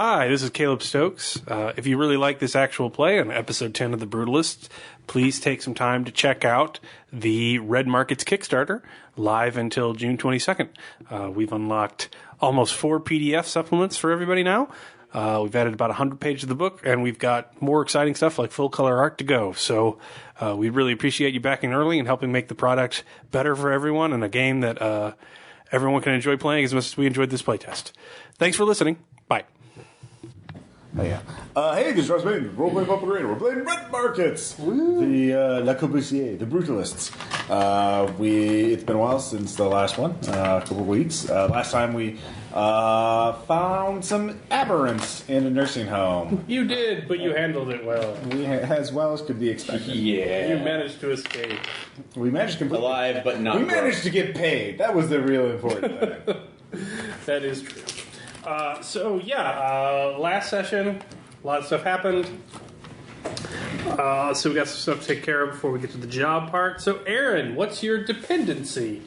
Hi, this is Caleb Stokes. If you really like this actual play on episode 10 of The Brutalists, please take some time to check out the Red Markets Kickstarter, live until June 22nd. We've unlocked almost 4 PDF supplements for everybody now. We've added about 100 pages of the book, and we've got more exciting stuff like full-color art to go. So we really appreciate you backing early and helping make the product better for everyone and a game that everyone can enjoy playing as much as we enjoyed this playtest. Thanks for listening. Bye. Oh, yeah. Hey, this is Ross Bain, role-playing operator. We're playing Red Markets, the La Corbusier, the Brutalists. It's been a while since the last one, a couple of weeks. Last time we found some aberrants in a nursing home. You did, but you handled it well. As well as could be expected. Yeah. You managed to escape. We managed to complete alive, but not. We managed to get paid. That was the real important thing. That is true. Last session, a lot of stuff happened. So we got some stuff to take care of before we get to the job part. So, Aaron, what's your dependency?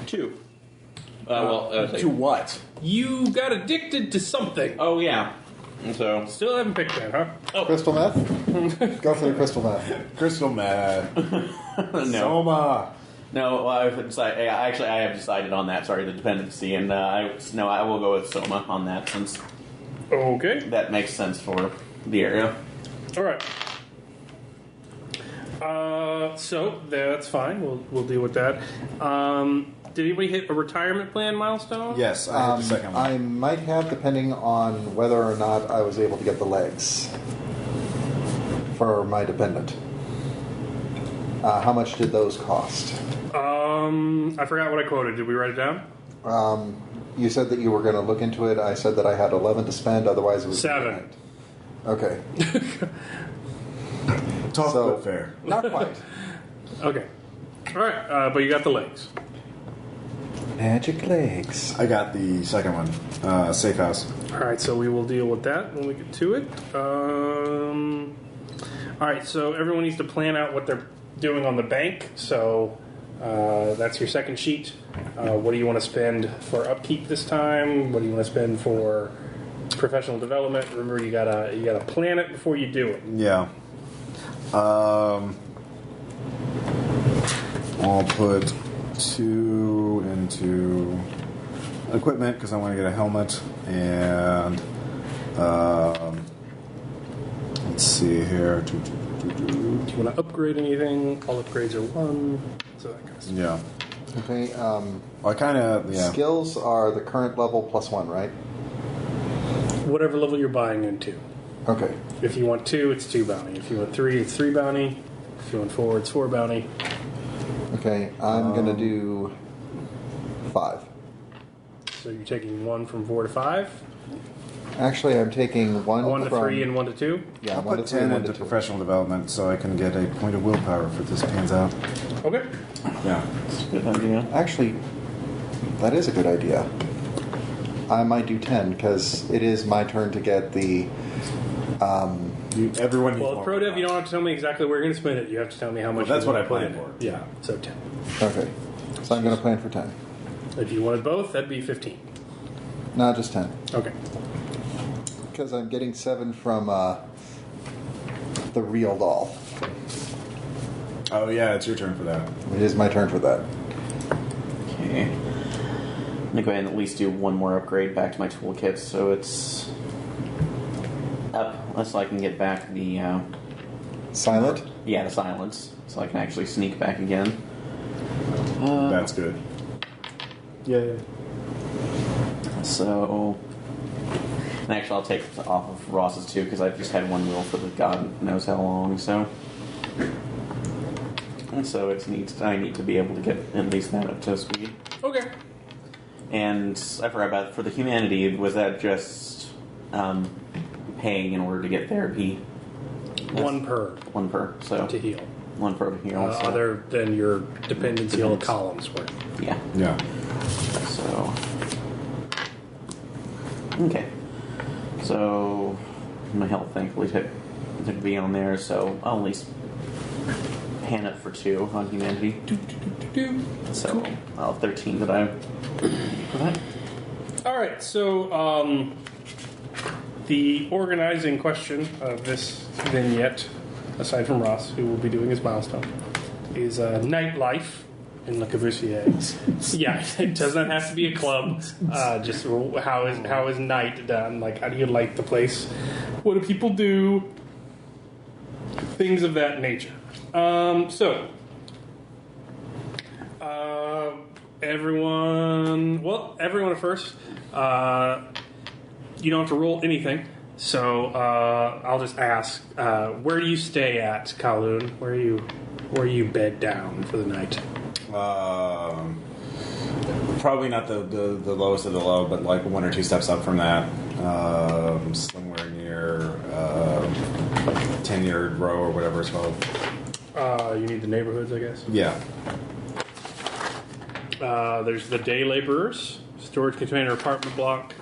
2. To what? You got addicted to something. Oh, yeah. So Still haven't picked that, huh? Oh. Crystal meth? Go for the crystal meth. Crystal meth. No. Soma. No, I have decided on that. Sorry, the dependency, and I will go with Soma on that since Okay. that makes sense for the area. All right. So that's fine. We'll deal with that. Did anybody hit a retirement plan milestone? Yes, I hit the second one. I might have, depending on whether or not I was able to get the legs for my dependent. How much did those cost? I forgot what I quoted. Did we write it down? You said that you were going to look into it. I said that I had 11 to spend. Otherwise, it was 7. Okay. Tough but fair. Not quite. Okay. All right. But you got the legs. Magic legs. I got the second one. Safe house. All right. So we will deal with that when we get to it. All right. So everyone needs to plan out what they're doing on the bank. So that's your second sheet. What do you want to spend for upkeep this time? What do you want to spend for professional development? Remember, you gotta plan it before you do it. Yeah. I'll put 2 into equipment because I want to get a helmet and let's see here. Do you want to upgrade anything? All upgrades are 1. So that kind of stuff. Yeah. Okay. I kind of Skills are the current level plus 1, right? Whatever level you're buying into. Okay. If you want 2, it's 2 bounty. If you want 3, it's 3 bounty. If you want 4, it's 4 bounty. Okay, I'm going to do 5. So you're taking 1 from 4 to 5? Actually, I'm taking 1 to from 3 and 1 to 2? Yeah, I'll 1 put to 3 10 and 1 into to 2. professional development so I can get a point of willpower if this pans out. Okay. Yeah. Good idea. Actually, that is a good idea. I might do 10 because it is my turn to get the. Everyone needs Well, more Pro Dev, willpower. you don't have to tell me exactly where you're going to spend it. You have to tell me how much. Well, that's you what I want to planned put in. for. Yeah, so 10. Okay, so I'm going to plan for 10. If you wanted both, that'd be 15. No, just 10. Okay. Because I'm getting 7 from the real doll. Oh yeah, it's your turn for that. It is my turn for that. Okay. I'm gonna go ahead and at least do one more upgrade back to my toolkit, so it's up, so I can get back the Silent? the silence, so I can actually sneak back again. That's good. Yeah. So, and actually, I'll take it off of Ross's too because I've just had one wheel for the God knows how long. So, and so I need to be able to get at least that up to speed. Okay. And I forgot about for the humanity. Was that just paying in order to get therapy? That's 1 per 1 per. So to heal. 1 per to heal. So. Other than your dependency on columns worth. Yeah. Yeah. So. Okay. So my health thankfully took be on there, so I'll at least pan it for 2 on humanity. So I'll have 13 that I for that. All right, so the organizing question of this vignette, aside from Ross, who will be doing his milestone, is nightlife in Le Corbusier. Yeah, it doesn't have to be a club. Just how is night done? Like, how do you light the place? What do people do? Things of that nature. Everyone at first. You don't have to roll anything. So I'll just ask, where do you stay at, Kowloon? Where are you bed down for the night? Probably not the lowest of the low, but like 1 or 2 steps up from that. Somewhere near 10-yard row or whatever it's called. You need the neighborhoods, I guess. Yeah. There's the day laborers, storage container apartment block,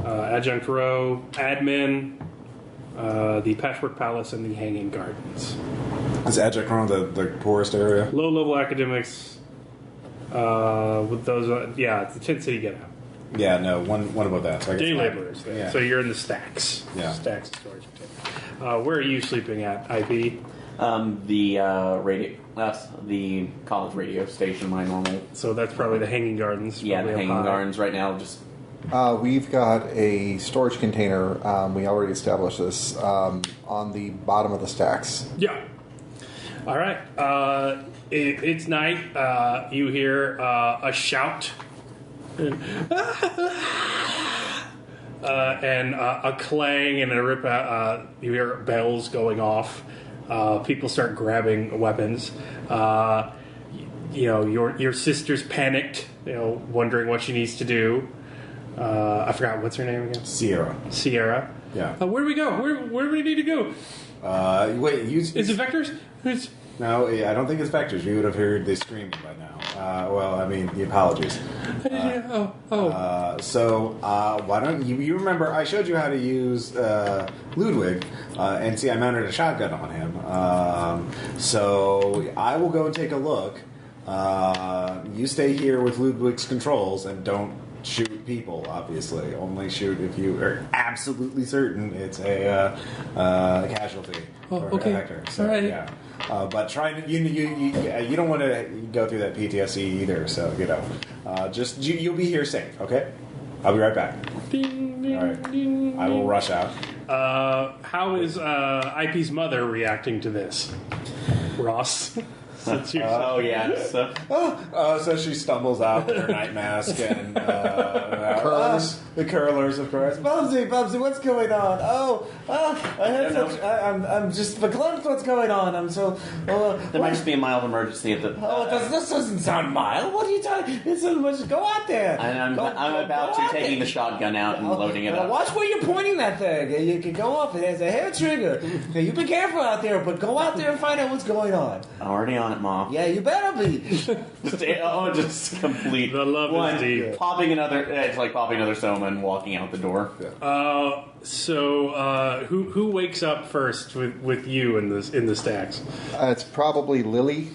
adjunct row, admin, the patchwork palace, and the hanging gardens. Is adjunct row the poorest area? Low level academics. With those, it's the Tent City Get Out. Yeah, no, one above that. So I guess Day laborers. There. Yeah. So you're in the stacks. Yeah. Stacks of storage container. Where are you sleeping at, IP? The college radio station, my normal. So that's probably the hanging gardens. Yeah, the probably up hanging high. gardens right now. Just We've got a storage container. We already established this on the bottom of the stacks. Yeah. All right. It's night. You hear a shout. And a clang and a rip. You hear bells going off. People start grabbing weapons. Your sister's panicked. Wondering what she needs to do. I forgot what's her name again. Sierra. Yeah. Where do we go? Where do we need to go? Wait, Is it Vectors? No, I don't think it's Vectors. You would have heard the screaming by now. The apologies. So why don't you remember I showed you how to use Ludwig, and see I mounted a shotgun on him. So I will go and take a look. You stay here with Ludwig's controls and don't shoot people, obviously. Only shoot if you are absolutely certain it's a casualty or okay. a vector. So, all right. Yeah. But try to, you don't want to go through that PTSD either. So just you'll be here safe. Okay, I'll be right back. Ding, ding, All right. ding, I will rush out. How is IP's mother reacting to this, Ross? Since you're So she stumbles out with her night mask and Curlers. The curlers, of course. Bubsy, what's going on? I'm just verklempt. What's going on? I'm so. there might just be a mild emergency at the. This doesn't sound mild. What are you talking? It's so much. Go out there. I'm about to taking the shotgun out and loading it up. Watch where you're pointing that thing. You can go off. It has a hair trigger. Okay, you be careful out there, but go out there and find out what's going on. Already on it, Mom. Yeah, you better be. Just complete. The love one, is deep. Popping another. It's like popping another soma and walking out the door. Who wakes up first with you in the stacks? It's probably Lily.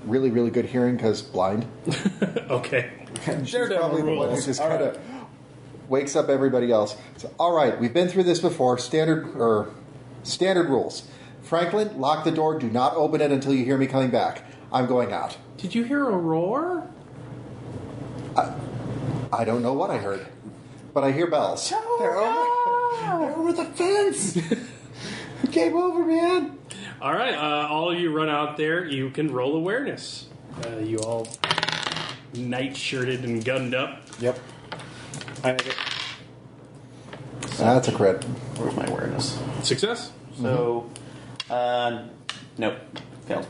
Really, really good hearing because blind. Okay. She's probably the one who just kind of wakes up everybody else. So, all right, we've been through this before. Standard rules. Franklin, lock the door. Do not open it until you hear me coming back. I'm going out. Did you hear a roar? I don't know what I heard, but I hear bells. They're over the fence. Game over, man. All right, all of you run out there. You can roll awareness. You all night-shirted and gunned up. Yep. I make it. That's a crit. Where's my awareness? Success. So, nope, failed.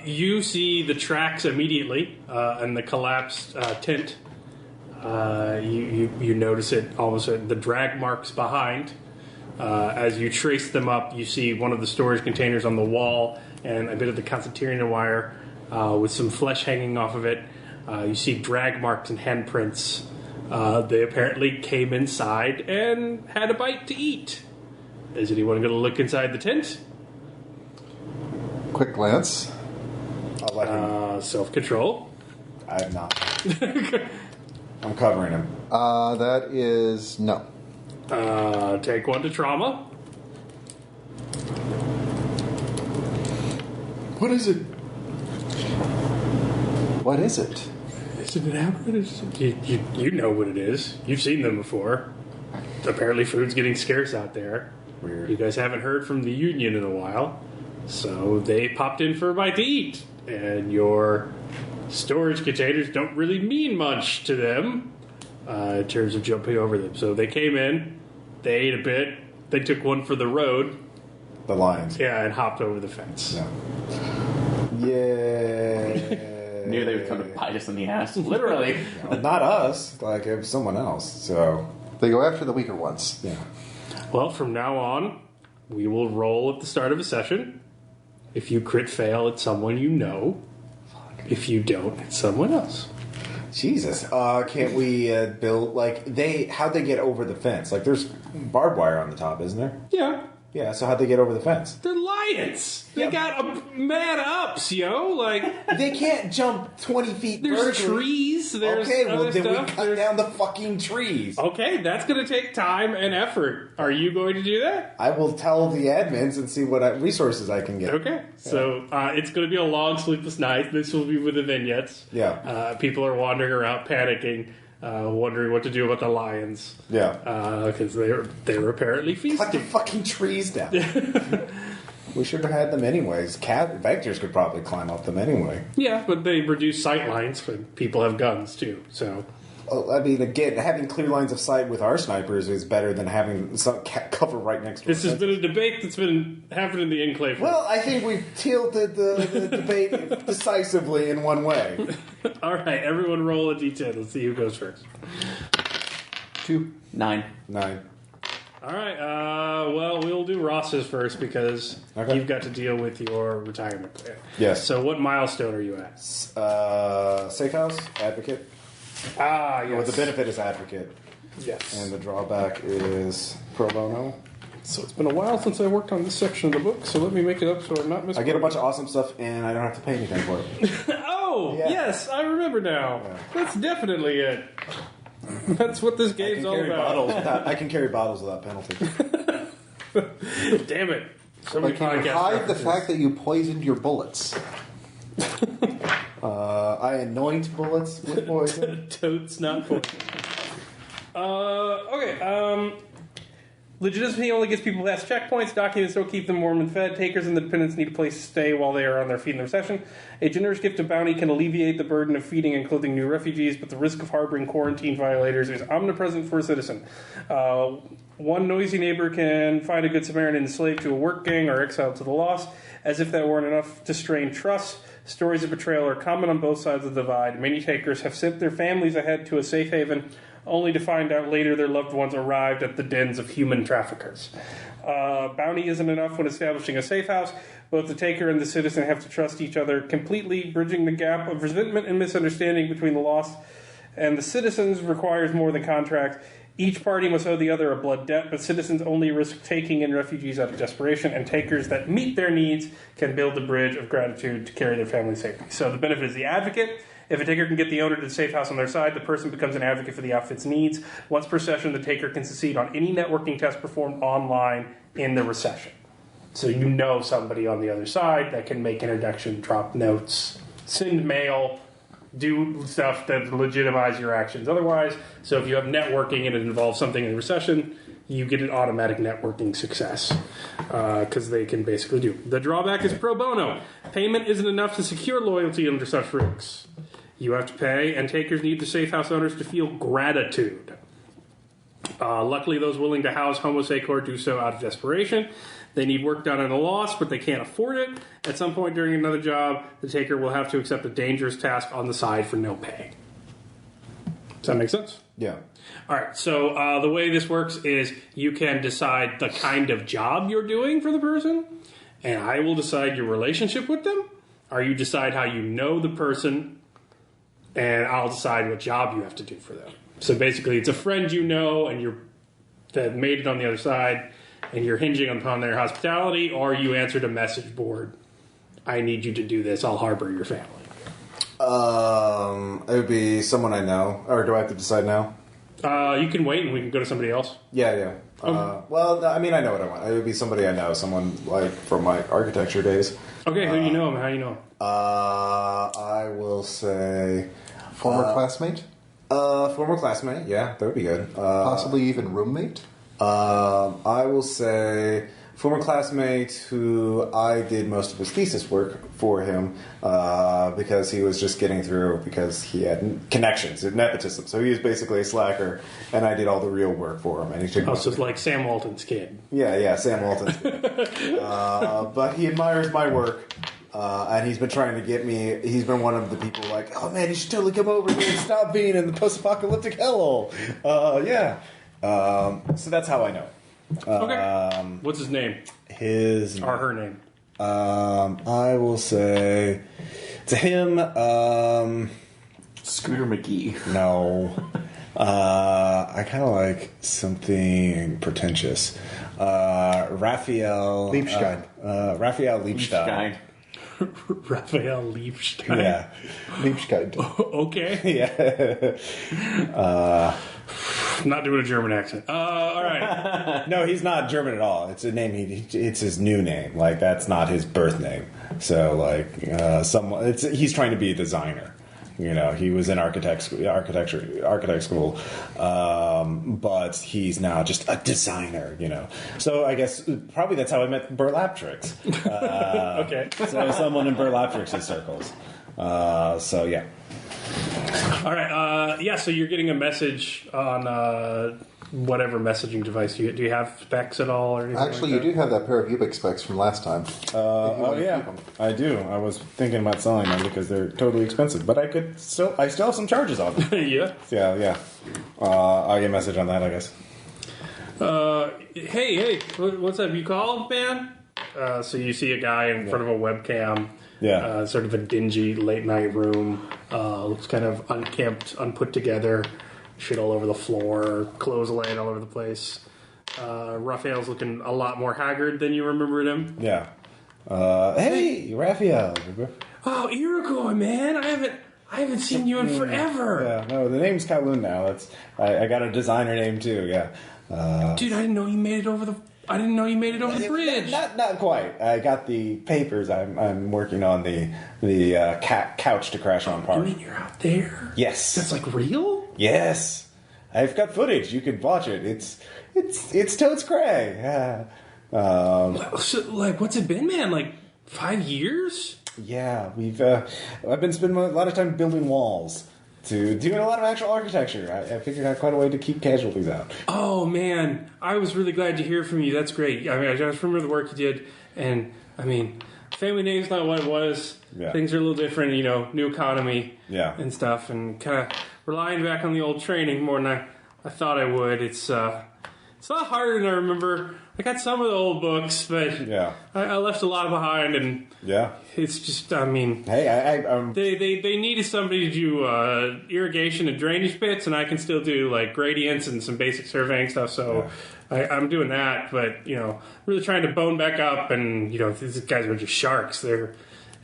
You see the tracks immediately and the collapsed tent. You notice it almost the drag marks behind. As you trace them up, you see one of the storage containers on the wall and a bit of the concertina wire with some flesh hanging off of it. You see drag marks and handprints. They apparently came inside and had a bite to eat. Is anyone going to look inside the tent? Quick glance. I'll let him. Self-control. I'm not. I'm covering him. That is no. Take 1 to trauma. What is it? What is it? Is it an apparatus? You know what it is. You've seen them before. Apparently food's getting scarce out there. Weird. You guys haven't heard from the union in a while. So they popped in for a bite to eat. And your storage containers don't really mean much to them in terms of jumping over them. So they came in, they ate a bit, they took one for the road. The lions. Yeah, and hopped over the fence. Yeah. Yeah. Knew they would come to bite us in the ass. Literally. Not us. Like, it was someone else. So, They go after the weaker ones. yeah. Well, from now on, we will roll at the start of a session. If you crit fail, it's someone you know. If you don't, it's someone else. Jesus. Can't we build, like, how'd they get over the fence? Like, there's barbed wire on the top, isn't there? Yeah, Yeah, so how'd they get over the fence? they're lions. They Yeah. got mad ups, yo. Like, They can't jump 20 feet there's vertically. trees. There's Okay, well, other then stuff. we cut down the fucking trees. Okay, that's going to take time and effort. Are you going to do that? I will tell the admins and see what resources I can get. Okay, so it's going to be a long, sleepless night. This will be with the vignettes. Yeah. People are wandering around, panicking, wondering what to do about the lions. Yeah. Because they were apparently Cut the feasting. fucking trees down. We should have had them anyways. Vectors could probably climb up them anyway. Yeah, but they reduce sight lines when people have guns too. So Well, I mean, again, having clear lines of sight with our snipers is better than having some cover right next to this us. has been a debate that's been happening in the Enclave. Well, I think we've tilted the debate decisively in one way. All right, everyone roll a d10. Let's see who goes first. 2. 9. 9. All right. Well, we'll do Ross's first because Okay. you've got to deal with your retirement plan. Yes. So, what milestone are you at? Safe house, advocate. Ah, yes. Well, the benefit is advocate, Yes. and the drawback is pro bono. So it's been a while since I worked on this section of the book, so let me make it up so I'm not missing. I get a bunch of awesome stuff, and I don't have to pay anything for it. Oh, Yeah. yes, I remember now. Yeah. That's definitely it. That's what this game's all about. I can carry bottles without penalty. Damn it. So many But can you podcast hide the references. fact that you poisoned your bullets? I anoint bullets with poison. Totes, not poison. Okay. Legitimacy only gets people past checkpoints. Documents don't keep them warm and fed. Takers and the dependents need a place to stay while they are on their feet in their session. A generous gift of bounty can alleviate the burden of feeding and clothing new refugees, but the risk of harboring quarantine violators is omnipresent for a citizen. One noisy neighbor can find a good Samaritan enslaved to a work gang or exiled to the lost. As if that weren't enough to strain trust, stories of betrayal are common on both sides of the divide. Many takers have sent their families ahead to a safe haven, only to find out later their loved ones arrived at the dens of human traffickers. Bounty isn't enough when establishing a safe house. Both the taker and the citizen have to trust each other completely. Bridging the gap of resentment and misunderstanding between the lost and the citizens requires more than contract. Each party must owe the other a blood debt, but citizens only risk taking in refugees out of desperation, and takers that meet their needs can build the bridge of gratitude to carry their family safely. So the benefit is the advocate. If a taker can get the owner to the safe house on their side, the person becomes an advocate for the outfit's needs. Once per session, the taker can succeed on any networking test performed online in the recession. So you know somebody on the other side that can make introduction, drop notes, send mail, do stuff that legitimize your actions otherwise. So if you have networking and it involves something in the recession, you get an automatic networking success because they can basically do. The drawback is pro bono. Payment isn't enough to secure loyalty under such risks. You have to pay, and takers need the safe house owners to feel gratitude. Luckily, those willing to house Homo Secor do so out of desperation. They need work done on a loss, but they can't afford it. At some point during another job, the taker will have to accept a dangerous task on the side for no pay. Does that make sense? Yeah. All right, so the way this works is you can decide the kind of job you're doing for the person, and I will decide your relationship with them, or you decide how you know the person, and I'll decide what job you have to do for them. So basically, it's a friend you know, and you're that made it on the other side, and you're hinging upon their hospitality, or you answered a message board. I need you to do this. I'll harbor your family. It would be someone I know, or do I have to decide now? You can wait, and we can go to somebody else. Yeah. Well, I mean, I know what I want. It would be somebody I know, someone like from my architecture days. Okay, who do you know him? How do you know him? I will say Former classmate? former classmate. Yeah, that would be good. Possibly even roommate? I will say former classmate who I did most of his thesis work for him because he was just getting through because he had connections, nepotism. So he was basically a slacker, and I did all the real work for him. And he took Oh, so it's like Sam Walton's kid. Yeah, Sam Walton's kid. But he admires my work. And he's been trying to get me. He's been one of the people like, oh man, you should totally come over here and stop being in the post-apocalyptic hellhole. Yeah. So that's how I know. Okay. What's his name? His Or her name? I will say to him. Scooter McGee. No. I kind of like something pretentious. Raphael Liebstein. Raphael Liebstein. Raphael Liebstein. Yeah. Liebstein. Okay. Yeah. Not doing a German accent. All right. No, he's not German at all. It's a name. It's his new name. Like that's not his birth name. So like, he's trying to be a designer. You know, he was in architect school, but he's now just a designer. You know, so I guess probably that's how I met Burlaptrix. Okay. So someone in Burlaptrix's circles. So yeah. All right. Yeah. So you're getting a message on whatever messaging device do you have specs at all or anything? Actually, like you do have that pair of Ubix specs from last time. Oh yeah, I do. I was thinking about selling them because they're totally expensive, but I still have some charges on them. Yeah. Yeah. I'll get a message on that, I guess. Hey, what's up? You called, man? So you see a guy in front of a webcam. Yeah. Sort of a dingy late night room. Looks kind of unkempt, unput together. Shit all over the floor. Clothes laying all over the place. Raphael's looking a lot more haggard than you remembered him. Yeah. Hey, Raphael. Oh, Iroquois, man! I haven't seen you in forever. Yeah. No, the name's Kowloon now. I got a designer name too. Yeah. Dude, I didn't know you made it over the. I didn't know you made it over the bridge. Not quite. I got the papers. I'm working on the couch to crash on You part. mean you're out there? Yes. That's like real? Yes. I've got footage. You can watch it. It's totes cray. Yeah. So, like, what's it been, man? Like 5 years? Yeah, I've been spending a lot of time building walls to doing a lot of actual architecture. I figured out quite a way to keep casualties out. Oh man, I was really glad to hear from you. That's great. I mean, I just remember the work you did, and I mean, family name's not what it was. Yeah. Things are a little different, you know, new economy, Yeah. and stuff, and kind of relying back on the old training more than I thought I would. It's a lot harder than I remember. I got some of the old books, but Yeah. I left a lot behind, and Yeah. it's just, I mean. Hey, I'm They needed somebody to do irrigation and drainage bits, and I can still do like gradients and some basic surveying stuff. So I'm doing that, but you know, really trying to bone back up. And you know, these guys are just sharks.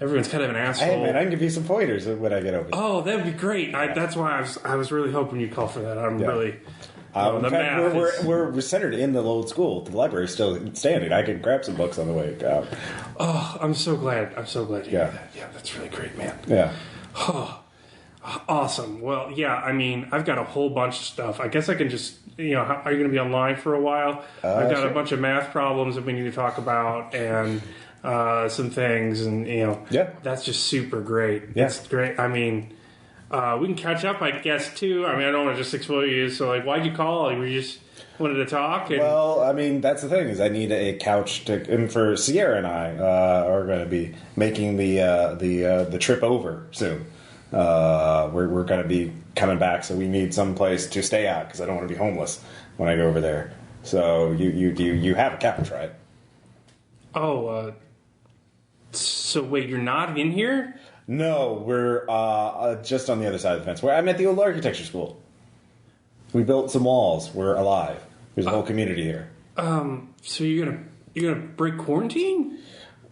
Everyone's kind of an asshole. Hey man, I can give you some pointers when I get over there. Oh, that'd be great. That's why I was really hoping you'd call for that. I'm really. In fact, we're centered in the old school. The library's still standing. I can grab some books on the way out. Oh, I'm so glad. I'm so glad to hear Yeah. that. Yeah, that's really great, man. Yeah. Oh, awesome. Well, yeah, I mean, I've got a whole bunch of stuff. I guess I can just, you know, are you going to be online for a while? I've got sure. a bunch of math problems that we need to talk about and some things, and, you know, Yeah. that's just super great. Yeah. That's great. I mean, we can catch up, I guess, too. I mean, I don't want to just exploit you. So, like, why'd you call? Like, we just wanted to talk? And, Well, I mean, that's the thing is I need a couch and for Sierra and I are going to be making the trip over soon. We're going to be coming back, so we need some place to stay at because I don't want to be homeless when I go over there. So you have a couch, right? oh, so wait, you're not in here? No, we're just on the other side of the fence. I'm at the old architecture school. We built some walls. We're alive. There's a whole community here. So you're gonna break quarantine?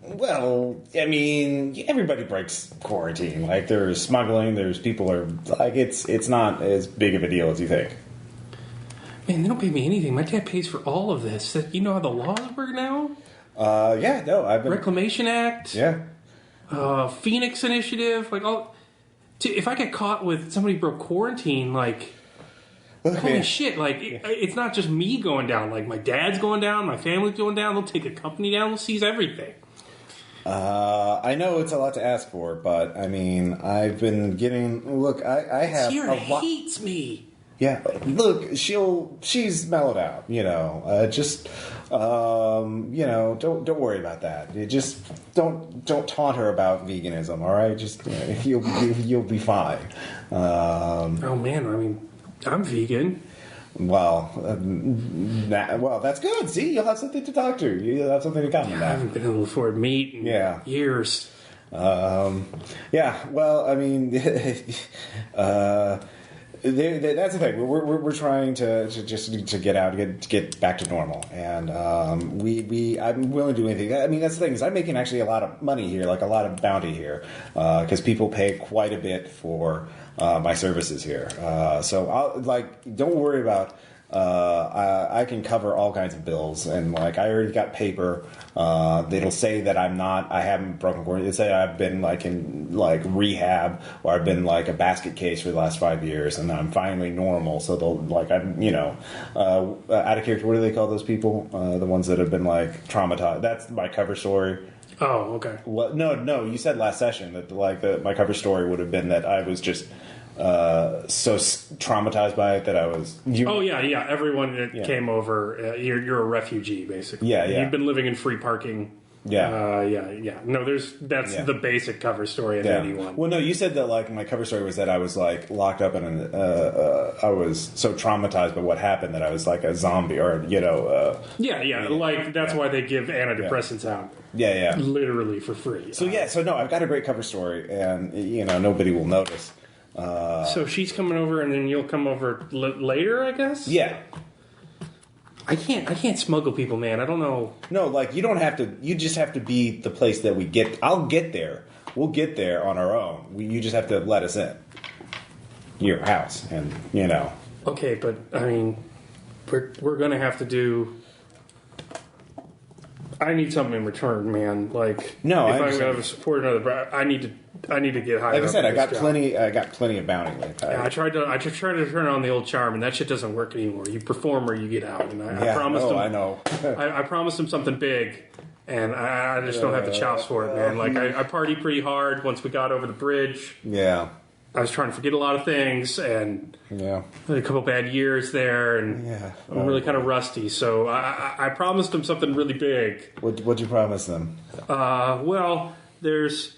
Well, I mean, everybody breaks quarantine. Like, there's smuggling, there's people are like, it's not as big of a deal as you think. Man, they don't pay me anything. My dad pays for all of this. You know how the laws work now? Yeah, no, I've been Reclamation Act. Yeah. Phoenix Initiative. Like, if I get caught with somebody broke quarantine, like, holy shit! Like, it's not just me going down. Like, my dad's going down, my family's going down. They'll take a company down. They'll seize everything. I know it's a lot to ask for, but I mean, I've been getting. Look, I have Sierra hates me. Yeah, look, she's mellowed out. You know, don't worry about that. You just don't taunt her about veganism. All right, just you'll be fine. Oh man, I mean, I'm vegan. Well, that's good. See, you'll have something to talk to. You'll have something to comment I haven't been able to afford meat in years. Yeah. Well, I mean, that's the thing. We're trying to get out, to get back to normal, and I'm willing to do anything. I mean, that's the thing, is I'm making actually a lot of money here, like a lot of bounty here, because people pay quite a bit for my services here. So don't worry about. I can cover all kinds of bills, and like I already got paper that'll say that I haven't broken quarantine. It'll say I've been like in like rehab, or I've been like a basket case for the last 5 years, and I'm finally normal. So they'll like out of character. What do they call those people? The ones that have been like traumatized. That's my cover story. Oh, okay. Well, no. You said last session that my cover story would have been that I was just. So traumatized by it that I was. Yeah. Everyone that came over, you're a refugee, basically. Yeah. You've been living in free parking. Yeah. No, that's the basic cover story of anyone. Well, no, you said that like my cover story was that I was like locked up in I was so traumatized by what happened that I was like a zombie, or like that's why they give antidepressants out. Yeah. Literally for free. So no, I've got a great cover story, and nobody will notice. So she's coming over, and then you'll come over later, I guess? Yeah. I can't smuggle people, man. I don't know. No, like, you don't have to. You just have to be the place that we get. I'll get there. We'll get there on our own. You just have to let us in. Your house, and, Okay, but, I mean, we're going to have to do... I need something in return, man. Like, no, if I'm going to support another... I need to get higher. Like I said, I got plenty of bounty. I tried to turn on the old charm, and that shit doesn't work anymore. You perform or you get out. And I promised him. I know. I promised him something big, and I just don't have the chops for it, man. Like I partied pretty hard once we got over the bridge. Yeah. I was trying to forget a lot of things, and I had a couple bad years there, and I'm really kind of rusty. So I promised him something really big. What'd you promise them? Well, there's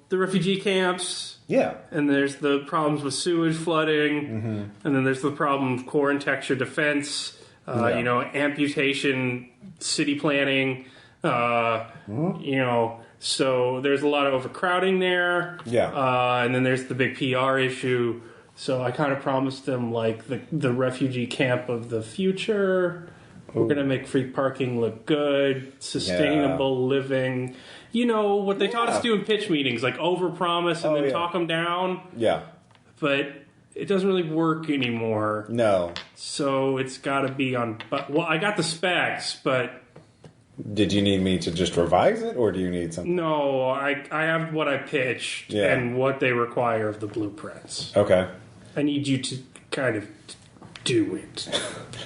the refugee camps. Yeah. And there's the problems with sewage flooding. And then there's the problem of core and texture defense, amputation, city planning, so there's a lot of overcrowding there. Yeah. And then there's the big PR issue. So I kind of promised them like the refugee camp of the future. We're going to make free parking look good, sustainable living. What they taught us to do in pitch meetings, like overpromise and then talk them down. Yeah. But it doesn't really work anymore. No. So it's got to be on... Well, I got the specs, but... Did you need me to just revise it, or do you need something? No, I have what I pitched and what they require of the blueprints. Okay. I need you to kind of do it.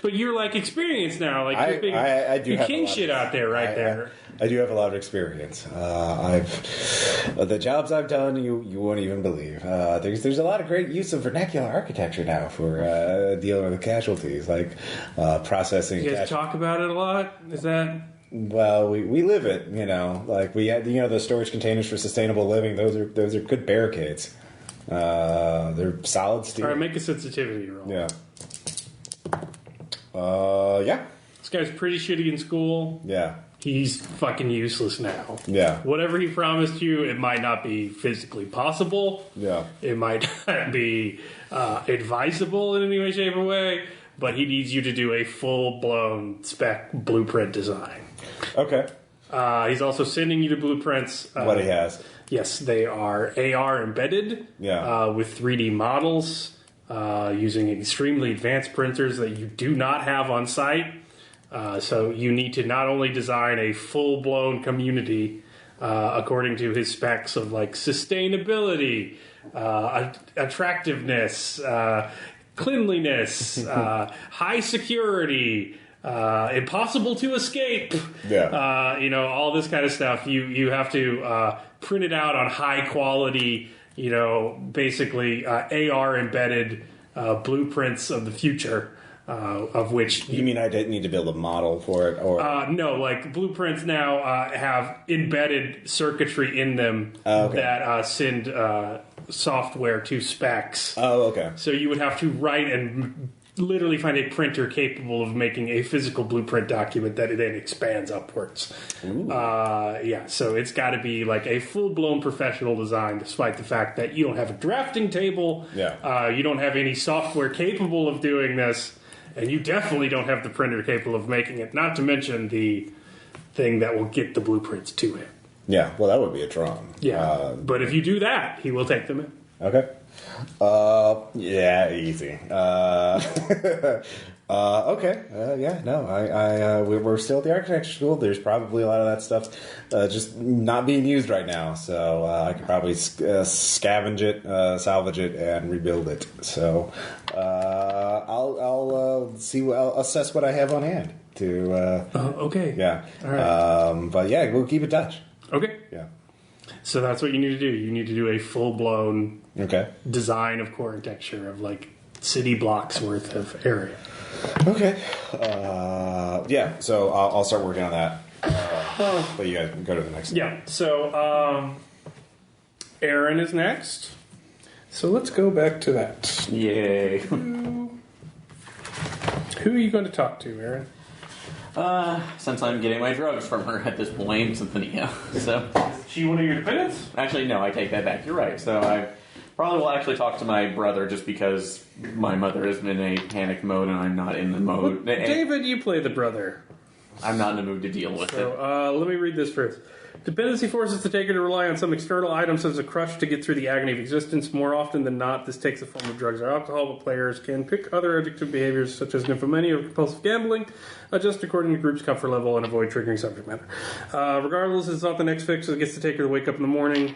But you're like experienced now. Like you're big, I do have king shit out there there. I do have a lot of experience. The jobs I've done, you won't even believe. There's a lot of great use of vernacular architecture now for dealing with casualties, like processing. You guys talk about it a lot? Is that... Well, we live it, like we had, the storage containers for sustainable living. Those are good barricades. They're solid steel. All right, make a sensitivity roll. Yeah. This guy's pretty shitty in school. Yeah. He's fucking useless now. Yeah. Whatever he promised you, it might not be physically possible. Yeah. It might not be advisable in any way, shape, or way. But he needs you to do a full-blown spec blueprint design. Okay. He's also sending you the blueprints. What he has. Yes, they are AR embedded with 3D models using extremely advanced printers that you do not have on site. So you need to not only design a full-blown community according to his specs of like sustainability, attractiveness, cleanliness, high security, impossible to escape. All this kind of stuff. You have to print it out on high quality, basically AR embedded blueprints of the future. Of which you mean I didn't need to build a model for it, or no? Like blueprints now have embedded circuitry in them that send software to specs. Oh, okay. So you would have to write and literally find a printer capable of making a physical blueprint document that it then expands upwards. So it's got to be like a full-blown professional design, despite the fact that you don't have a drafting table. You don't have any software capable of doing this. And you definitely don't have the printer capable of making it, not to mention the thing that will get the blueprints to him. Yeah, well, that would be a Tron. Yeah, but if you do that, he will take them in. Okay. Easy. We're still at the architecture school. There's probably a lot of that stuff just not being used right now. So I could probably scavenge it, salvage it, and rebuild it. So I'll see. I'll assess what I have on hand. Okay. Yeah. All right. But yeah, we'll keep in touch. Okay. Yeah. So that's what you need to do. You need to do a full-blown design of core architecture of like city blocks worth of area. Okay. So I'll start working on that. But you guys can go to the next. Yeah. So Aaron is next. So let's go back to that. Yay. Who are you going to talk to, Aaron? Since I'm getting my drugs from her at this point, Cynthia. So Is she one of your dependents? actually, no, I take that back. You're right. So I probably will actually talk to my brother just because my mother is in a panic mode and I'm not in the mode. David, you play the brother. I'm not in the mood to deal with it. So let me read this first. Dependency forces the taker to rely on some external item such as a crush to get through the agony of existence. More often than not, this takes the form of drugs or alcohol, but players can pick other addictive behaviors such as nymphomania or compulsive gambling, adjust according to group's comfort level, and avoid triggering subject matter. Regardless, it's not the next fix, so it gets the taker to wake up in the morning.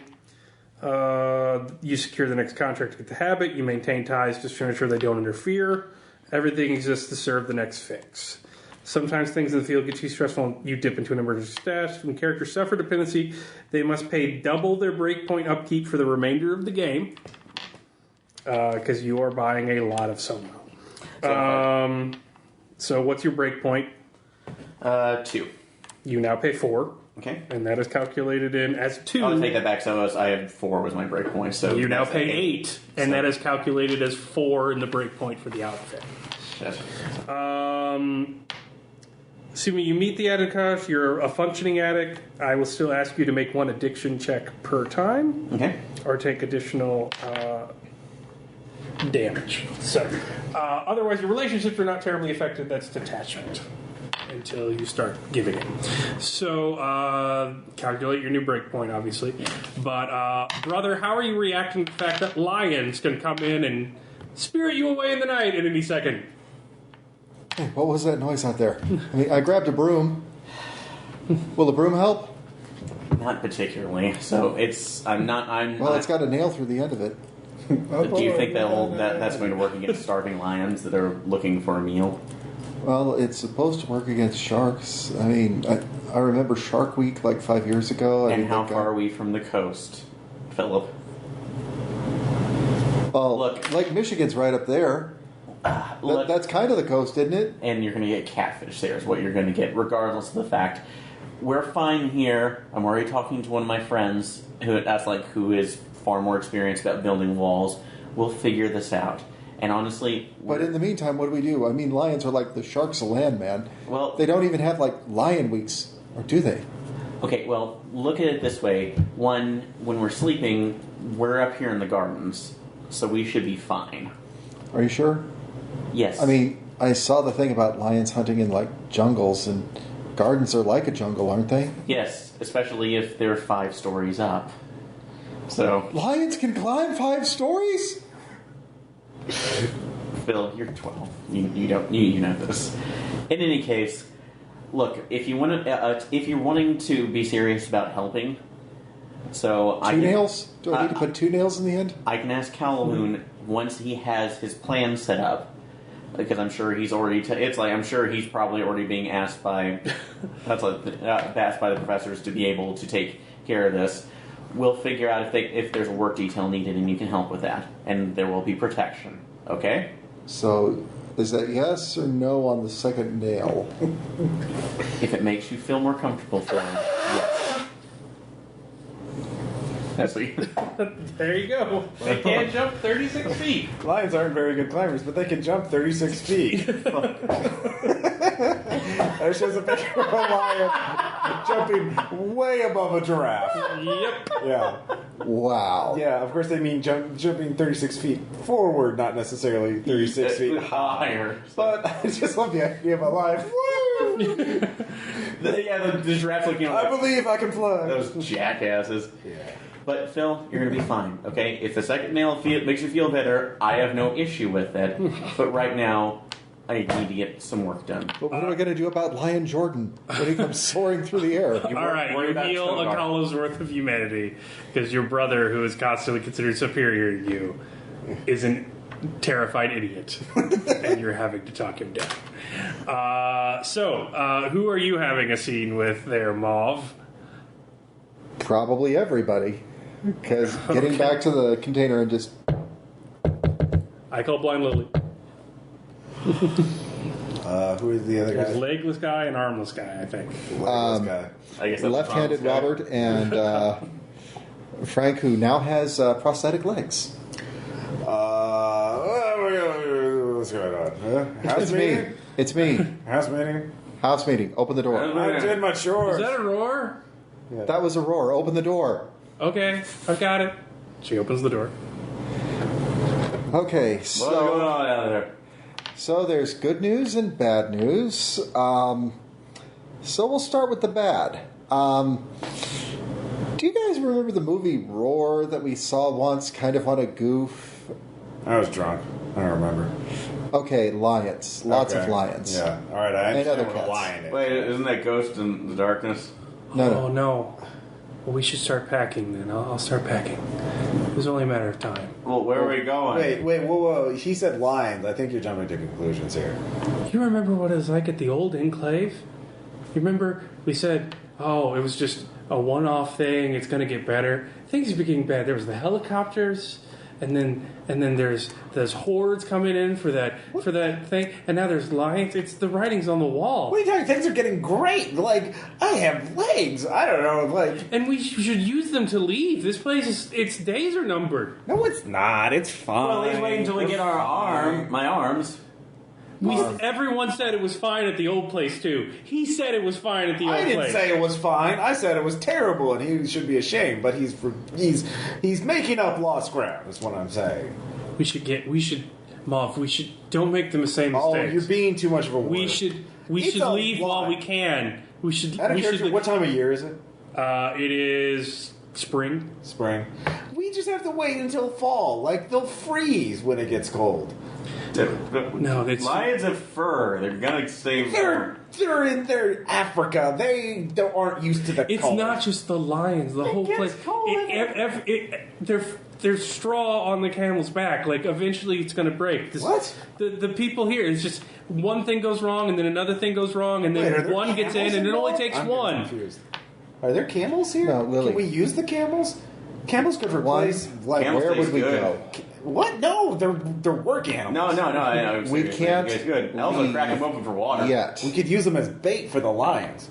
You secure the next contract to get the habit. You maintain ties just to ensure they don't interfere. Everything exists to serve the next fix. Sometimes things in the field get too stressful and you dip into an emergency stash. When characters suffer dependency, they must pay double their breakpoint upkeep for the remainder of the game. Because you are buying a lot of Somo. So what's your breakpoint? 2. You now pay 4. Okay. And that is calculated in as 2. I'll take that back. So I had 4 was my breakpoint. So You now that's pay 8. And that is calculated as 4 in the breakpoint for the outfit. Shit. Assuming you meet the added cost, you're a functioning addict, I will still ask you to make 1 addiction check per time. Okay. Or take additional damage. So, otherwise, your relationships are not terribly affected. That's detachment until you start giving it. So, calculate your new breakpoint, obviously. But, brother, how are you reacting to the fact that lions can come in and spirit you away in the night at any second? Hey, what was that noise out there? I mean, I grabbed a broom. Will the broom help? Not particularly. So it's It's got a nail through the end of it. Do you think that's going to work against starving lions that are looking for a meal? Well, it's supposed to work against sharks. I mean, I remember Shark Week like 5 years ago. And how far are we from the coast, Philip? Well, Look. Lake Michigan's right up there. That's kind of the coast, isn't it? And you're going to get catfish there is what you're going to get, regardless of the fact. We're fine here. I'm already talking to one of my friends who is far more experienced about building walls. We'll figure this out. And honestly... But in the meantime, what do? I mean, lions are like the sharks of land, man. Well... They don't even have, like, lion weeks. Or do they? Okay, well, look at it this way. One, when we're sleeping, we're up here in the gardens. So we should be fine. Are you sure? Yes. I mean, I saw the thing about lions hunting in, like, jungles, and Gardens are like a jungle, aren't they? Yes, especially if they're 5 stories up. So, Lions can climb 5 stories? Phil, you're 12. You don't you know this. In any case, look, if you want to, if you're wanting to be serious about helping, so Two nails? Do I need to put 2 nails in the end? I can ask Calhoun once he has his plan set up, because I'm sure he's already. I'm sure he's probably already being asked by asked by the professors to be able to take care of this. We'll figure out if there's a work detail needed, and you can help with that, and there will be protection. Okay. So, is that yes or no on the second nail? If it makes you feel more comfortable, Phil, yes. That's There you go. They can't jump 36 feet. Lions aren't very good climbers, but they can jump 36 feet. That shows a picture of a lion jumping way above a giraffe. Yep. Yeah. Wow. Yeah, of course they mean jumping 36 feet forward, not necessarily 36 feet higher. But I just love the idea of a lion. Woo! The giraffe looking. I believe I can fly. Those jackasses. Yeah. But Phil, you're gonna be fine, okay? If the second nail makes you feel better, I have no issue with it. But right now, I need to get some work done. But what are we going to do about Lion Jordan when he comes soaring through the air? All right, you heal a Kalo's worth of humanity because your brother, who is constantly considered superior to you, is an terrified idiot, and you're having to talk him down. So, who are you having a scene with there, Mauve? Probably everybody. Because getting back to the container and just... I call Blind Lily. Who is the other guy? There's legless guy and armless guy, I think. Legless guy. I guess that's left-handed the problem. Robert and Frank, who now has prosthetic legs. What's going on? House It's meeting? me. It's me. House meeting? House meeting. Open the door. I did my chores. Is that a roar? That was a roar. Open the door. Okay, I've got it. She opens the door. Okay, What's going on out there? So there's good news and bad news. So we'll start with the bad. Do you guys remember the movie Roar that we saw once, kind of on a goof? I was drunk. I don't remember. Okay, lions. Lots of Okay. lions. Yeah. All right. I And understand other what a cats. lion is. Wait, isn't that Ghost in the Darkness? No, Oh, no. Well, we should start packing then. I'll start packing. It was only a matter of time. Well, where are we going? Wait, whoa. He said lions. I think you're jumping to conclusions here. You remember what it was like at the old enclave? You remember we said, oh, it was just a one-off thing. It's going to get better. Things are getting bad. There was the helicopters, and then there's hordes coming in for that thing, and now there's lions. It's the writing's on the wall. What are you talking? Things are getting great. Like, I have legs. I don't know. Like, And we should use them to leave. This place is its days are numbered. no, it's not. It's fine. Well, at least wait until we get my arms. Everyone said it was fine at the old place too. He said it was fine at the old I didn't place. say it was fine. I said it was terrible, and he should be ashamed. But he's making up lost ground. Is what I'm saying. Mauve, don't make the same mistakes. Oh, you're being too much of a word. We should It's a leave while lie. we can. We should. Out of character, what time of year is it? It is spring. Spring. We just have to wait until fall. Like, they'll freeze when it gets cold. No, it's Lions have fur. They're gonna stay warm. They're Africa. They aren't used to the It's cold. not just the lions. The whole gets place. cold in There's straw on the camel's back. Like eventually, it's going to break. What? The people here? It's just one thing goes wrong, and then another thing goes wrong, and Wait, are then there one gets in, camels and it only involved? takes I'm one. confused. Are there camels here? No, Lily. Can we use the camels? Camels could replace like Camels Where taste would we good. go? what? No, they're work animals. No. I We can't It's good. Elves will crack them open for water. Yet. We could use them as bait for the lions.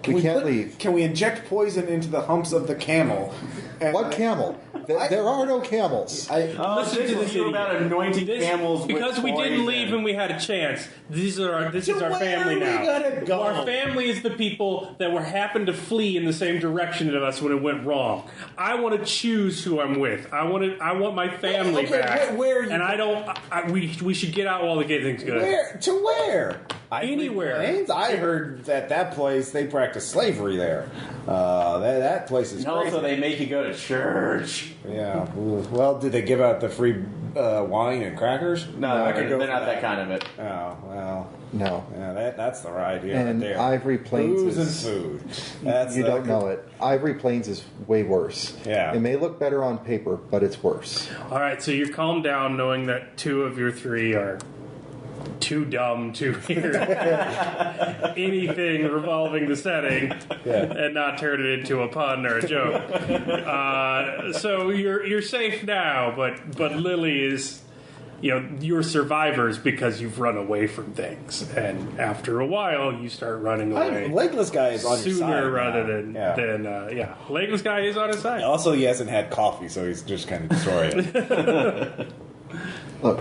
We can't leave. Can we inject poison into the humps of the camel? And What camel? There are no camels. Oh, Listen this to is this you idiot. about anointing camels because with we didn't poison. leave and we had a chance. This is our where family we now. gotta go? Our family is the people that happened to flee in the same direction of us when it went wrong. I want to choose who I'm with. I want my family Okay, back. where are you and I don't. We should get out while the thing's good. Where? To where? Anywhere. Plains? I heard that place, they practice slavery there. That place is And crazy. also, they make you go to church. Yeah. Well, did they give out the free wine and crackers? No, I could go they're for not that kind of it. Oh, well. No. Yeah, that's the right idea And right there. Ivory Plains Booze is- and food. That's You don't know it. Ivory Plains is way worse. Yeah. It may look better on paper, but it's worse. All right, so you're calmed down knowing that 2 of your 3 are too dumb to hear anything revolving the setting and not turn it into a pun or a joke. So you're safe now, but Lily is, you're survivors because you've run away from things, and after a while you start running away. Legless guy is on your side. Sooner now. rather than Legless guy is on his side. Also, he hasn't had coffee, so he's just kind of destroying it. Look,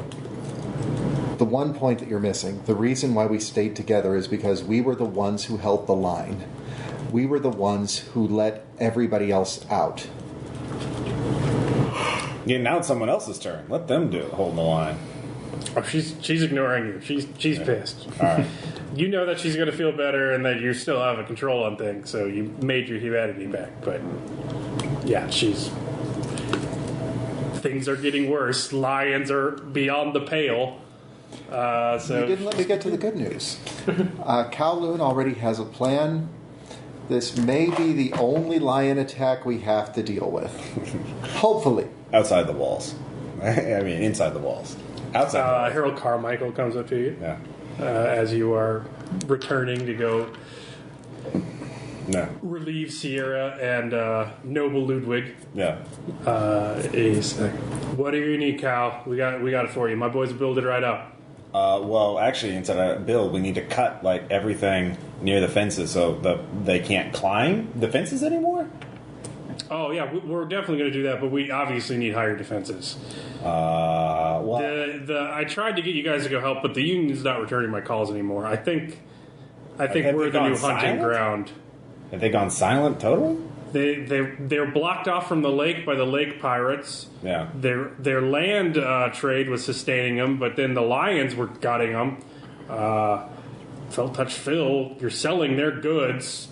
the one point that you're missing, the reason why we stayed together is because we were the ones who held the line. We were the ones who let everybody else out. Yeah, now it's someone else's turn. Let them do it. Hold the line. Oh, she's ignoring you. She's pissed. All right. You know that she's going to feel better and that you still have a control on things, so you made your humanity back. But yeah, things are getting worse. Lions are beyond the pale. So You didn't let me get to the good news. Kowloon already has a plan. This may be the only lion attack we have to deal with. Hopefully. Outside the walls. I mean, inside the walls. Outside the walls. Harold Carmichael comes up to you Yeah. as you are returning to go No. relieve Sierra and Noble Ludwig. Yeah. He's like, "What do you need, Cal? We got it for you. My boys will build it right up." Well, actually, instead of build, we need to cut like everything near the fences so they can't climb the fences anymore. Oh yeah, we're definitely going to do that, but we obviously need higher defenses. Well, I tried to get you guys to go help, but the Union's not returning my calls anymore. I think Have we're they the gone new hunting silent? ground. have they gone silent totally? They're blocked off from the lake by the lake pirates. Yeah. Their land trade was sustaining them, but then the lions were gutting them. Felt touch Phil, you're selling their goods.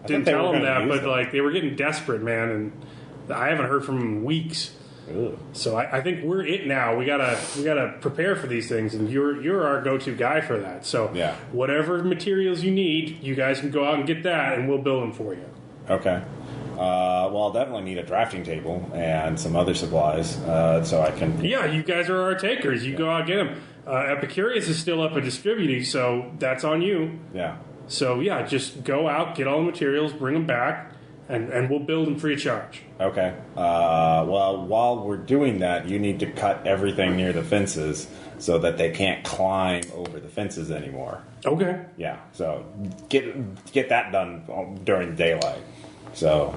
Didn't they were tell them gonna that, use but them. like they were getting desperate, man, and I haven't heard from them in weeks. Ugh. So I think we're it now. We gotta prepare for these things, and you're our go-to guy for that. So Yeah. whatever materials you need, you guys can go out and get that, and we'll build them for you. Okay. Well, I'll definitely need a drafting table and some other supplies so I can. Yeah, you guys are our takers. You go out and get them. Epicurious is still up and distributing, so that's on you. Yeah. So yeah, just go out, get all the materials, bring them back, and we'll build them free of charge. Okay. Well, while we're doing that, you need to cut everything near the fences so that they can't climb over the fences anymore. Okay. Yeah. So get that done during daylight. So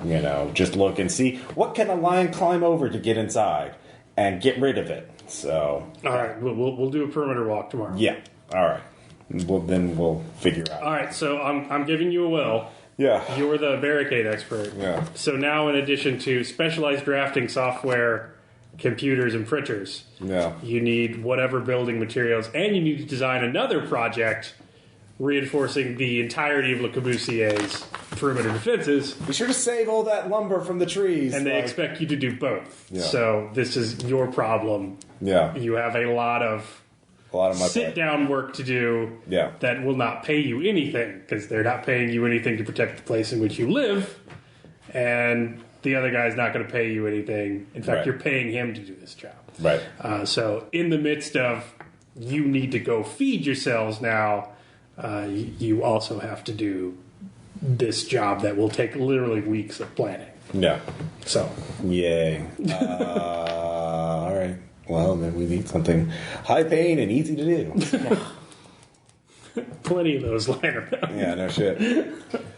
just look and see what can a lion climb over to get inside, and get rid of it. So. All right, we'll do a perimeter walk tomorrow. Yeah. All right. Then we'll figure out. All right, so I'm giving you a will. Yeah. You're the barricade expert. Yeah. So now, in addition to specialized drafting software, computers, and printers, Yeah. you need whatever building materials, and you need to design another project reinforcing the entirety of Le Corbusier's perimeter defenses, Be sure to save all that lumber from the trees. and they expect you to do both. Yeah. So this is your problem. Yeah. You have a lot of A lot of my sit-down work to do Yeah. that will not pay you anything, because they're not paying you anything to protect the place in which you live, and the other guy's not going to pay you anything. In fact, Right. you're paying him to do this job. Right. So in the midst of you need to go feed yourselves now, you also have to do this job that will take literally weeks of planning. Yeah. So Yay. All right. Well, then we need something high paying and easy to do. plenty of those lying around. Yeah, no shit.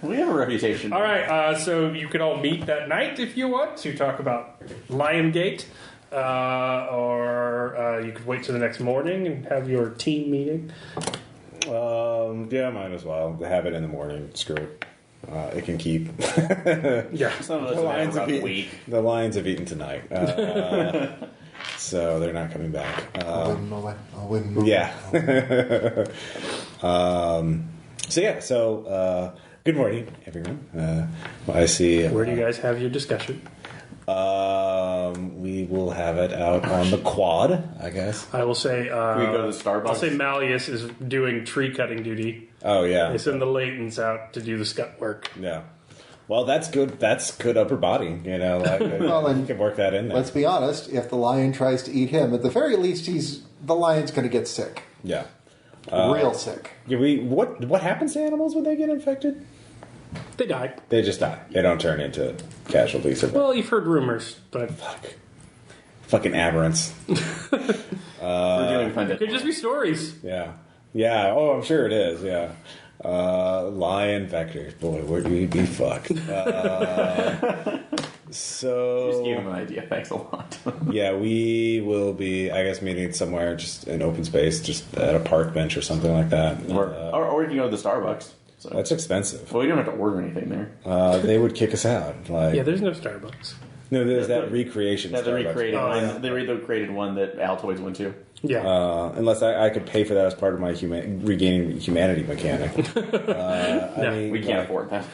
We have a reputation. All right, so you can all meet that night if you want to talk about Liongate, or you could wait till the next morning and have your team meeting. Yeah, might as well have it in the morning. Screw it. It can keep. Yeah. Some of us have had a rough week. The Lions have eaten tonight, so they're not coming back. I'll win. Yeah. Good morning, everyone. I see. Where do you guys have your discussion? We will have it out on the quad, I guess. I will say. We go to Starbucks. I'll say Malleus is doing tree cutting duty. Oh yeah. They send the Laytons out to do the scut work. Yeah. Well, that's good. That's good upper body. You know, like, you can work that in there. Let's be honest. If the lion tries to eat him, at the very least, the lion's going to get sick. Yeah. Real sick. What happens to animals when they get infected? They die. They just die. They don't turn into casualties. Well, you've heard rumors, but fucking aberrants. Could just be stories. Yeah. Yeah. Oh, I'm sure it is. Yeah. Lion vectors. Boy, would we be fucked. So just gave him an idea. Thanks a lot. Yeah, we will be, I guess, meeting somewhere, just in open space, just at a park bench or something like that. Or we can go to the Starbucks. So. That's expensive. Well, we don't have to order anything there. They would kick us out. Yeah, there's no Starbucks. No, there's that recreation. That's the recreated one. Yeah. The recreated one that Altoids went to. Yeah. Unless I could pay for that as part of my regaining humanity mechanic. We can't afford that.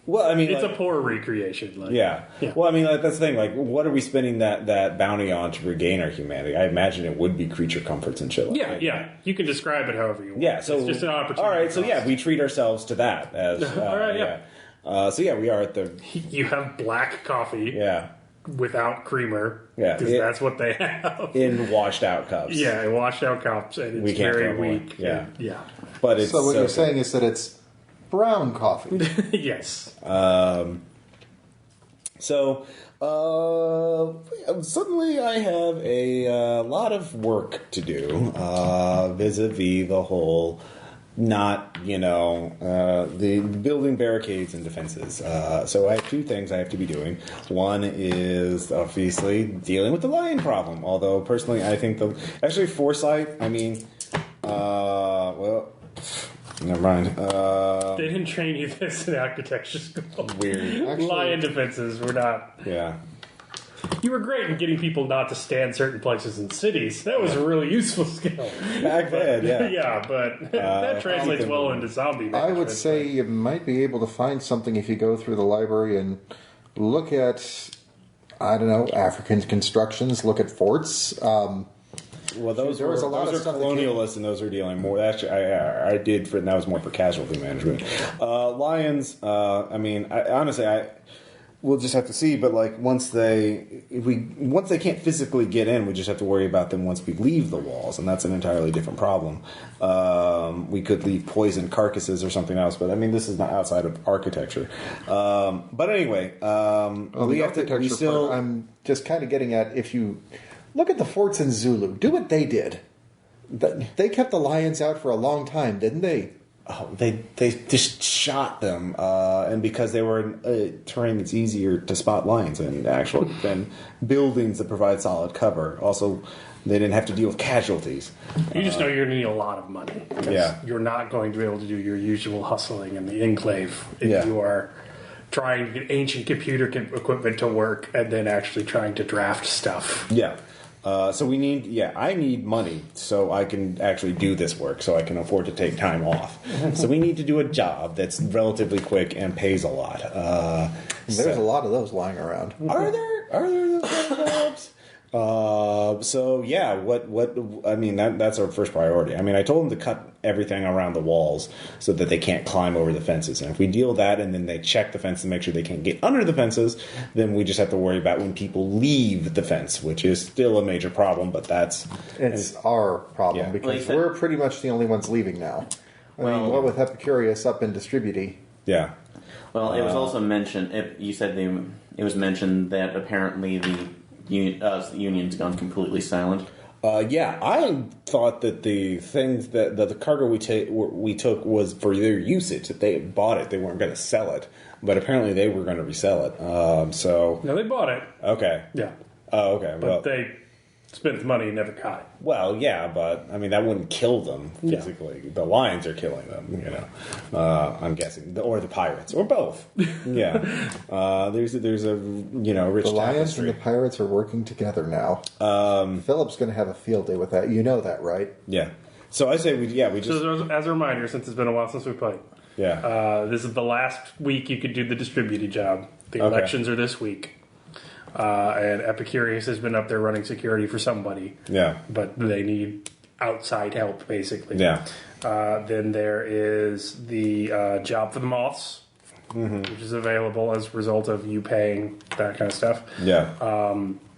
Well, I mean, it's a poor recreation. Yeah. Well, I mean, that's the thing. Like, what are we spending that bounty on to regain our humanity? I imagine it would be creature comforts and shit. Yeah. You can describe it however you want. Yeah. So it's just an opportunity. All right. So we treat ourselves to that as. All right. Yeah. We are at the. You have black coffee. Yeah. Without creamer. Yeah. Because that's what they have. In washed out cups. Yeah, in washed out cups, and it's very weak. Yeah. Yeah. But it's so what you're saying is that it's brown coffee. Yes. Suddenly I have a lot of work to do vis-a-vis the whole the building barricades and defenses. So I have two things I have to be doing. One is obviously dealing with the lion problem, although personally I think foresight, never mind. They didn't train you this in architecture school. Weird. Actually, lion defenses were not. Yeah. You were great in getting people not to stand certain places in cities. That was a really useful skill. Back then, yeah. Yeah, but that translates well into zombie I would say you might be able to find something if you go through the library and look at, African constructions, look at forts. Well, those are colonialists, and those are dealing more. Actually, I did for that was more for casualty management. Lions. We'll just have to see. But once they can't physically get in, we just have to worry about them once we leave the walls, and that's an entirely different problem. We could leave poisoned carcasses or something else, but this is not outside of architecture. But anyway, we have to. We still. I'm just kind of getting at if you. Look at the forts in Zulu. Do what they did. They kept the lions out for a long time, didn't they? Oh, they just shot them, and because they were in terrain that's easier to spot lions than buildings that provide solid cover. Also, they didn't have to deal with casualties. You just know you're going to need a lot of money. Yeah. You're not going to be able to do your usual hustling in the enclave if you are trying to get ancient computer equipment to work and then actually trying to draft stuff. Yeah. So I need money so I can actually do this work, so I can afford to take time off. So we need to do a job that's relatively quick and pays a lot. There's a lot of those lying around. Are there those kind of jobs? That's our first priority. I told them to cut everything around the walls so that they can't climb over the fences. And if we deal that and then they check the fence to make sure they can't get under the fences, then we just have to worry about when people leave the fence, which is still a major problem, but it's our problem because we're pretty much the only ones leaving now. What with Epicurus up in Distributi? Yeah. Well, it was also mentioned, you said it was mentioned that apparently the union's gone completely silent. I thought that the things that the cargo we took was for their usage. That they had bought it, they weren't going to sell it, but apparently they were going to resell it. No, they bought it. Okay. Yeah. Oh, okay. But they spent the money and never caught it. Well, yeah, but that wouldn't kill them physically. Yeah. The lions are killing them. I'm guessing, or the pirates, or both. Yeah. There's a rich. The lions and the pirates are working together now. Philip's going to have a field day with that. You know that, right? Yeah. So I say we just So as a reminder, since it's been a while since we played, this is the last week you could do the distributed job. The elections are this week. And Epicurious has been up there running security for somebody. Yeah. But they need outside help, basically. Yeah. Then there is the job for the moths, which is available as a result of you paying that kind of stuff. Yeah.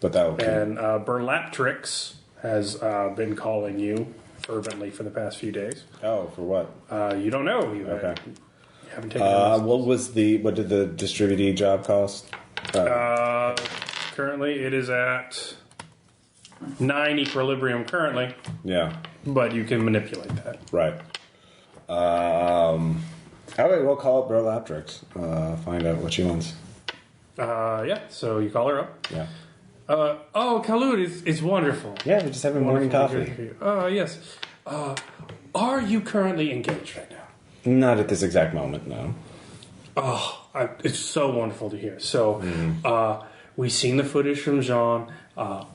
But that will keep. And Burlaptrix has been calling you fervently for the past few days. Oh, for what? You don't know. You haven't taken what did the distributed job cost? Currently, it is at 9 equilibrium currently. Yeah. But you can manipulate that. Right. We'll call up Burlaptrix. Find out what she wants. So you call her up. Yeah. Khalud is wonderful. Yeah, we're just having morning coffee. Yes. Are you currently engaged right now? Not at this exact moment, no. It's so wonderful to hear. So, we've seen the footage from Jean.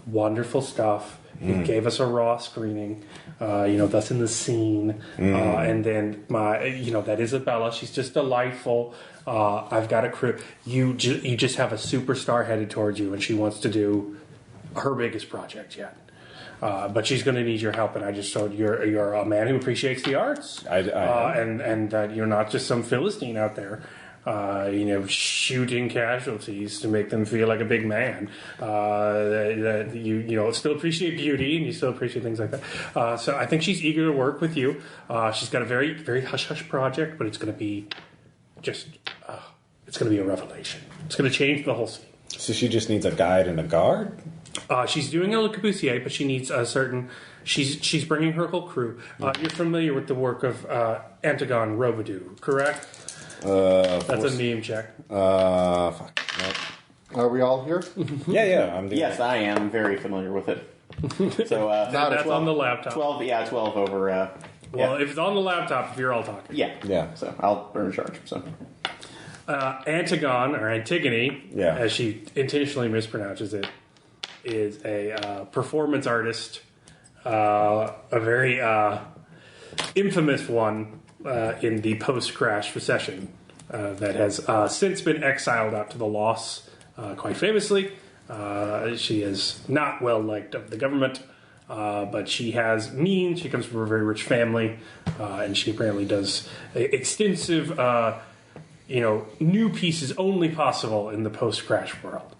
Wonderful stuff. He gave us a raw screening. That's in the scene. And then that Isabella. She's just delightful. I've got a crew. You just have a superstar headed towards you, and she wants to do her biggest project yet. But she's going to need your help, and I just told you're a man who appreciates the arts, and that you're not just some Philistine out there, shooting casualties to make them feel like a big man. That you still appreciate beauty, and you still appreciate things like that. So I think she's eager to work with you. She's got a very, very hush-hush project, but it's going to be it's going to be a revelation. It's going to change the whole scene. So she just needs a guide and a guard? She's doing a Le Corbusier, but she needs a certain... She's bringing her whole crew. You're familiar with the work of Antigone Robidoux, correct? That's a meme check. Fuck. Nope. Are we all here? Yeah. Yes, I am very familiar with it. So that's 12, on the laptop. 12 over... Well, if it's on the laptop, if you're all talking. Yeah. So I'll burn a charge. So Antigone, or Antigone, as she intentionally mispronounces it, is a performance artist, a very infamous one in the post-crash recession that has since been exiled out to the loss, quite famously. She is not well liked of the government, but she has means. She comes from a very rich family, and she apparently does extensive, new pieces only possible in the post-crash world.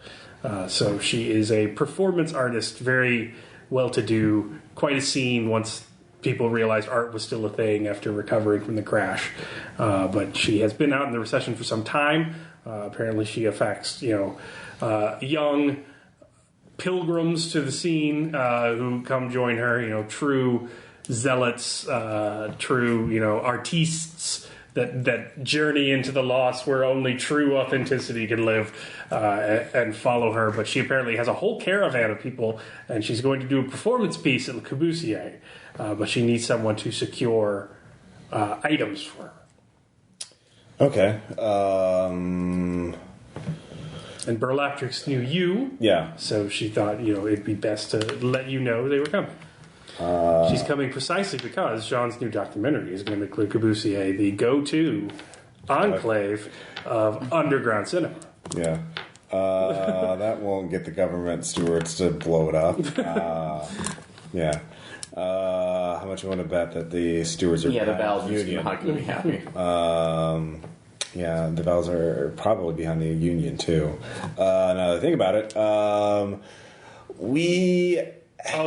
So she is a performance artist, very well-to-do, quite a scene once people realized art was still a thing after recovering from the crash. But she has been out in the recession for some time. Apparently she affects, young pilgrims to the scene who come join her, true zealots, true, artistes that journey into the lost where only true authenticity can live, and follow her. But she apparently has a whole caravan of people, and she's going to do a performance piece at Le Corbusier, but she needs someone to secure items for her. Okay. And Burlaptrix knew you, so she thought, it'd be best to let you know they were coming. She's coming precisely because Jean's new documentary is going to make Le Corbusier the go-to enclave of underground cinema. Yeah. That won't get the government stewards to blow it up. Yeah. How much you want to bet that the stewards are the Vals are not going to be happy. The Vals are probably behind the union, too. Now that I think about it,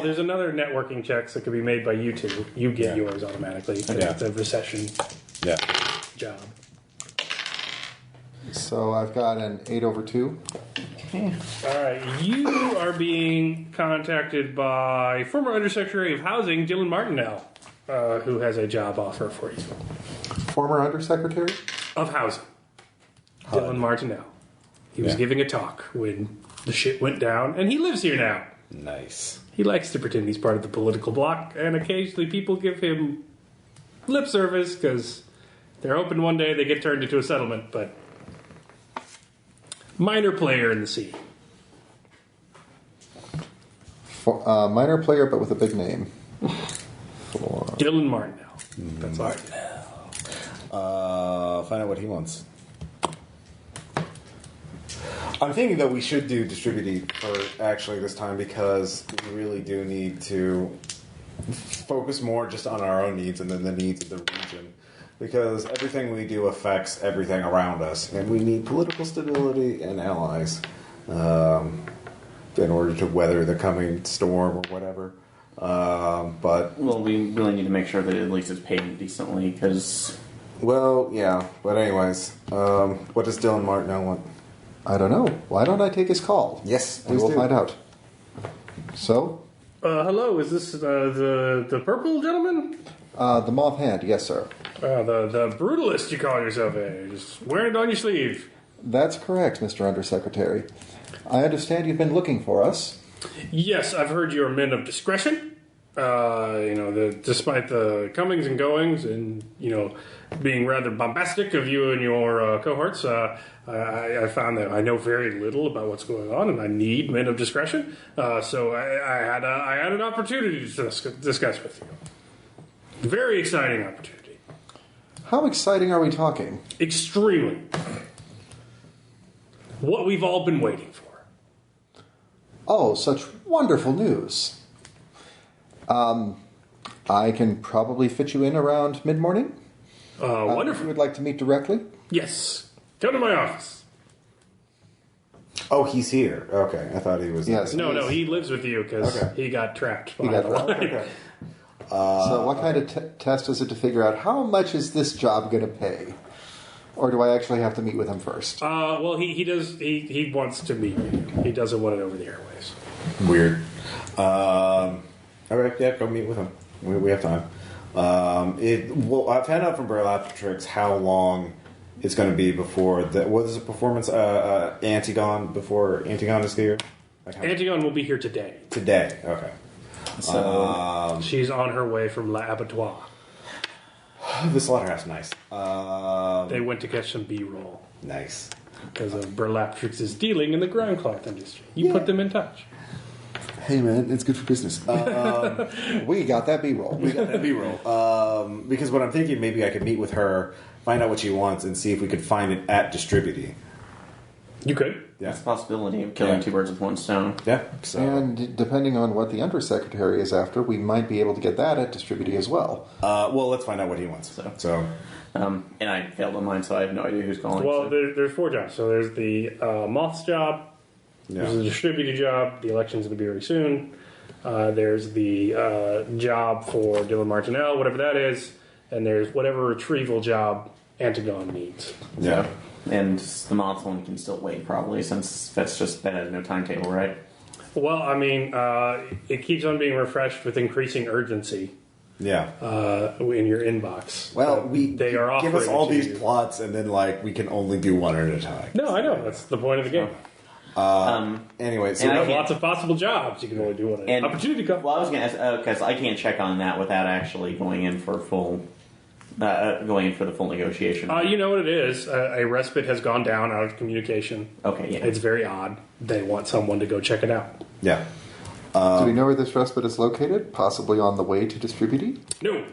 there's another networking checks that could be made by you two. You get yours automatically. It's a recession job. So I've got an 8/2. All right. You are being contacted by former Undersecretary of Housing, Dylan Martinell, who has a job offer for you. Former Undersecretary? Of Housing. Dylan Martinell. He was giving a talk when the shit went down, and he lives here now. Nice. He likes to pretend he's part of the political bloc, and occasionally people give him lip service because they're hoping one day they get turned into a settlement, but minor player in the scene. Minor player, but with a big name. For Dylan Martinell. That's all. Find out what he wants. I'm thinking that we should do distributing for actually this time because we really do need to focus more just on our own needs and then the needs of the region. Because everything we do affects everything around us, and we need political stability and allies in order to weather the coming storm or whatever. But we really need to make sure that at least it's paid decently, because... Well, yeah. But anyways, what does Dylan Martinell want? I don't know. Why don't I take his call? Yes, we will find out. So? Hello, is this the purple gentleman? The Moth Hand, yes, sir. The Brutalist you call yourself, Just wearing it on your sleeve. That's correct, Mr. Undersecretary. I understand you've been looking for us. Yes, I've heard you're men of discretion. Despite the comings and goings and, being rather bombastic of you and your cohorts, I found that I know very little about what's going on, and I need men of discretion. So I had an opportunity to discuss with you. Very exciting opportunity. How exciting are we talking? Extremely. What we've all been waiting for. Oh, such wonderful news. I can probably fit you in around mid-morning. Wonderful. If you would like to meet directly? Yes. Come to my office. Oh, he's here. Okay, I thought he was... Yes. No, he lives with you because he got trapped. He got trapped. Okay. So what kind of test is it to figure out how much is this job going to pay? Or do I actually have to meet with him first? Well, he does. He wants to meet you. He doesn't want it over the airways. Weird. All right, yeah, go meet with him. We have time. I found out from Brutalists how long it's going to be before what is the performance? Antigone before Antigone is here. Antigone will be here today. Today, okay. So she's on her way from L'Abattoir. The slaughterhouse, nice. They went to catch some B-roll. Nice. Because of Brutalists' dealing in the ground cloth industry. You put them in touch. Hey man, it's good for business. We got that B-roll. Because what I'm thinking, maybe I could meet with her, find out what she wants, and see if we could find it at Distributy. You could. Yeah. It's a possibility of killing two birds with one stone. Yeah. So. And depending on what the Undersecretary is after, we might be able to get that at Distributy as well. Well, let's find out what he wants. So. And I failed on mine, so I have no idea who's calling. Well, there's 4 jobs. So there's the Moth's job. Yeah. There's the Distributed job. The election's going to be very soon. There's the job for Dylan Martinell, whatever that is. And there's whatever retrieval job Antigone needs. Yeah. And the Moth one can still wait, probably, since that has no timetable, right? Well, I mean, it keeps on being refreshed with increasing urgency. Yeah. In your inbox. Well, they are give us all these you. plots, and then we can only do one at a time. No, I know that's the point of the game. Anyway, so you have lots of possible jobs. You can only do one. Opportunity comes. Well, I was going to ask because I can't check on that without actually going in for the full negotiation. You know what it is. A respite has gone down out of communication. Okay, yeah. It's very odd. They want someone to go check it out. Yeah. Do we know where this respite is located? Possibly on the way to Distributy? No.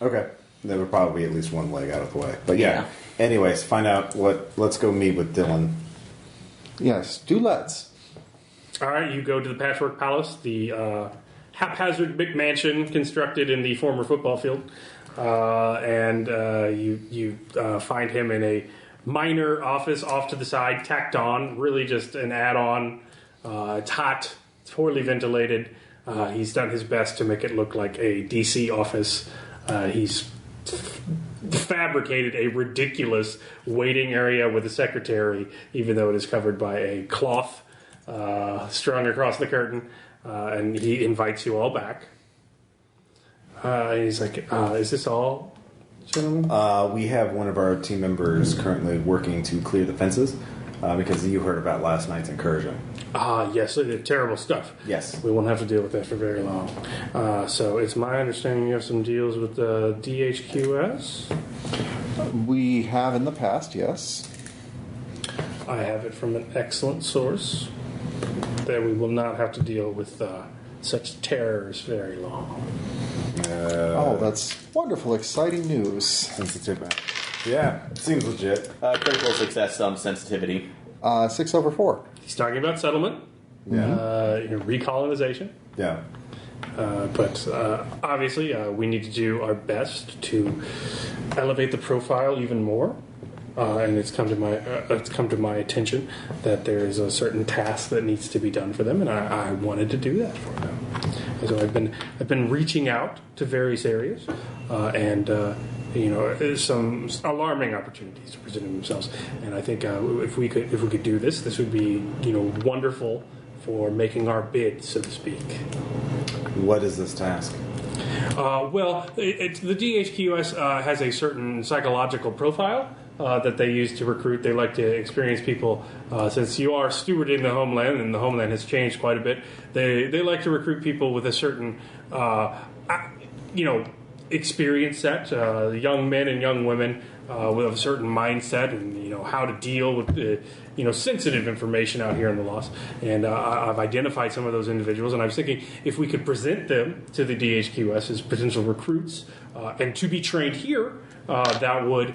Okay. There would probably be at least one leg out of the way. But yeah. Anyways, find out let's go meet with Dylan. Yes, do let's. All right, you go to the Patchwork Palace, the haphazard McMansion constructed in the former football field, and you find him in a minor office off to the side, tacked on, really just an add-on. It's hot, it's poorly ventilated. He's done his best to make it look like a DC office. He's fabricated a ridiculous waiting area with a secretary, even though it is covered by a cloth strung across the curtain, and he invites you all back. He's like, is this all, gentlemen? We have one of our team members currently working to clear the fences because you heard about last night's incursion. Yes, terrible stuff. Yes. We won't have to deal with that for very long. So it's my understanding you have some deals with the DHQS? We have in the past, yes. I have it from an excellent source that we will not have to deal with such terrors very long. That's wonderful, exciting news. Sensitive. Yeah, seems legit. Critical success, sensitivity. 6 over 4. He's talking about settlement, recolonization. Yeah. But obviously, we need to do our best to elevate the profile even more. And it's come to my attention that there is a certain task that needs to be done for them, and I wanted to do that for them. And so I've been reaching out to various areas, and some alarming opportunities are presenting themselves. And I think if we could do this, this would be wonderful for making our bid, so to speak. What is this task? The DHQS has a certain psychological profile that they use to recruit. They like to experience people. Since you are stewarding the homeland, and the homeland has changed quite a bit, they like to recruit people with a certain, experience set. Young men and young women with a certain mindset, and how to deal with sensitive information out here in the Lost. And I've identified some of those individuals, and I was thinking if we could present them to the DHQS as potential recruits and to be trained here, that would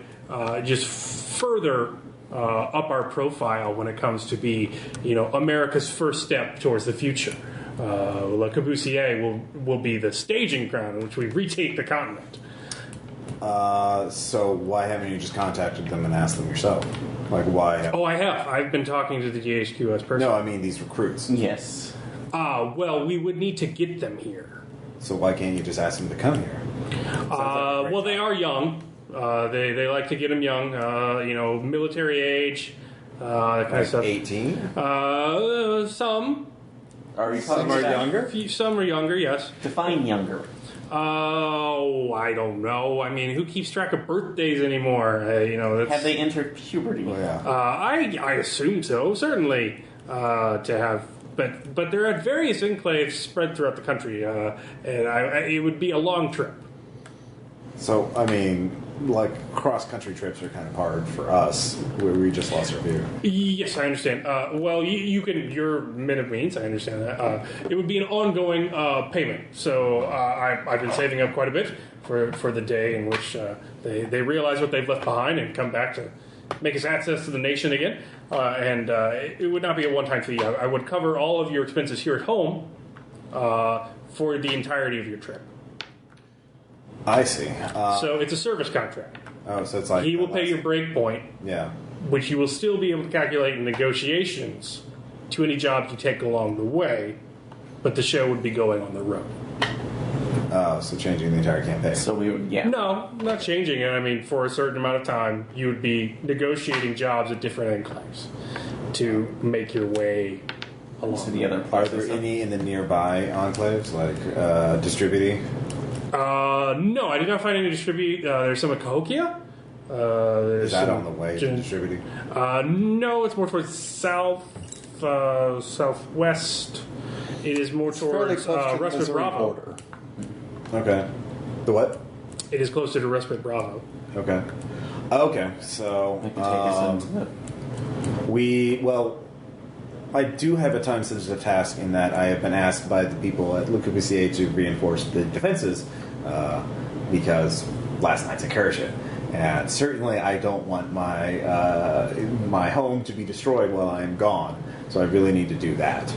just further up our profile when it comes to be, America's first step towards the future. Le Corbusier will be the staging ground in which we retake the continent. So why haven't you just contacted them and asked them yourself? Like, why? I have. I've been talking to the DHQS person. No, I mean these recruits. Yes. We would need to get them here. So why can't you just ask them to come here? They are young. They like to get them young. Military age, that kind of stuff. 18? Some. Are you Some are younger? Some are younger, yes. Define younger. I don't know. I mean, who keeps track of birthdays anymore? Have they entered puberty? Oh, yeah. I assume so. Certainly, to have, but they're at various enclaves spread throughout the country, and it would be a long trip. So, I mean, like, cross-country trips are kind of hard for us, where we just lost our view. Yes, I understand. You're men of means, I understand that. It would be an ongoing payment. So I've been saving up quite a bit for the day in which they realize what they've left behind and come back to make us access to the nation again. It would not be a one-time fee. I would cover all of your expenses here at home for the entirety of your trip. I see. So it's a service contract. Oh, so it's like... He will pay your break point, Yeah. which you will still be able to calculate in negotiations to any jobs you take along the way, but the show would be going on the road. Oh, so changing the entire campaign. So we would, yeah. No, not changing it. I mean, for a certain amount of time, you would be negotiating jobs at different enclaves to make your way along. To the other Are parts. there any in the nearby enclaves, like Distributi? No, I did not find any distribute. There's some at Cahokia. Is that on the way to Distributi? No, it's more towards southwest. It is more towards Respite Bravo. Border. Okay. The what? It is closer to Respite Bravo. Okay. Okay, so... I can take us into I do have a time-sensitive task in that I have been asked by the people at Le Corbusier to reinforce the defenses because last night's incursion. And certainly I don't want my home to be destroyed while I am gone. So I really need to do that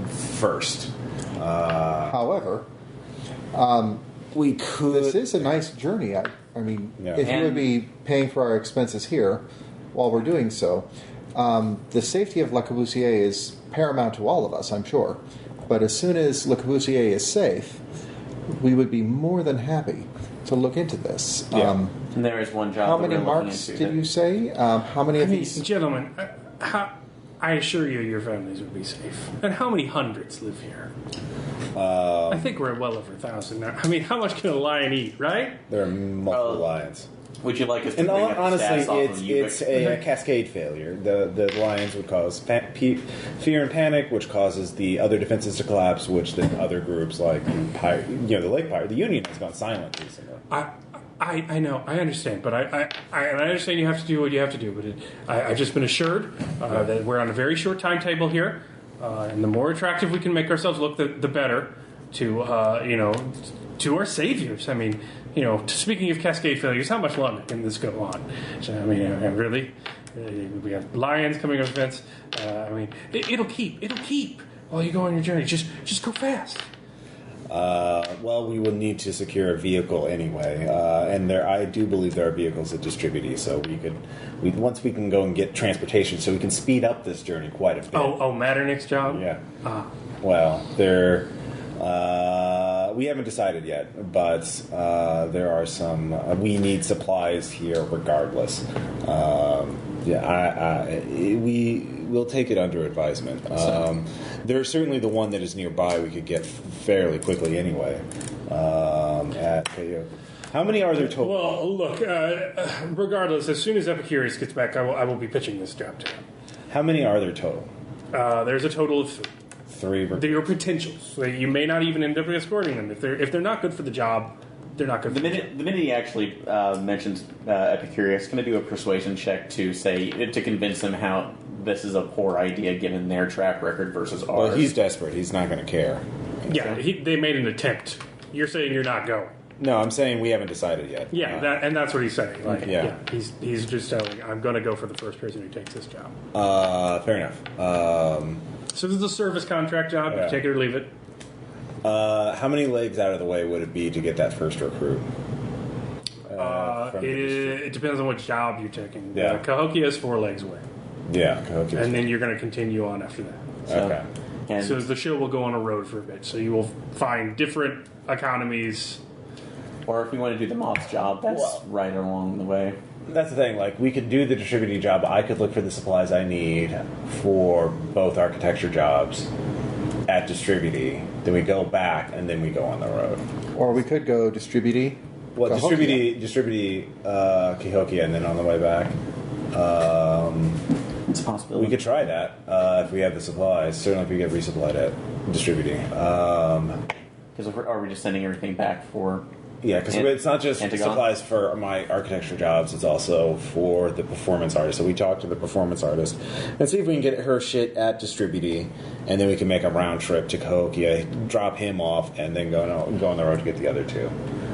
first. However, we could... this is a nice journey. I mean, Yeah. if you would be paying for our expenses here while we're doing so, the safety of Le Corbusier is paramount to all of us, I'm sure. But as soon as Le Corbusier is safe, we would be more than happy to look into this. Yeah. And there is one job. How that many we're looking marks into did you say? How many of these? Gentlemen, I assure you your families would be safe. And how many hundreds live here? I think we're well over 1,000 now. I mean, how much can a lion eat, right? There are multiple lions. Would you like us to And bring up the honestly, stats off of you? it's a cascade failure. The lions would cause fear and panic, which causes the other defenses to collapse, which then other groups like the Lake Pirate, the Union has gone silent recently. I know, I understand, but I understand you have to do what you have to do. But I've just been assured that we're on a very short timetable here. And the more attractive we can make ourselves look, the better to to our saviors. I mean, speaking of cascade failures, how much longer can this go on? So, I mean, really, we have lions coming over the fence. I mean, it'll keep while you go on your journey. Just go fast. Well, we will need to secure a vehicle anyway, and I do believe there are vehicles at Distributee, so once we can go and get transportation, so we can speed up this journey quite a bit. Oh, Matternick's job? Yeah. Well, we haven't decided yet, but there are some. We need supplies here regardless. We will take it under advisement. There's certainly the one that is nearby we could get fairly quickly anyway. How many are there total? Well, look, regardless, as soon as Epicurus gets back, I will be pitching this job to him. How many are there total? There's a total of 3. 3. They are potentials. You may not even end up escorting them. If they're not good for the job, they're not good for the job. The minute he actually mentions Epicurus, going to do a persuasion check to convince him how this is a poor idea given their track record versus ours. Well, he's desperate. He's not going to care. Yeah, they made an attempt. You're saying you're not going. No, I'm saying we haven't decided yet. Yeah, that's what he's saying. He's just telling, I'm going to go for the first person who takes this job. Fair enough. So this is a service contract job. You can take it or leave it. How many legs out of the way would it be to get that first recruit? It depends on what job you're taking. Yeah. Cahokia is 4 legs away. Yeah, Cahokia. And then you're going to continue on after that. Okay. So the show will go on a road for a bit. So you will find different economies. Or if you want to do the mob's job, that's right along the way. That's the thing. Like, we could do the distributing job. I could look for the supplies I need for both architecture jobs at Distributee. Then we go back, and then we go on the road. Or we could go Distributee. Well, Distributee, Cahokia, and then on the way back. It's a possibility. We could try that if we have the supplies. Certainly, if we get resupplied at Distributee. Because are we just sending everything back for? Yeah, because it's not just Antigon? supplies for my architecture jobs, it's also for the performance artist. So we talk to the performance artist and see if we can get her shit at Distributee, and then we can make a round trip to Cahokia, drop him off, and then go on the road to get the other 2.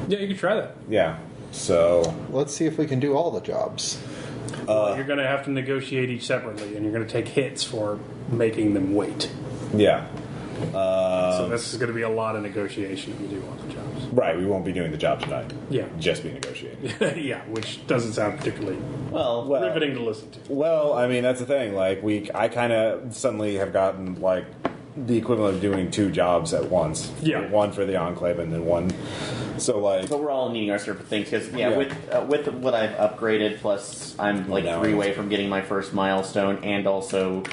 Yeah, you could try that. Yeah, so... Let's see if we can do all the jobs. You're going to have to negotiate each separately, and you're going to take hits for making them wait. Yeah. So this is going to be a lot of negotiation if you do all the jobs. Right, we won't be doing the job tonight. Yeah. Just be negotiating. Yeah, which doesn't sound particularly Well, riveting to listen to. Well, I mean, that's the thing. Like, I kind of suddenly have gotten, like, the equivalent of doing 2 jobs at once. Yeah. One for the Enclave and then one... So, like... But we're all needing our separate things, because, with what I've upgraded, plus I'm, like, 3 away from getting my first milestone, and also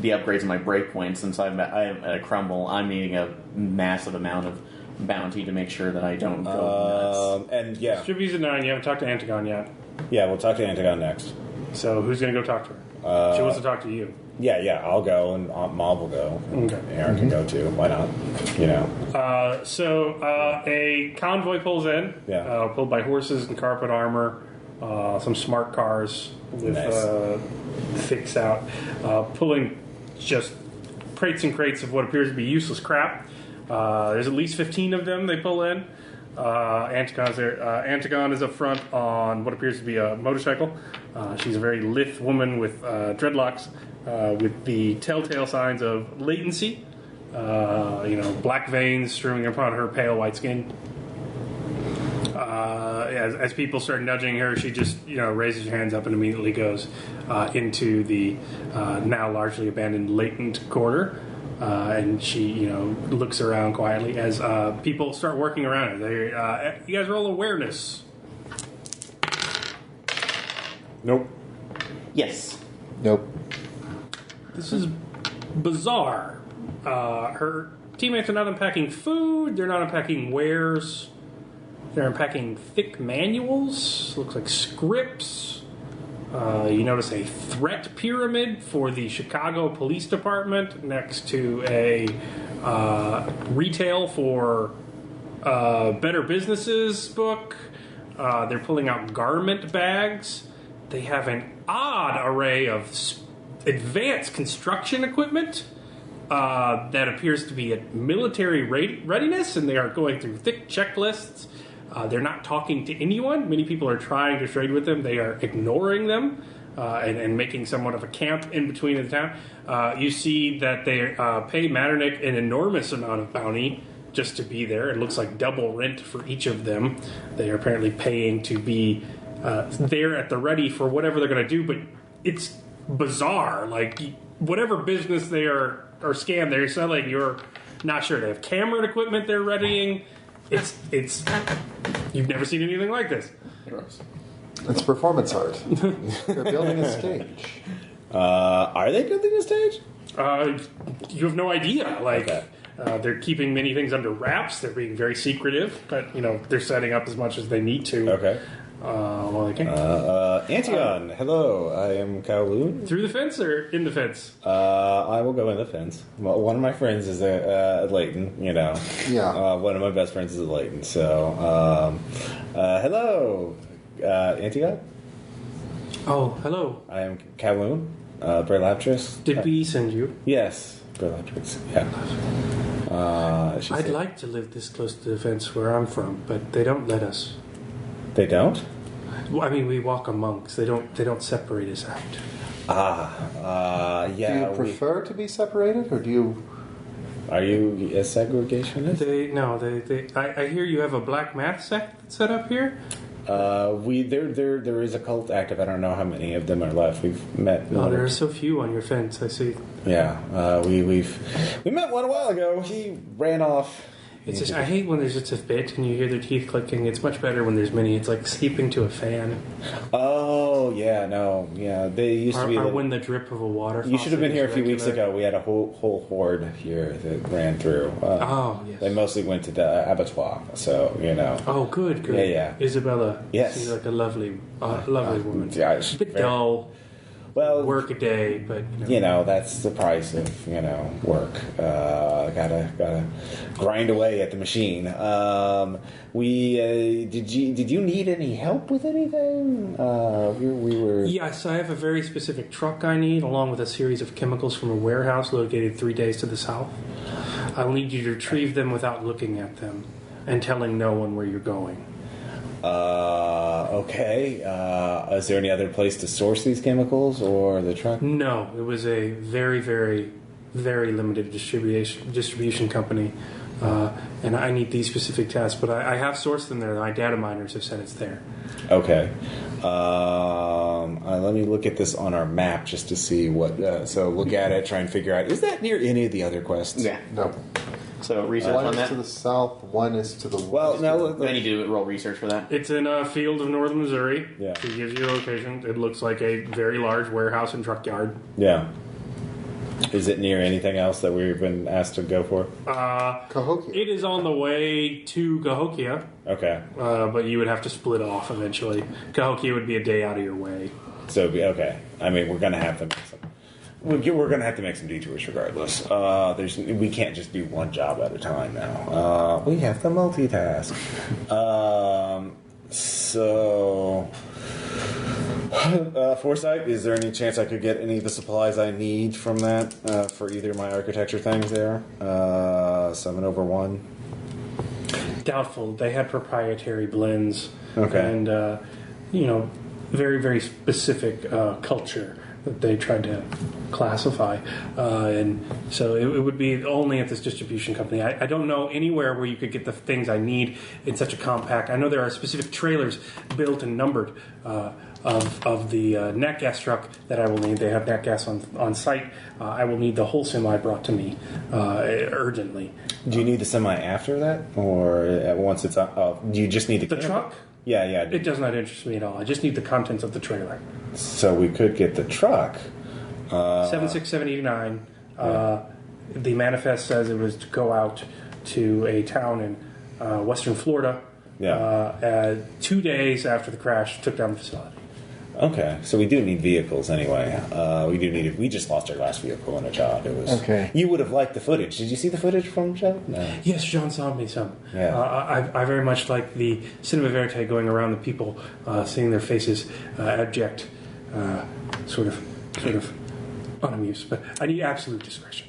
the upgrades of my breakpoints, since I'm at a crumble, I'm needing a massive amount of bounty to make sure that I don't go nuts. And, yeah. Distribut's at 9. You haven't talked to Antigon yet. Yeah, we'll talk to Antigon next. So who's going to go talk to her? She wants to talk to you. Yeah, I'll go, and Mob will go. Okay. Aaron can go, too. Why not? So a convoy pulls in, pulled by horses and carpet armor, some smart cars with fix out, pulling just crates and crates of what appears to be useless crap. There's at least 15 of them they pull in. Antigon's there. Antigon is up front on what appears to be a motorcycle. She's a very lithe woman with dreadlocks, with the telltale signs of latency. Black veins streaming upon her pale white skin. As people start nudging her, she just raises her hands up and immediately goes into the now largely abandoned latent quarter. And she, looks around quietly as people start working around her. You guys roll awareness. Nope. Yes. Nope. This is bizarre. Her teammates are not unpacking food. They're not unpacking wares. They're unpacking thick manuals. Looks like scripts. You notice a threat pyramid for the Chicago Police Department next to a retail for Better Businesses book. They're pulling out garment bags. They have an odd array of advanced construction equipment. that appears to be at military readiness, and they are going through thick checklists. They're not talking to anyone. Many people are trying to trade with them. They are ignoring them and making somewhat of a camp in between the town. You see that they pay Metternich an enormous amount of bounty just to be there. It looks like double rent for each of them. They are apparently paying to be there at the ready for whatever they're going to do, but it's bizarre. Like, whatever business they are or scam they're selling, you're not sure. They have camera equipment they're readying. It's you've never seen anything like this. It's performance art. They're building a stage. Are they building a stage? You have no idea. Like, they're keeping many things under wraps. They're being very secretive, but they're setting up as much as they need to. Okay. Well, they can. Antion, hello. I am Kowloon. Through the fence or in the fence? I will go in the fence. Well, one of my friends is at Layton, Yeah. one of my best friends is at Layton. So, hello, Antion. Oh, hello. I am Kowloon, Brutalists. Did we send you? Yes, Brutalists. Yeah. I'd like to live this close to the fence where I'm from, but they don't let us. They don't? Well, I mean, we walk amongst. They don't separate us out. Yeah. Do you prefer to be separated, or do you? Are you a segregationist? I hear you have a black math sect set up here. There is a cult active. I don't know how many of them are left. We've met. Oh, there are so few on your fence. I see. Yeah, we met one a while ago. He ran off. It's just, I hate when there's just a bit and you hear their teeth clicking. It's much better when there's many. It's like sleeping to a fan. Oh yeah, no, yeah. They used to be. Or when the drip of a water. You should have been here a few weeks ago. We had a whole horde here that ran through. Yes. They mostly went to the abattoir, so Oh, good. Yeah. Isabella. Yes. She's like a lovely woman. Yeah, a bit dull. Well, work a day, but that's the price of work. Gotta grind away at the machine. Did you need any help with anything? We were. Yes, I have a very specific truck I need, along with a series of chemicals from a warehouse located 3 days to the south. I'll need you to retrieve them without looking at them and telling no one where you're going. Okay. Is there any other place to source these chemicals or the truck? No, it was a very, very, very limited distribution company, and I need these specific tests. But I have sourced them there. My data miners have said it's there. Okay. Let me look at this on our map just to see what. So look at it, try and figure out. Is that near any of the other quests? Yeah. No. So research One on is that. to the south, one is to the west. Well, now I need to roll research for that. It's in a field of northern Missouri. Yeah. It gives you a location. It looks like a very large warehouse and truck yard. Yeah. Is it near anything else that we've been asked to go for? Cahokia. It is on the way to Cahokia, Okay. but you would have to split off eventually. Cahokia would be a day out of your way. So okay. I mean, we're gonna have to make some. We're going to have to make some detours regardless. We can't just do one job at a time now. We have to multitask. Foresight, is there any chance I could get any of the supplies I need from that for either my architecture things there? 7/1. Doubtful. They had proprietary blends. Okay. And, very, very specific culture that they tried to classify. And so it would be only at this distribution company. I don't know anywhere where you could get the things I need in such a compact. I know there are specific trailers built and numbered of the nat gas truck that I will need. They have nat gas on site. I will need the whole semi brought to me urgently. Do you need the semi after that? Or once it's up? Do you just need The truck? Yeah. It does not interest me at all. I just need the contents of the trailer. So we could get the truck. 76789. The manifest says it was to go out to a town in western Florida. Yeah. 2 days after the crash, took down the facility. Okay, so we do need vehicles anyway. We just lost our last vehicle in a job. It was Okay. You would have liked the footage. Did you see the footage from Joe? No. Yes, John saw me some. Yeah. I very much like the cinema verite going around the people, seeing their faces abject, sort of unamused. But I need absolute discretion.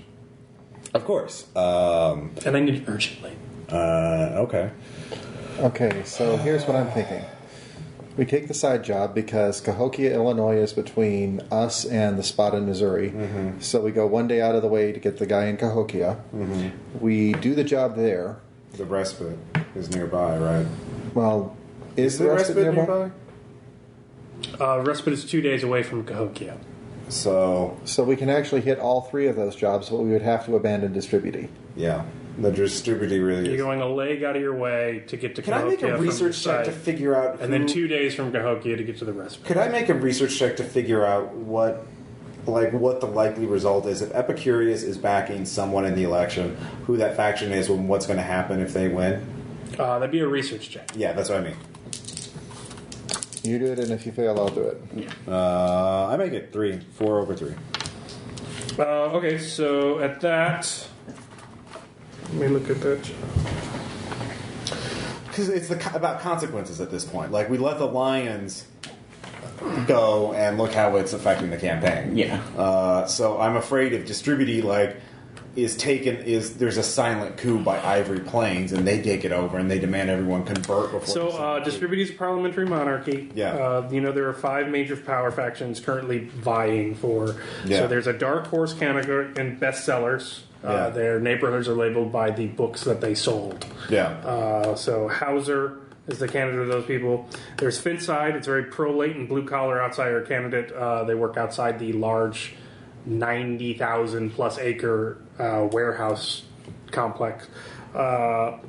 Of course. And I need urgently. Okay. Okay, so here's what I'm thinking. We take the side job because Cahokia, Illinois is between us and the spot in Missouri. Mm-hmm. So we go one day out of the way to get the guy in Cahokia. Mm-hmm. We do the job there. The respite is nearby, right? Well, is the respite nearby? Respite is 2 days away from Cahokia. So we can actually hit all 3 of those jobs, but we would have to abandon Distributy. Yeah. The Distributy really You're is. going a leg out of your way to get to Cahokia. Can I make a research check to figure out and then 2 days from Cahokia to get to the respite. Could I make a research check to figure out what the likely result is if Epicurious is backing someone in the election, who that faction is, and what's going to happen if they win? That'd be a research check. Yeah, that's what I mean. You do it, and if you fail, I'll do it. Yeah. I make it 4 over 3. Okay, so at that, let me look at that. Because it's about consequences at this point. Like, we let the Lions go, and look how it's affecting the campaign. Yeah. So I'm afraid if Distributy, there's a silent coup by Ivory Plains, and they take it over, and they demand everyone convert before. So, Distributy is a parliamentary monarchy. Yeah. There are 5 major power factions currently vying for. Yeah. So there's a dark horse candidate in bestsellers. Yeah. Their neighborhoods are labeled by the books that they sold. Yeah. So Hauser is the candidate of those people. There's Finside. It's a very pro-latent blue-collar outsider candidate. They work outside the large 90,000 plus acre warehouse complex. And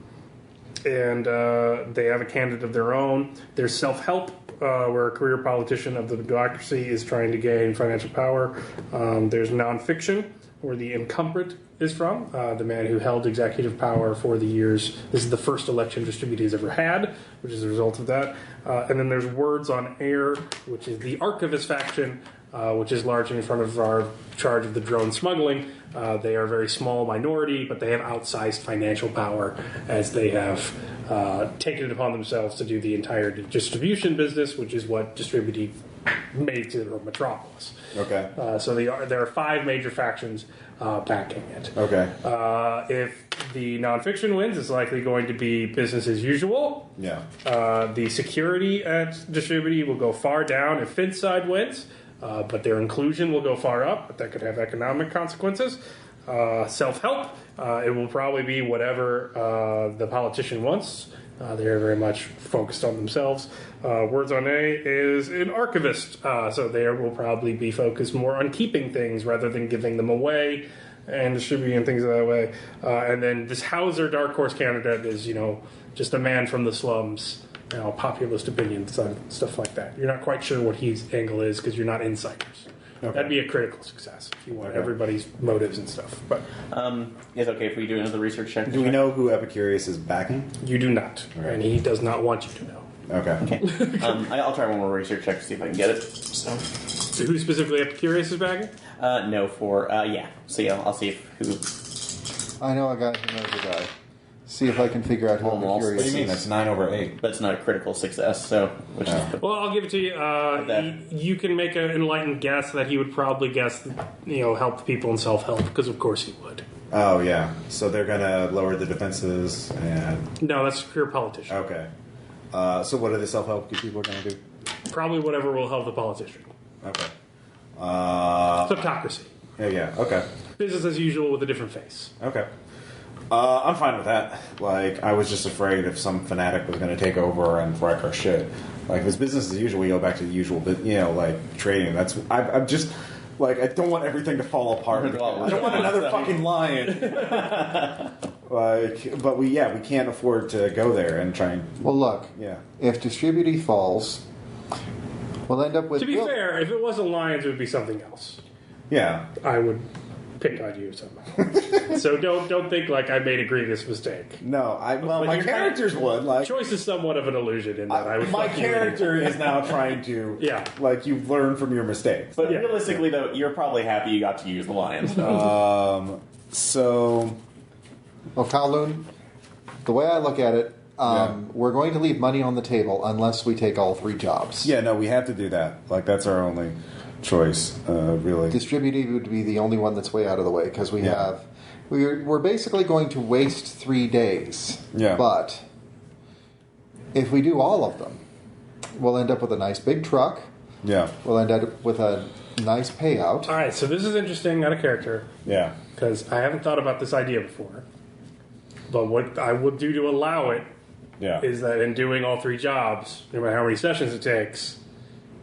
they have a candidate of their own. There's Self-Help, where a career politician of the bureaucracy is trying to gain financial power. There's Nonfiction, where the incumbent is from, the man who held executive power for the years. This is the first election Distributy has ever had, which is a result of that. And then there's Words on Air, which is the archivist faction, which is largely in front of our charge of the drone smuggling. They are a very small minority, but they have outsized financial power as they have taken it upon themselves to do the entire distribution business, which is what Distributy made to the metropolis. Okay. So there are 5 major factions backing it. Okay. If the nonfiction wins, it's likely going to be business as usual. Yeah. The security at Distributy will go far down if Finside wins, but their inclusion will go far up, but that could have economic consequences. Self-help, it will probably be whatever the politician wants. They're very much focused on themselves. Words on A is an archivist, so they will probably be focused more on keeping things rather than giving them away and distributing things that way. And then this Hauser Dark Horse candidate is, just a man from the slums, populist opinions and stuff like that. You're not quite sure what his angle is because you're not insiders. Okay. That'd be a critical success if you want everybody's motives and stuff. But it's okay if we do another research check. Do we know who Epicurious is backing? You do not, and he does not want you to know. Okay. I'll try one more research check to see if I can get it. So who specifically Epicurious is backing? No, for yeah. So yeah, I'll see if who. I know a guy who knows a guy. See if I can figure out who Almost. Epicurious What do you mean? is. That's 9 over 8. But it's not a critical success, so which is Well, I'll give it to you. You can make an enlightened guess that he would probably guess, help the people in self-help, because of course he would. Oh, yeah. So they're going to lower the defenses and... No, that's a pure politician. Okay. So what are the self-help people going to do? Probably whatever will help the politician. Okay. Kleptocracy. Yeah, okay. Business as usual with a different face. Okay. I'm fine with that. I was just afraid if some fanatic was going to take over and wreck our shit. If it's business as usual, we go back to the usual, trading. I'm just, I don't want everything to fall apart. I don't want another fucking lion. But we can't afford to go there and try and... Well, look. Yeah. If Distributy falls, we'll end up with... To be fair, if it wasn't Lions, it would be something else. Yeah. I would pick on you somehow. So don't think I made a grievous mistake. No, my characters would. Choice is somewhat of an illusion in that I would. My character is now trying to. Yeah. You learn from your mistakes. But realistically, though, you're probably happy you got to use the Lions. So. Well, Kowloon, the way I look at it, we're going to leave money on the table unless we take all 3 jobs. Yeah, no, we have to do that. That's our only choice, really. Distributed would be the only one that's way out of the way because we have We're basically going to waste 3 days. Yeah. But if we do all of them, we'll end up with a nice big truck. Yeah. We'll end up with a nice payout. All right, so this is interesting, out of character, Yeah. because I haven't thought about this idea before. But what I would do to allow it Yeah. is that in doing all 3 jobs, no matter how many sessions it takes,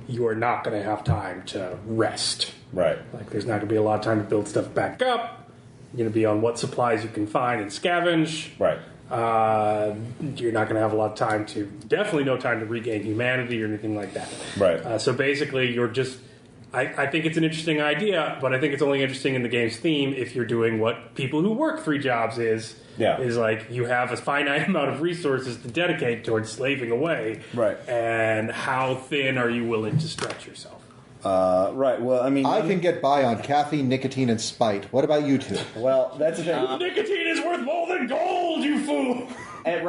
you are not going to have time to rest. Right. Like, there's not going to be a lot of time to build stuff back up. You're going to be on what supplies you can find and scavenge. Right. You're not going to have a lot of time to, definitely no time to regain humanity or anything like that. Right. So basically, you're just, I think it's an interesting idea, but I think it's only interesting in the game's theme if you're doing what people who work 3 jobs is. Yeah. Is like, you have a finite amount of resources to dedicate towards slaving away. Right. And how thin are you willing to stretch yourself? Right. Well, I mean, I can get by on caffeine, nicotine, and spite. What about you two? Well, that's the thing. Nicotine is worth more than gold, you fool! At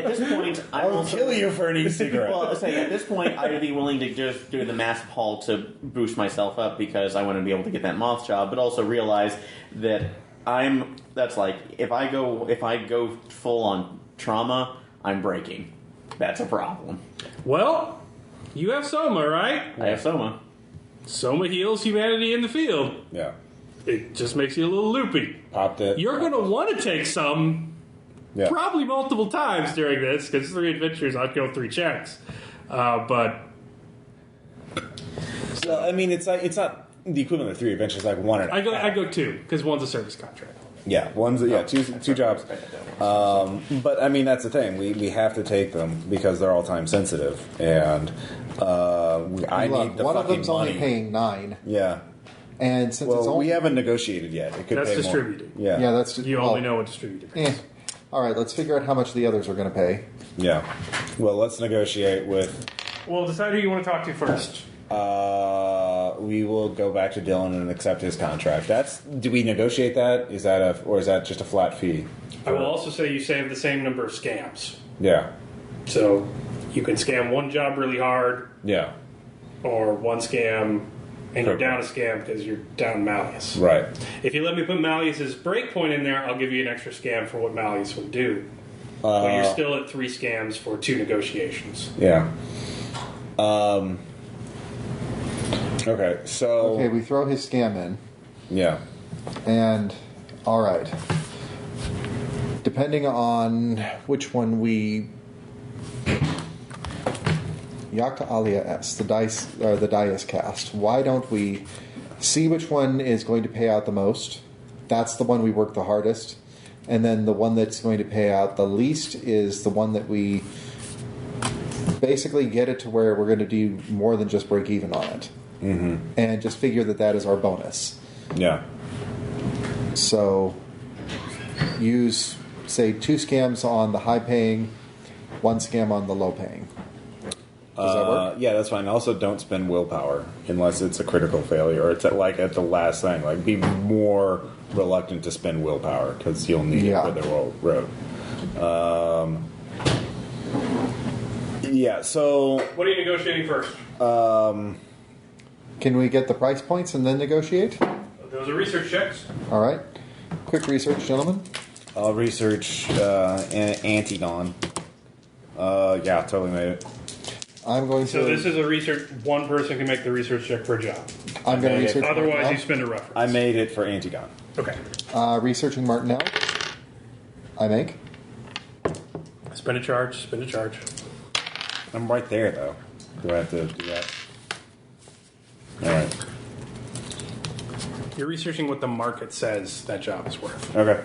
this point, I'm I'll also kill you for an e-cigarette. Well, say at this point, I would be willing to just do the massive haul to boost myself up because I want to be able to get that moth job, but also realize that that's like if I go full on trauma, I'm breaking. That's a problem. Well, you have Soma, right? I have Soma. Soma heals humanity in the field. Yeah. It just makes you a little loopy. Popped it. You're going to want to take some, Yeah. probably multiple times during this, because 3 adventures, I'd go 3 checks. But So, I mean, it's not the equivalent of 3 adventures, like 1 and a half. I go 2, because one's a service contract. Yeah, two jobs. But I mean, that's the thing. We have to take them because they're all time sensitive, and I Look, need the one of fucking them's money. only paying 9, Yeah. and since it's Well, only we haven't negotiated yet. It could That's pay more. distributed. Yeah. yeah, that's You well, only know what distributed is. All right, let's figure out how much the others are going to pay. Yeah. Well, let's negotiate with. Well, decide who you want to talk to first. We will go back to Dylan and accept his contract. Do we negotiate that? Or is that just a flat fee? I will also say you save the same number of scams. Yeah. So you can scam one job really hard, Yeah. or one scam, and you're Perfect. down a scam because you're down Malleus. Right. If you let me put Malleus's breakpoint in there, I'll give you an extra scam for what Malleus would do. But you're still at 3 scams for 2 negotiations. Yeah. Okay. So. Okay, we throw his scam in, Yeah. and all right. Depending on which one we Yakta Alia S, the die is cast. Why don't we see which one is going to pay out the most? That's the one we work the hardest. And then the one that's going to pay out the least is the one that we basically get it to where we're going to do more than just break even on it. Mm-hmm. And just figure that is our bonus. Yeah. So use, say, 2 scams on the high paying, 1 scam on the low paying. Does that work? Yeah, that's fine. Also, don't spend willpower unless it's a critical failure or it's at the last thing. Like, be more reluctant to spend willpower because you'll need it for the road. Yeah. So, What are you negotiating first? Can we get the price points and then negotiate? Those are research checks. All right. Quick research, gentlemen. I'll research Antigon. Yeah, totally made it. I'm going to. So this is a research. One person can make the research check per job. I'm going to research. Otherwise, Martinell. you spend a reference. I made it for Antigon. Okay. Researching Martinell. I make. Spend a charge. Spend a charge. I'm right there, though. Do I have to do that? All right. You're researching what the market says that job is worth. Okay.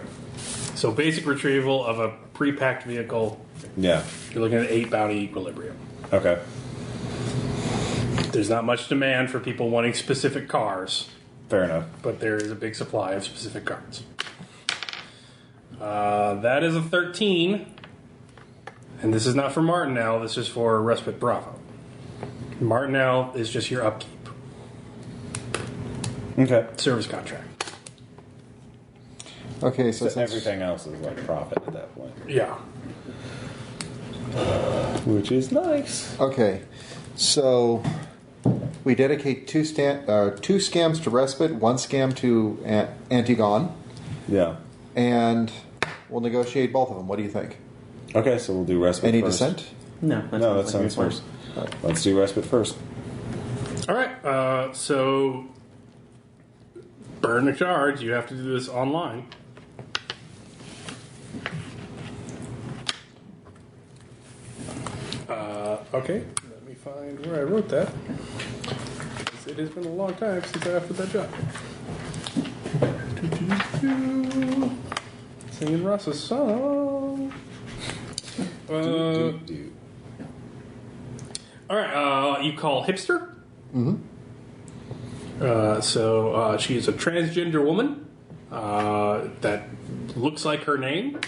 So basic retrieval of a pre-packed vehicle. Yeah. You're looking at 8 bounty equilibrium. Okay. There's not much demand for people wanting specific cars, Fair enough. but there is a big supply of specific cars. That is a 13. And this is not for Martinell, this is for Respite Bravo. Martinell is just your upkeep. Okay. Service contract. Okay, so So since everything else is like profit at that point, Yeah. which is nice. Okay, so we dedicate two scams to Respite, 1 scam to Antigone. Yeah. and we'll negotiate both of them. What do you think? Okay, so we'll do respite Any first. dissent? No, No, that sounds like first. Let's do respite first. All right. So burn the charge. You have to do this online. Okay. Let me find where I wrote that. Because it has been a long time since I offered that job. Singing Russ's song. All right. You call hipster? Mm-hmm. So she is a transgender woman that looks like her name.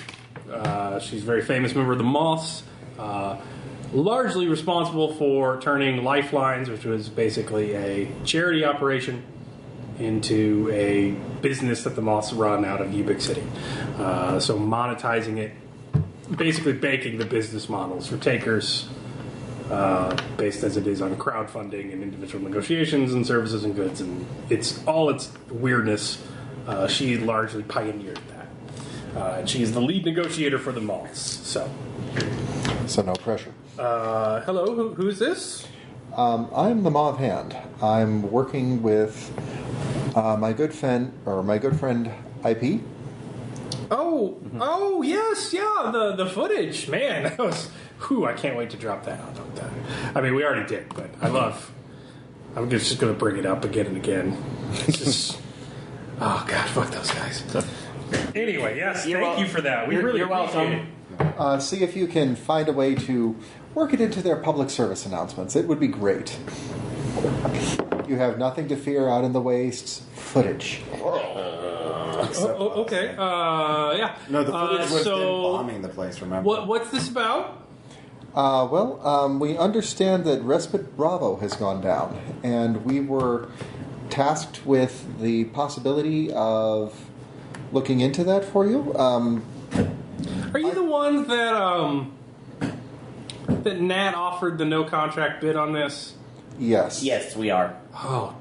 She's a very famous member of the Moths. Largely responsible for turning Lifelines, which was basically a charity operation, into a business that the Moths run out of Ubik City. So monetizing it, basically baking the business models for takers, based as it is on crowdfunding and individual negotiations and services and goods, and its weirdness. She largely pioneered that. And she is the lead negotiator for the Moths. So no pressure. Hello, who is this? I'm the Moth Hand. I'm working with my good friend IP. Oh, yes, yeah, the footage, man. That was, I can't wait to drop that on that. I mean, we already did, but I'm just going to bring it up again and again. It's just, oh God, fuck those guys. Anyway, yes, thank you for that. We really appreciate it. See if you can find a way to work it into their public service announcements. It would be great. You have nothing to fear out in the wastes. Footage. Okay. Yeah. No, the footage was them bombing the place, remember? What's this about? We understand that Respite Bravo has gone down, and we were tasked with the possibility of looking into that for you. Are you the ones that Nat offered the no contract bid on this? Yes. Yes, we are. Oh,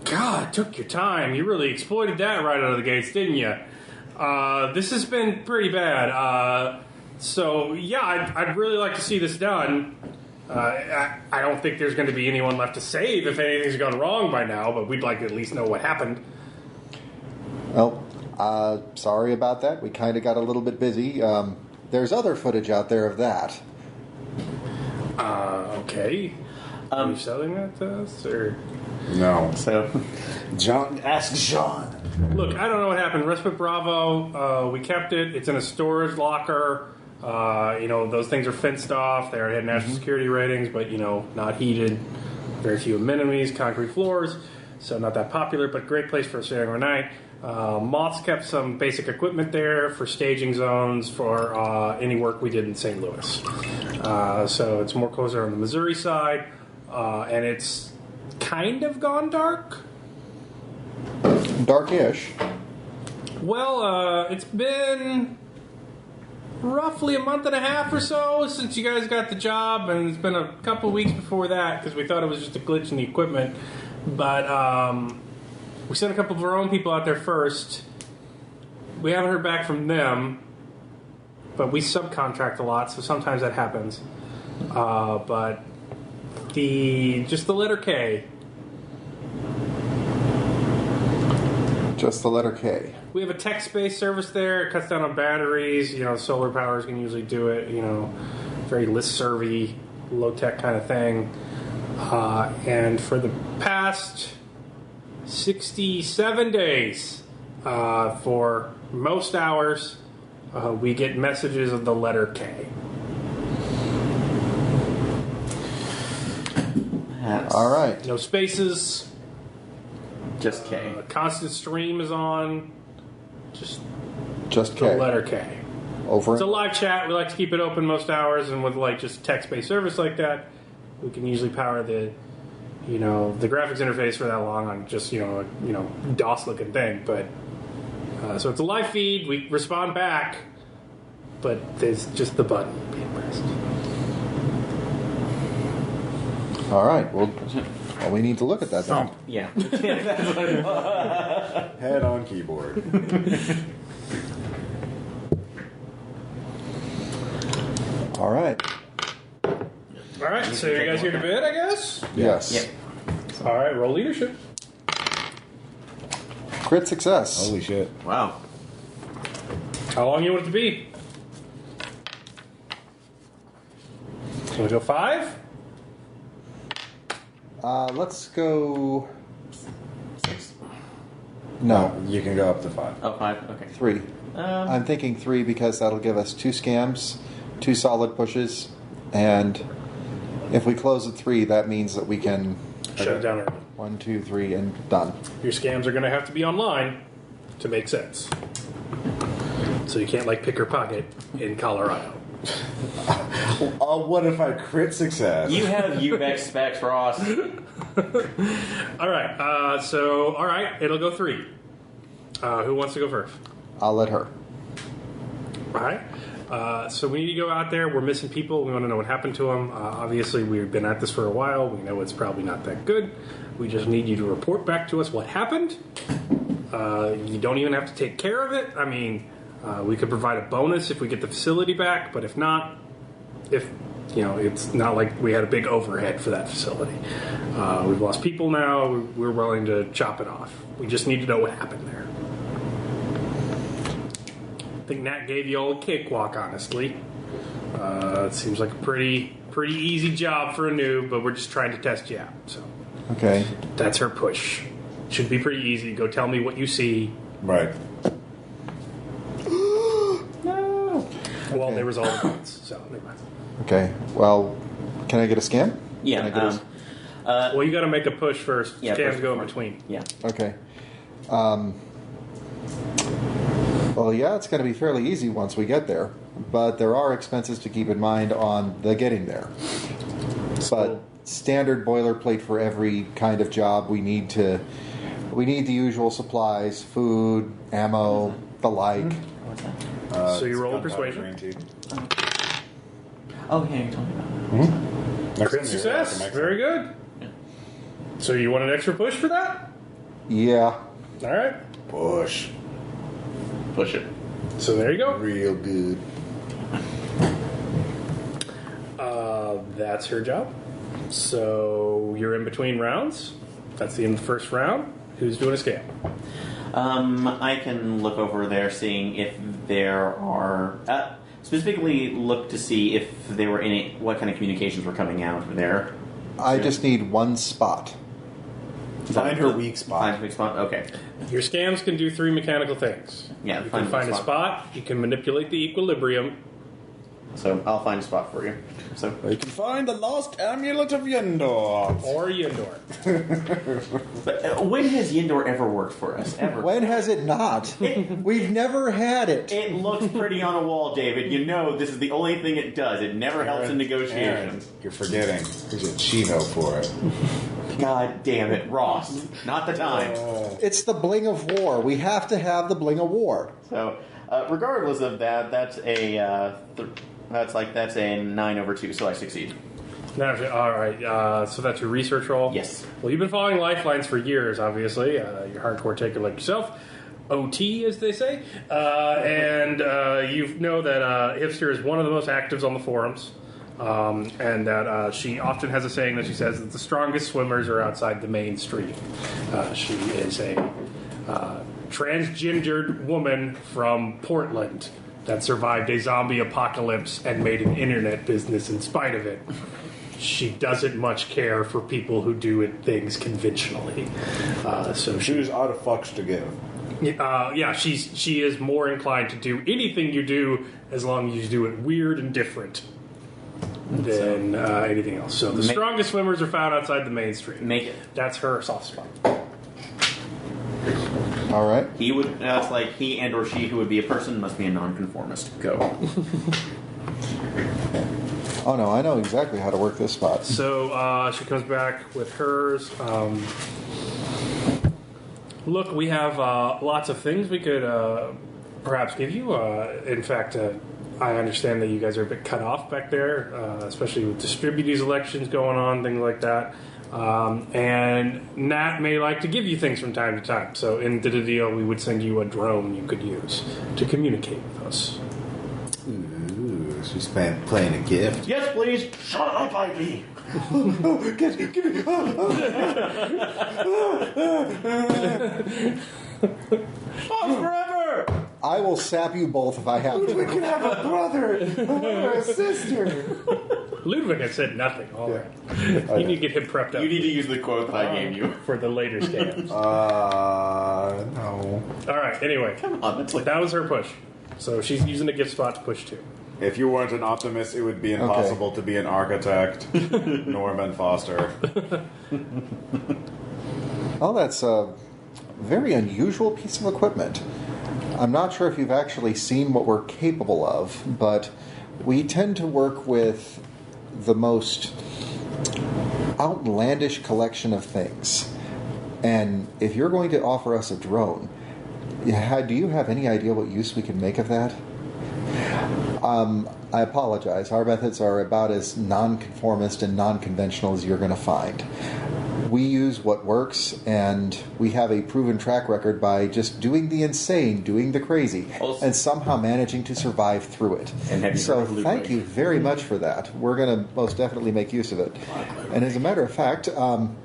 God, took your time. You really exploited that right out of the gates, didn't you? This has been pretty bad. So, yeah, I'd really like to see this done. I don't think there's going to be anyone left to save if anything's gone wrong by now, but we'd like to at least know what happened. Well, sorry about that. We kind of got a little bit busy. There's other footage out there of that. Okay. Are you selling that to us, or? No. So, John, ask John. Look, I don't know what happened. Respite Bravo, we kept it. It's in a storage locker. Those things are fenced off. They already had national security ratings, but, not heated. Very few amenities, concrete floors. So not that popular, but great place for staying overnight. Moths kept some basic equipment there for staging zones for any work we did in St. Louis. So it's more closer on the Missouri side, and it's kind of gone dark. Dark-ish. Well, it's been roughly a month and a half or so since you guys got the job, and it's been a couple weeks before that because we thought it was just a glitch in the equipment. But we sent a couple of our own people out there first. We haven't heard back from them, but we subcontract a lot, so sometimes that happens. But just the letter K. Just the letter K. We have a text-based service there. It cuts down on batteries. Solar powers can usually do it. Very listservy, low-tech kind of thing. And for the past 67 days, for most hours, we get messages of the letter K. All right. No spaces. just K. Constant stream is on. Just The K. letter K. Over. It's a live chat. We like to keep it open most hours, and with just text-based service like that, we can usually power the graphics interface for that long on just a DOS-looking thing. But so it's a live feed. We respond back, but there's just the button being pressed. All right. Well, we need to look at that then. Yeah. Head on keyboard. All right. All right, so you guys here to bid, I guess? Yes. Yeah. All right, roll leadership. Crit success. Holy shit. Wow. How long you want it to be? Want to go 5? Let's go. 6. No, You can go up to 5. Oh, 5. Okay. 3. I'm thinking 3 because that'll give us 2 scams, 2 solid pushes, and if we close at 3, that means that we can Shut it down early. 1, 2, 3, and done. Your scams are going to have to be online to make sense. So you can't, like, pick your pocket in Colorado. What if I crit success? You have UVEX specs, Ross. All right, it'll go 3. Who wants to go first? I'll let her. All right. So we need to go out there. We're missing people. We want to know what happened to them. Obviously, we've been at this for a while. We know it's probably not that good. We just need you to report back to us what happened. You don't even have to take care of it. I mean, we could provide a bonus if we get the facility back, but if not, it's not like we had a big overhead for that facility. We've lost people now. We're willing to chop it off. We just need to know what happened there. I think Nat gave you all a cakewalk, honestly. It seems like a pretty easy job for a noob, but we're just trying to test you out. So Okay. that's her push. Should be pretty easy. Go tell me what you see. Right. No. Well, there was all the points, so never mind. Okay. Well, can I get a scam? Yeah. Can I get Well, you got to make a push first. Yeah, Scams push go in forward. between. Yeah. Okay. Well, yeah, it's going to be fairly easy once we get there, but there are expenses to keep in mind on the getting there. But standard boilerplate for every kind of job, we need the usual supplies, food, ammo, the like. What's that? So you roll gunpowder, persuasion? green tea. Oh, yeah, you told me about that. Crit success. Very good. Yeah. So you want an extra push for that? Yeah. All right. Push. Push it. So there you go. Real good. That's her job. So you're in between rounds. That's the end of the first round. Who's doing a scam? I can look over there, seeing if there are specifically look to see if there were any what kind of communications were coming out there. I just need one spot. Find her weak spot. Find her weak spot. Okay. Your scams can do 3 mechanical things. Yeah, You find can find a a spot. You can manipulate the equilibrium. So I'll find a spot for you. So You can find the lost amulet of Yendor. Or Yendor. but, when has Yendor ever worked for us? Ever? When has it not? We've never had it. It looks pretty on a wall, David. You know this is the only thing it does. It never helps in negotiations. You're forgetting. There's a Chivo for it. God damn it, Ross. Not the time. It's the bling of war. We have to have the bling of war. So, regardless of that, that's a that's a 9 over 2, so I succeed. All right. So that's your research roll? Yes. Well, you've been following Lifelines for years, obviously. You're a hardcore taker like yourself. OT, as they say. And you know that Hipster is one of the most actives on the forums. And that she often has a saying that she says that the strongest swimmers are outside the mainstream. She is a transgendered woman from Portland that survived a zombie apocalypse and made an internet business in spite of it. She doesn't much care for people who do things conventionally. So She was out of fucks to give. yeah, she is more inclined to do anything you do as long as you do it weird and different than anything else. So the strongest swimmers are found outside the mainstream. Make it. That's her soft spot. All right. He would. That's like he and or she who would be a person must be a nonconformist. Go. Oh no, I know exactly how to work this spot. So she comes back with hers. Look, we have lots of things we could perhaps give you. In fact, I understand that you guys are a bit cut off back there, especially with distributors elections going on, things like that. And Nat may like to give you things from time to time. So in the deal, we would send you a drone you could use to communicate with us. Ooh, She's playing a gift. Yes, please. Shut up, Ivy. Give me. Pause forever. I will sap you both if I have to. We can have a brother or a sister. Ludwig has said nothing. All right. You need to get him prepped up You need to use the quote that I gave you. for the later scams. No. All right. Anyway, Come on, that's like that was her push. So she's using a gift spot to push 2. If you weren't an optimist, it would be impossible to be an architect. Norman Foster. Oh, that's a very unusual piece of equipment. I'm not sure if you've actually seen what we're capable of, but we tend to work with the most outlandish collection of things. And if you're going to offer us a drone, do you have any idea what use we can make of that? I apologize. Our methods are about as nonconformist and non-conventional as you're going to find. We use what works, and we have a proven track record by just doing the insane, doing the crazy, Also- and somehow managing to survive through it. And have you So heard of Ludwig? thank you very much for that. We're going to most definitely make use of it. And as a matter of fact, Fine,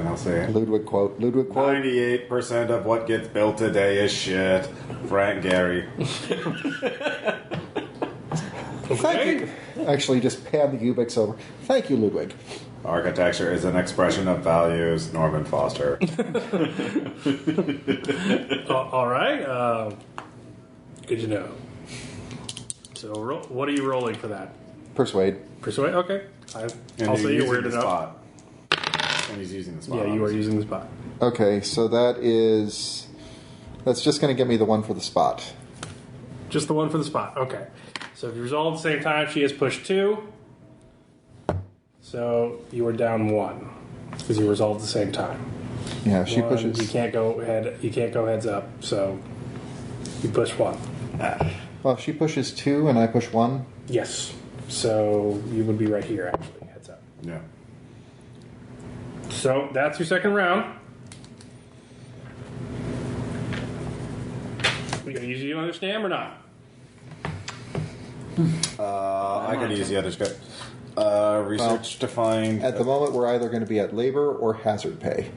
I'll say it. Ludwig quote. 98% of what gets built today is shit. Frank Gehry. Thank you. Actually, just pan the Ubix over. Thank you, Ludwig. Architecture is an expression of values. Norman Foster. All right. Good to know. So what are you rolling for that? Persuade. Persuade? Okay. And I'll say you're using weird the enough. spot. And he's using the spot. Yeah, you are obviously. using the spot. Okay, so that's just going to give me the one for the spot. Just the one for the spot. Okay. So if you resolve at the same time, she has pushed 2. So you are down 1 because you resolved at the same time. Yeah, she 1, pushes. You can't go head. You can't go heads up. So you push 1. Well, she pushes 2 and I push 1. Yes. So you would be right here actually. Heads up. Yeah. So that's your second round. We gonna use you on the stam or not? I could use the other script. Research to find. At the moment, we're either going to be at labor or hazard pay.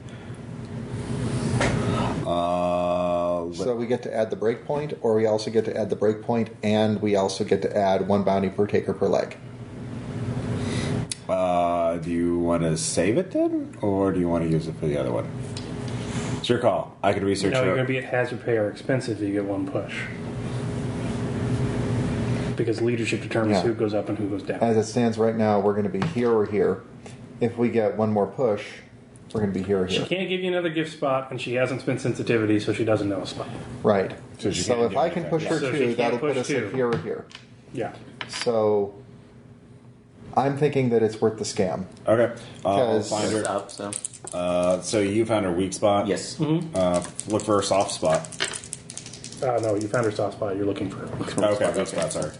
So we get to add the breakpoint, or we also get to add the breakpoint, and we also get to add 1 bounty per taker per leg. Do you want to save it then, or do you want to use it for the other one? It's your call. I could research No, it. you're going to be at hazard pay or expensive if you get 1 push. Because leadership determines Yeah. who goes up and who goes down. As it stands right now, we're going to be here or here. If we get 1 more push, we're going to be here or She here. can't give you another gift spot, and she hasn't spent sensitivity, so she doesn't know a spot. Right. So she So can't if do I can anything. push her So she 2, can't that'll push put us 2. at here or here. Yeah. So I'm thinking that it's worth the scam. Okay. I'll 'Cause- find It's her. up, so. So you found her weak spot? Yes. Look for her soft spot. No, you found her soft spot. You're looking for her. Okay, weak spot, sorry.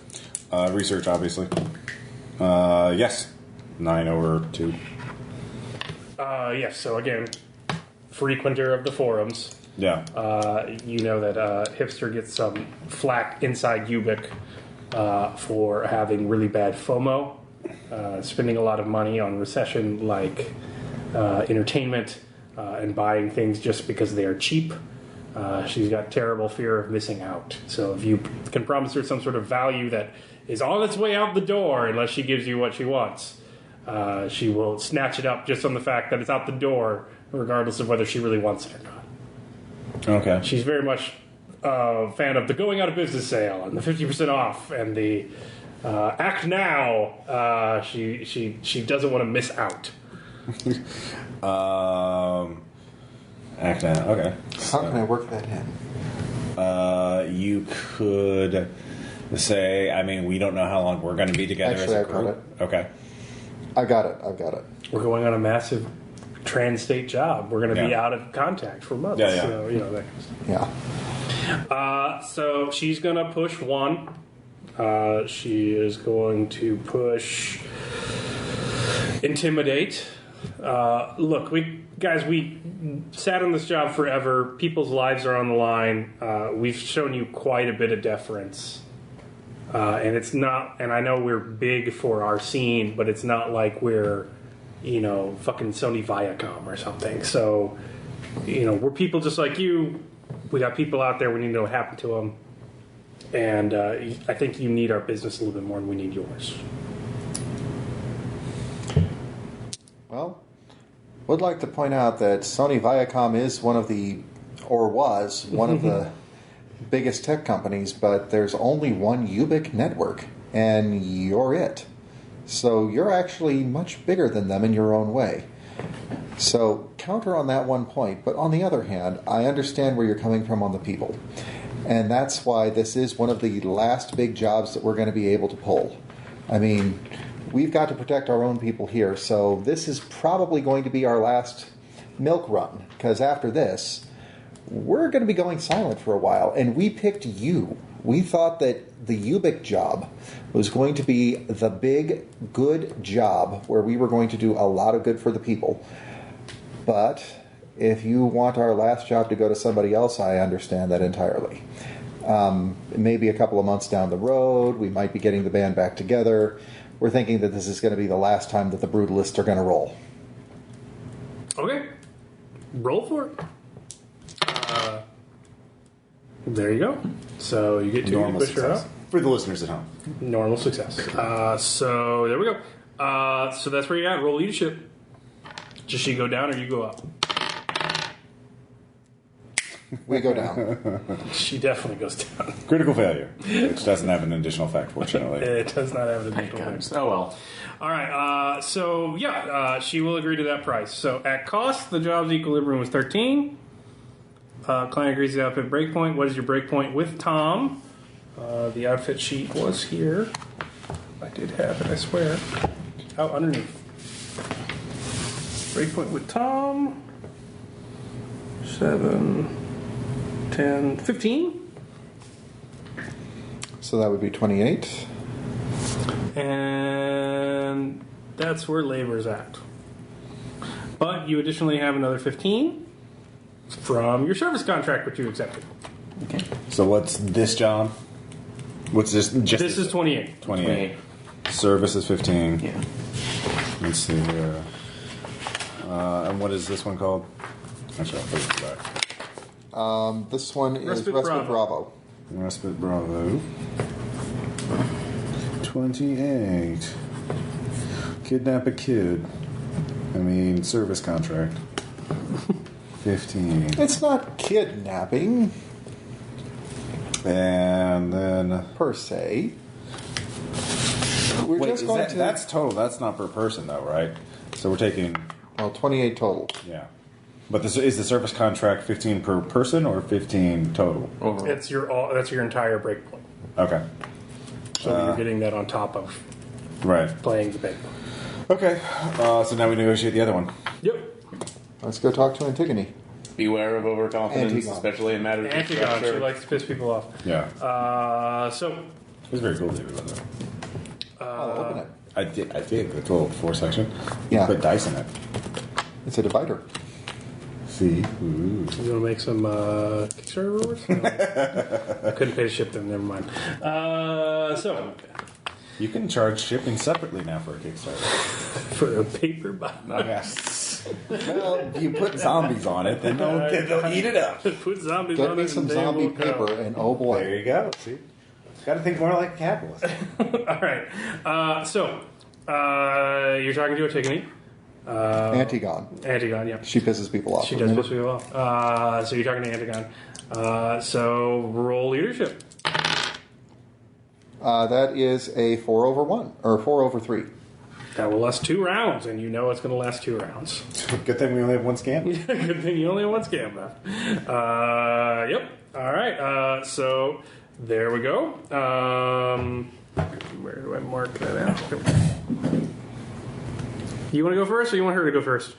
Research, obviously. Yes. 9 over 2. Yes, so again, frequenter of the forums. Yeah. You know that Hipster gets some flack inside Ubik for having really bad FOMO, spending a lot of money on recession-like entertainment and buying things just because they are cheap. She's got terrible fear of missing out. So if you can promise her some sort of value that is on its way out the door unless she gives you what she wants, she will snatch it up just on the fact that it's out the door, regardless of whether she really wants it or not. Okay. She's very much a fan of the going out of business sale and the 50% off and the act now. She doesn't want to miss out. Act now. Okay. How can I work that in? You could say, I mean, we don't know how long we're going to be together Actually, as a I've got group. Okay. I've got it. We're going on a massive trans-state job. We're going to be Yeah. out of contact for months. Yeah, yeah. So, you know, that kind of stuff. Yeah. So she's going to push 1. She is going to push Intimidate. Look, we sat on this job forever. People's lives are on the line. We've shown you quite a bit of deference. And it's not, and I know we're big for our scene, but it's not like we're, fucking Sony Viacom or something. So, we're people just like you. We got people out there. We need to know what happened to them. And I think you need our business a little bit more than we need yours. Well, would like to point out that Sony Viacom is one of the biggest tech companies, but there's only one Ubik network, and you're it. So you're actually much bigger than them in your own way. So counter on that one point, but on the other hand, I understand where you're coming from on the people. And that's why this is one of the last big jobs that we're going to be able to pull. I mean, we've got to protect our own people here, so this is probably going to be our last milk run, because after this, we're going to be going silent for a while, and we picked you. We thought that the Ubik job was going to be the big, good job where we were going to do a lot of good for the people. But if you want our last job to go to somebody else, I understand that entirely. Maybe a couple of months down the road, we might be getting the band back together. We're thinking that this is going to be the last time that the Brutalists are going to roll. Okay. Roll for it. There you go. So you get to Normal push her success. up. For the listeners at home. Normal success. So there we go. So that's where you're at. Roll leadership. Does she go down or you go up? We go down. She definitely goes down. Critical failure, which doesn't have an additional fact, fortunately. It does not have an additional bonus. Oh well. All right. She will agree to that price. So at cost, the job's equilibrium was 13. Client agrees to the outfit breakpoint. What is your breakpoint with Tom? The outfit sheet was here. I did have it, I swear. Oh, underneath. Breakpoint with Tom. 7, 10, 15. So that would be 28. And that's where labor's at. But you additionally have another 15 from your service contract, which you accepted. Okay. So what's this job? What's this? This is 28. 28. Service is 15. Yeah. Let's see here. And what is this one called? Actually, I'll put it back. This one is Respite Respite Bravo. Bravo. Respite Bravo. 28. Kidnap a kid. Service contract. 15. It's not kidnapping, And then... per se. We're Wait, just going to... that's total. That's not per person, though, right? So we're taking... Well, 28 total. Yeah. But is the service contract 15 per person or 15 total? Overall. That's your entire breakpoint. Okay. So you're getting that on top of Right. playing the breakpoint. Okay. So now we negotiate the other one. Yep. Let's go talk to Antigone. Beware of overconfidence, Antigone. especially in matters of Antigone, she structure. likes to piss people off. Yeah. So It was very cool, David, by the way. I'll open it. I did the little 4 section. Yeah. You put dice in it. It's a divider. See? Ooh. you want to make some Kickstarter rewards? No. I couldn't pay to ship them. Never mind. So You can charge shipping separately now for a Kickstarter. for a paper box, Yes. Well, if you put zombies on it, then they'll eat it up. put zombies Get on me it. some and they zombie will go. paper, and oh boy. There you go. See? Got to think more like a capitalist. All right. So you're talking to Antigone. Antigone. Antigone, yeah. She pisses people off. She does piss people off. So you're talking to Antigone. So roll leadership. That is a 4 over 1, or 4 over 3. That will last 2 rounds, and you know it's going to last 2 rounds. Good thing we only have one scam. Good thing you only have one scam left. Yep. All right. So there we go. Where do I mark that out? You want to go first, or you want her to go first?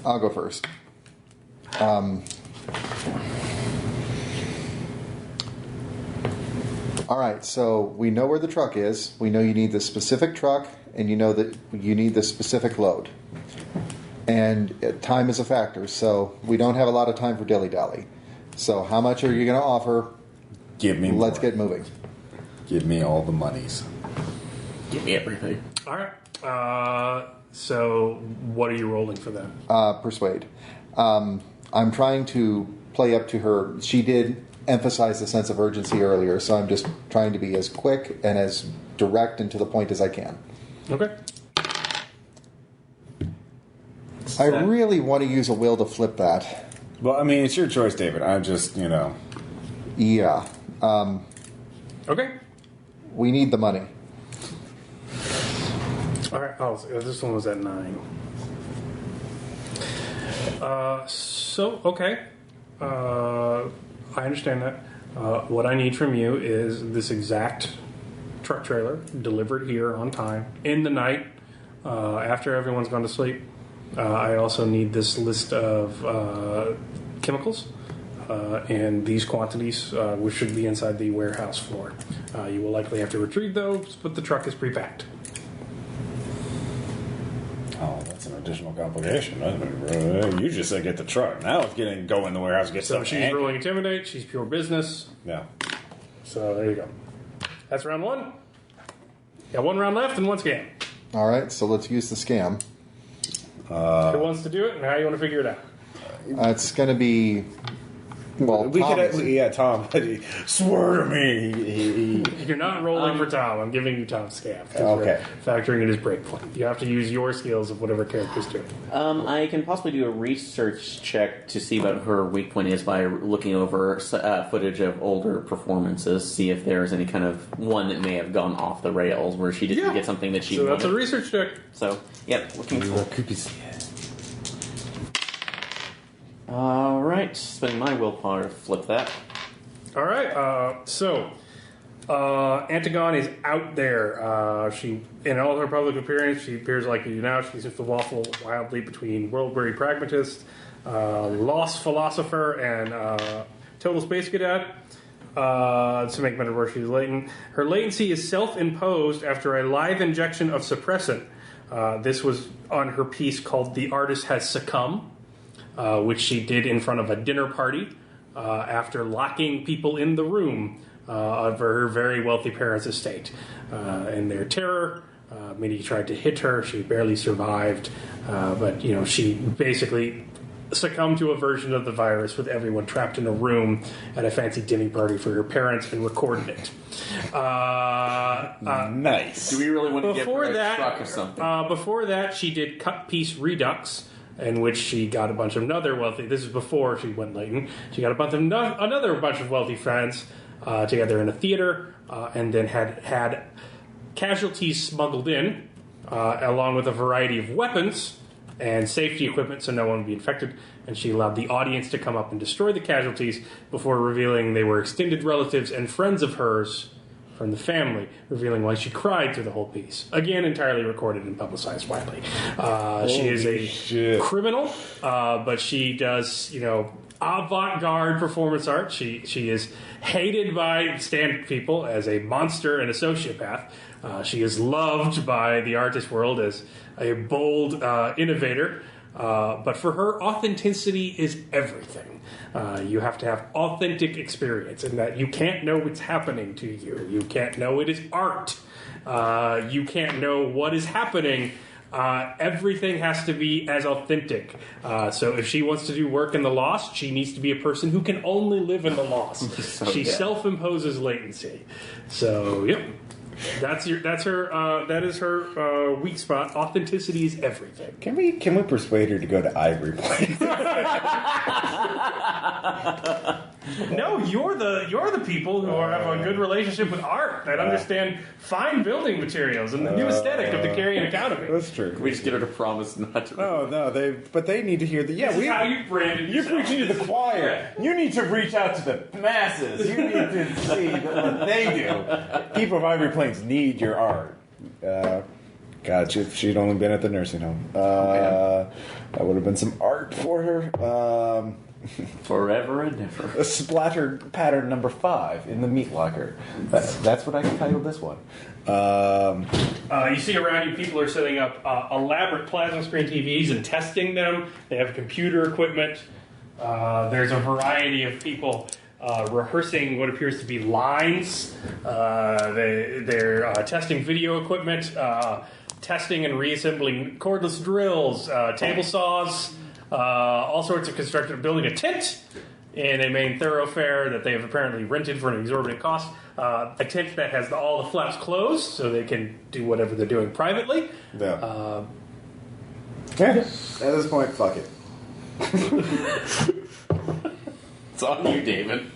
I'll go first. All right, so we know where the truck is. We know you need the specific truck, and you know that you need the specific load. And time is a factor, so we don't have a lot of time for dilly-dally. So how much are you going to offer? Give me Let's more. get moving. Give me all the monies. Give me everything. All right. So what are you rolling for that? Persuade. I'm trying to play up to her. She did emphasize the sense of urgency earlier, so I'm just trying to be as quick and as direct and to the point as I can. Okay. I really want to use a will to flip that. Well, I mean, it's your choice, David. I'm just, Yeah. Okay. We need the money. All right. Oh, so this one was at 9. Okay. I understand that. What I need from you is this exact truck trailer delivered here on time in the night after everyone's gone to sleep. I also need this list of chemicals and these quantities, which should be inside the warehouse floor. You will likely have to retrieve those, but the truck is pre-packed. Oh, that's an additional complication. You just said get the truck. Now it's go in the warehouse, get So stuff. she's rolling intimidate. She's pure business. Yeah. So there you go. That's round 1. Got 1 round left and 1 scam. All right, so let's use the scam. Who wants to do it and how you want to figure it out? It's going to be... Well, Tom. Swear to me. You're not rolling for Tom. I'm giving you Tom's scam. Okay. Factoring in his break point. You have to use your skills of whatever character's doing. I can possibly do a research check to see what her weak point is by looking over footage of older performances, see if there is any kind of one that may have gone off the rails where she didn't get something that she wanted. So that's a research check. So, yep, looking for... Alright, spending my willpower to flip that. Alright, so Antigone is out there. She, in all her public appearance, she appears like you now. She seems to waffle wildly between world-weary pragmatist, lost philosopher, and total space cadet. To make matters she's latent. Her latency is self-imposed after a live injection of suppressant. This was on her piece called "The Artist Has Succumbed," which she did in front of a dinner party after locking people in the room of her very wealthy parents' estate. In their terror, many tried to hit her. She barely survived, but she basically succumbed to a version of the virus with everyone trapped in a room at a fancy dinner party for her parents and recorded it. Nice. Do we really want to give her a truck or something? Before that, she did Cut Piece Redux, in which she got a bunch of another wealthy... This is before she went latent. She got another bunch of wealthy friends together in a theater, and then had casualties smuggled in, along with a variety of weapons and safety equipment so no one would be infected. And she allowed the audience to come up and destroy the casualties before revealing they were extended relatives and friends of hers from the family, revealing why she cried through the whole piece. Again, entirely recorded and publicized widely. She is a criminal, but she does, avant-garde performance art. She is hated by standard people as a monster and a sociopath. She is loved by the artist world as a bold innovator. But for her, authenticity is everything. You have to have authentic experience, and that you can't know what's happening to you. You can't know it is art. You can't know what is happening. Everything has to be as authentic. So if she wants to do work in the Lost, she needs to be a person who can only live in the Lost. She self-imposes latency. So, yep. That is her weak spot. Authenticity is everything. Can we persuade her to go to Ivory Point? No, you're the people who have a good relationship with art that understand fine building materials and the new aesthetic of the Carrion Academy. That's true. Can we just get her to promise not to? No, they need to hear the How you branded You're yourself. preaching to the choir. You need to reach out to the masses. You need to see what they do. People of Ivory Plains need your art. God, if she'd only been at the nursing home, that would have been some art for her. Forever and ever. A splatter pattern number 5 in the meat locker. That's what I can title this one. You see around you, people are setting up elaborate plasma screen TVs and testing them. They have computer equipment. There's a variety of people rehearsing what appears to be lines. They're testing video equipment, testing and reassembling cordless drills, table saws, all sorts of construction, building a tent in a main thoroughfare that they have apparently rented for an exorbitant cost. A tent that has all the flaps closed so they can do whatever they're doing privately. Yeah. Okay. At this point, fuck it. It's on you, David.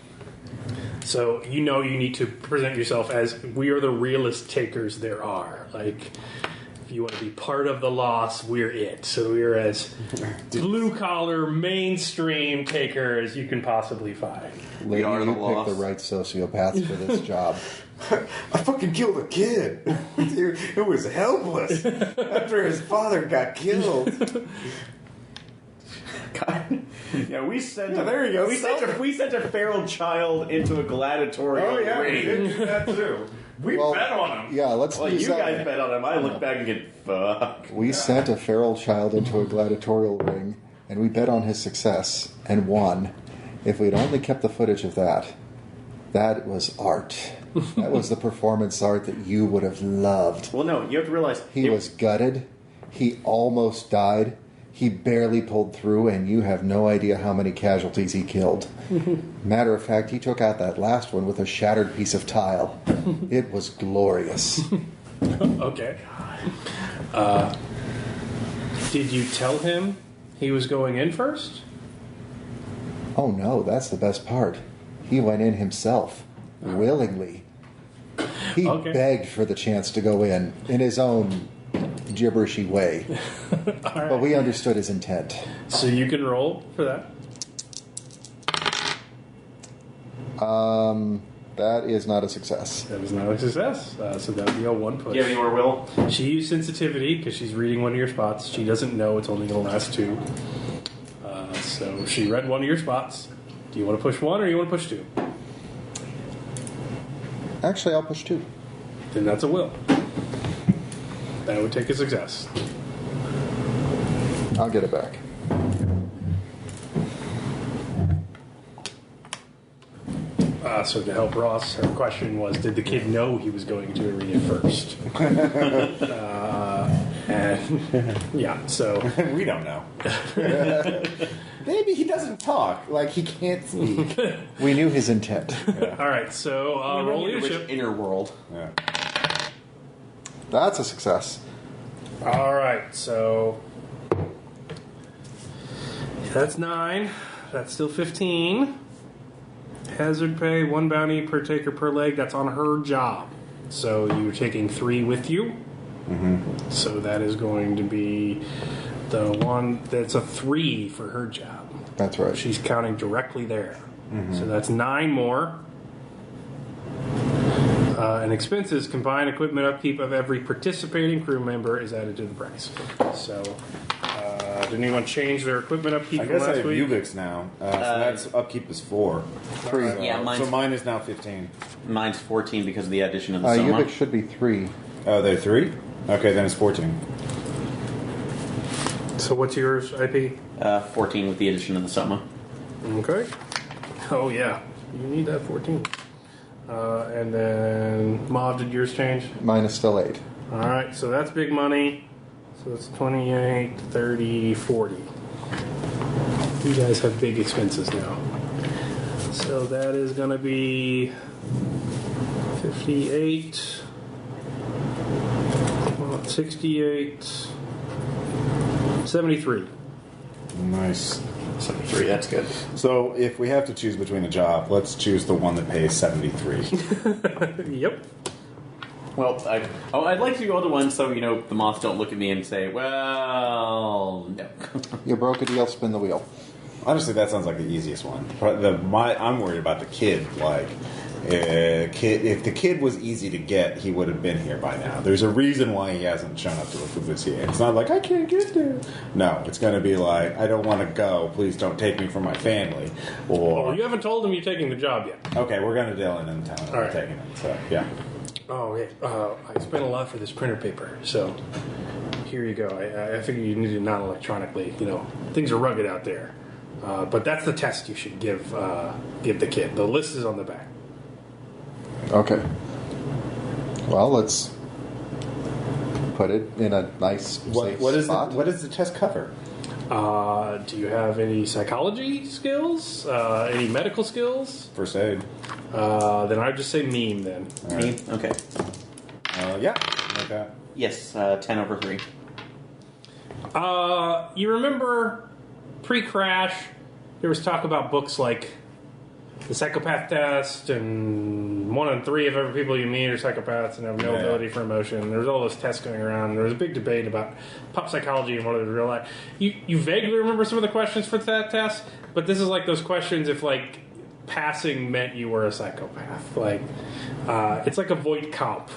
So you need to present yourself as, we are the realest takers there are. Like, if you want to be part of the loss, we're it. So we're as blue-collar, mainstream taker as you can possibly find. Lady, are the you picked loss. the right sociopath for this job. I fucking killed a kid. It was helpless after his father got killed. God. Yeah, we sent a, there you go. we sent a feral child into a gladiatorial ring. do that too. We bet on him. Yeah, let's Well, use you that. guys bet on him. I look back and get fuck. We sent a feral child into a gladiatorial ring, and we bet on his success, and won. If we'd only kept the footage of that, that was art. That was the performance art that you would have loved. Well, no, you have to realize He was gutted. He almost died. He barely pulled through, and you have no idea how many casualties he killed. Matter of fact, he took out that last one with a shattered piece of tile. It was glorious. Okay. Did you tell him he was going in first? Oh no, that's the best part. He went in himself, willingly. He Okay. begged for the chance to go in his own gibberishy way. But we understood his intent. So you can roll for that. That is not a success. That was not a success. So that would be a 1 push. you have any more will? She used sensitivity because she's reading one of your spots. She doesn't know it's only going to last 2. So she read one of your spots. Do you want to push 1 or you want to push 2? Actually, I'll push 2. Then that's a will. That would take a success. I'll get it back. So to help Ross, her question was, did the kid know he was going to arena first? And yeah, so We don't know. Maybe he doesn't talk. Like, he can't speak. We knew his intent. all right. So roll leadership. Inner world. Yeah. That's a success. All right. So that's 9. That's still 15. Hazard pay, 1 bounty per taker per leg. That's on her job. So you're taking 3 with you. Mm-hmm. So that is going to be the one that's a 3 for her job. That's right. She's counting directly there. Mm-hmm. So that's 9 more. And expenses, combined equipment upkeep of every participating crew member is added to the price. So, did anyone change their equipment upkeep I from guess I last have week? Ubix now. So that's upkeep is 4. 3. Yeah, mine's- So mine is now 15. Mine's 14 because of the addition of the Soma. Ubix should be 3. Oh, they're 3? Okay, then it's 14. So what's yours, IP? 14 with the addition of the Soma. Okay. Oh, yeah. You need that 14. And then, Mob, did yours change? Mine is still 8. All right, so that's big money. So it's 28, 30, 40. You guys have big expenses now. So that is going to be 58, 68, 73. Nice. 73, that's good. So if we have to choose between a job, let's choose the one that pays 73. Yep. Well, I'd like to go to one so, the moths don't look at me and say, well, no. You broke a deal, spin the wheel. Honestly, that sounds like the easiest one. I'm worried about the kid. Like, if the kid was easy to get, he would have been here by now. There's a reason why he hasn't shown up to a Fubusier. It's not like, I can't get there. No, it's going to be like, I don't want to go. Please don't take me from my family. Or, Well, you haven't told them you're taking the job yet. okay, we're going to Dylan and tell him we're right. taking it. So, yeah. Oh, okay. I spent a lot for this printer paper, so here you go. I figured you need it non-electronically. Things are rugged out there. But that's the test you should give the kid. The list is on the back. Okay. Well, let's put it in a nice, safe spot. What does the test cover? Do you have any psychology skills? Any medical skills? First aid. Then I'd just say meme then. Me? Okay. Yeah. Like that. Yes, 10/3. You remember pre-crash, there was talk about books like The Psychopath Test and 1 in 3 of every people you meet are psychopaths and have no ability for emotion. There was all those tests going around. There was a big debate about pop psychology and what it was real life. You vaguely remember some of the questions for that test, but this is like those questions if like passing meant you were a psychopath. Like it's like a void comp.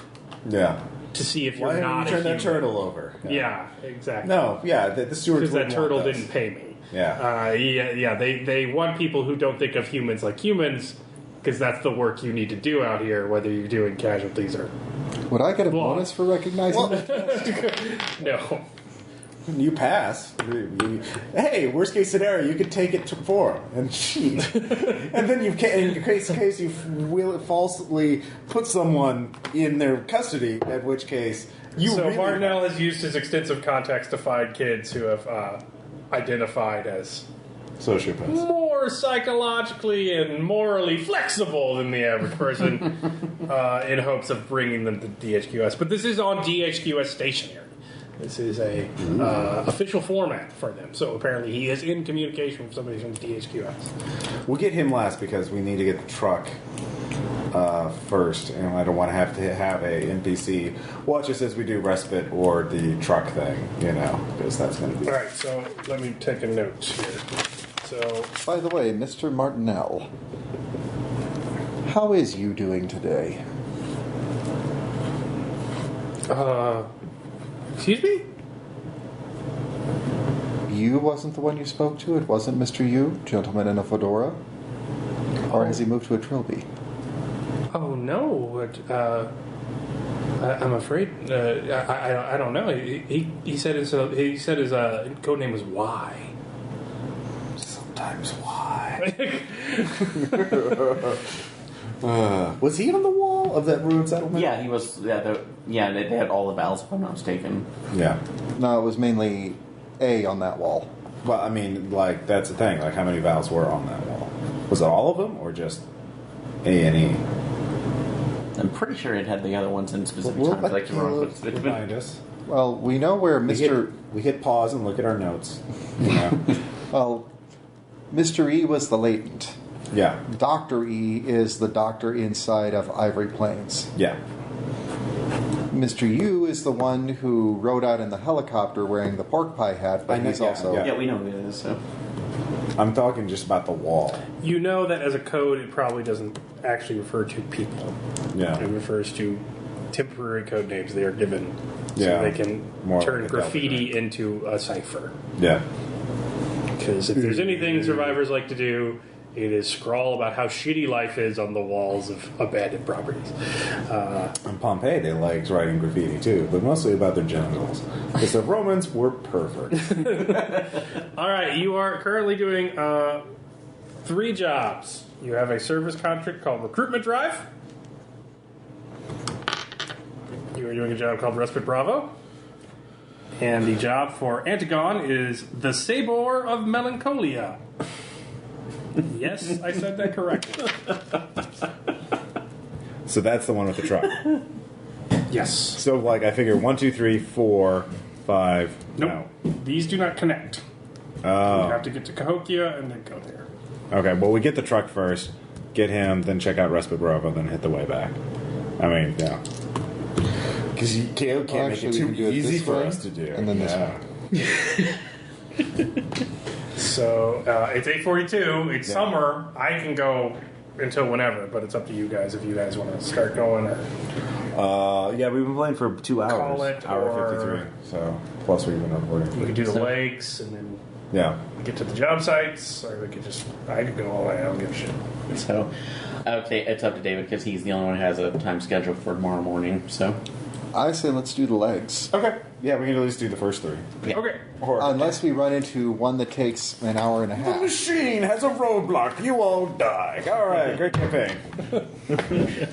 Yeah. To see if you're Why not didn't you a turn that human. turtle over? Yeah, exactly. No, yeah, the stewards Because that wouldn't turtle want this. didn't pay me. Yeah. They want people who don't think of humans like humans, because that's the work you need to do out here, whether you're doing casualties or... Would I get a bonus for recognizing that? No. You pass. Hey, worst case scenario, you could take it to 4 and cheat, and then in case you falsely put someone in their custody, at which case you. So really Martinell has used his extensive contacts to find kids who have identified as sociopaths. more psychologically and morally flexible than the average person, in hopes of bringing them to DHQS. But this is on DHQS stationary. This is a official format for them. So apparently he is in communication with somebody from DHQS. We'll get him last because we need to get the truck first, and I don't want to have a NPC watch us as we do respite or the truck thing, because that's going to be... All right, so let me take a note here. So, By the way, Mr. Martinell, how is you doing today? excuse me? You wasn't the one you spoke to? It wasn't Mr. Yu, gentleman in a fedora? Or has he moved to a trilby? Oh no, but, I'm afraid I don't know. He said his code name was Y. Sometimes why? Was he on the wall of that ruined settlement? Yeah, he was. Yeah, they had all the vowels, if I'm not mistaken. Yeah. No, it was mainly A on that wall. Well, I mean, that's the thing. How many vowels were on that wall? Was it all of them, or just A and E? I'm pretty sure it had the other ones in specific Well, times. Like remind us. Well, we know where Mr. We hit pause and look at our notes. Well, Mr. E was the latent. Yeah. Dr. E is the doctor inside of Ivory Plains. Yeah. Mr. U is the one who rode out in the helicopter wearing the pork pie hat, but he's also... Yeah, we know who it is, so... I'm talking just about the wall. You know that as a code, it probably doesn't actually refer to people. Yeah. It refers to temporary code names they are given so Yeah. they can More turn like a graffiti delta. into a cipher. Yeah. Because if there's anything survivors like to do, it is scrawl about how shitty life is on the walls of abandoned properties. In Pompeii, they liked writing graffiti too, but mostly about their genitals. Because the Romans were perverts. All right, you are currently doing 3 jobs. You have a service contract called Recruitment Drive. You are doing a job called Respite Bravo. And the job for Antigone is the Sabor of Melancholia. Yes, I said that correctly. So that's the one with the truck. Yes. So, I figure 1, 2, 3, 4, 5. Nope. No. These do not connect. Oh. You have to get to Cahokia and then go there. Okay, well, we get the truck first, get him, then check out Respite Bravo, then hit the way back. I mean, yeah. Because you can't Well, make it actually, we too can do it easy this for way, us to do. and then this So it's 8:42. It's summer. I can go until whenever, but it's up to you guys if you guys want to start going or Yeah, we've been playing for 2 hours. Call it, hour or- 53. So, plus we've been recording. we could do the lakes and then Yeah. get to the job sites, or we could just I could go all the way. I don't give a shit. So, I would say it's up to David because he's the only one who has a time schedule for tomorrow morning. So, I say let's do the legs. Okay. Yeah, we can at least do the first 3. Okay. Or Unless we run into one that takes an hour and a the half. machine has a roadblock. You won't die. All right, great campaign.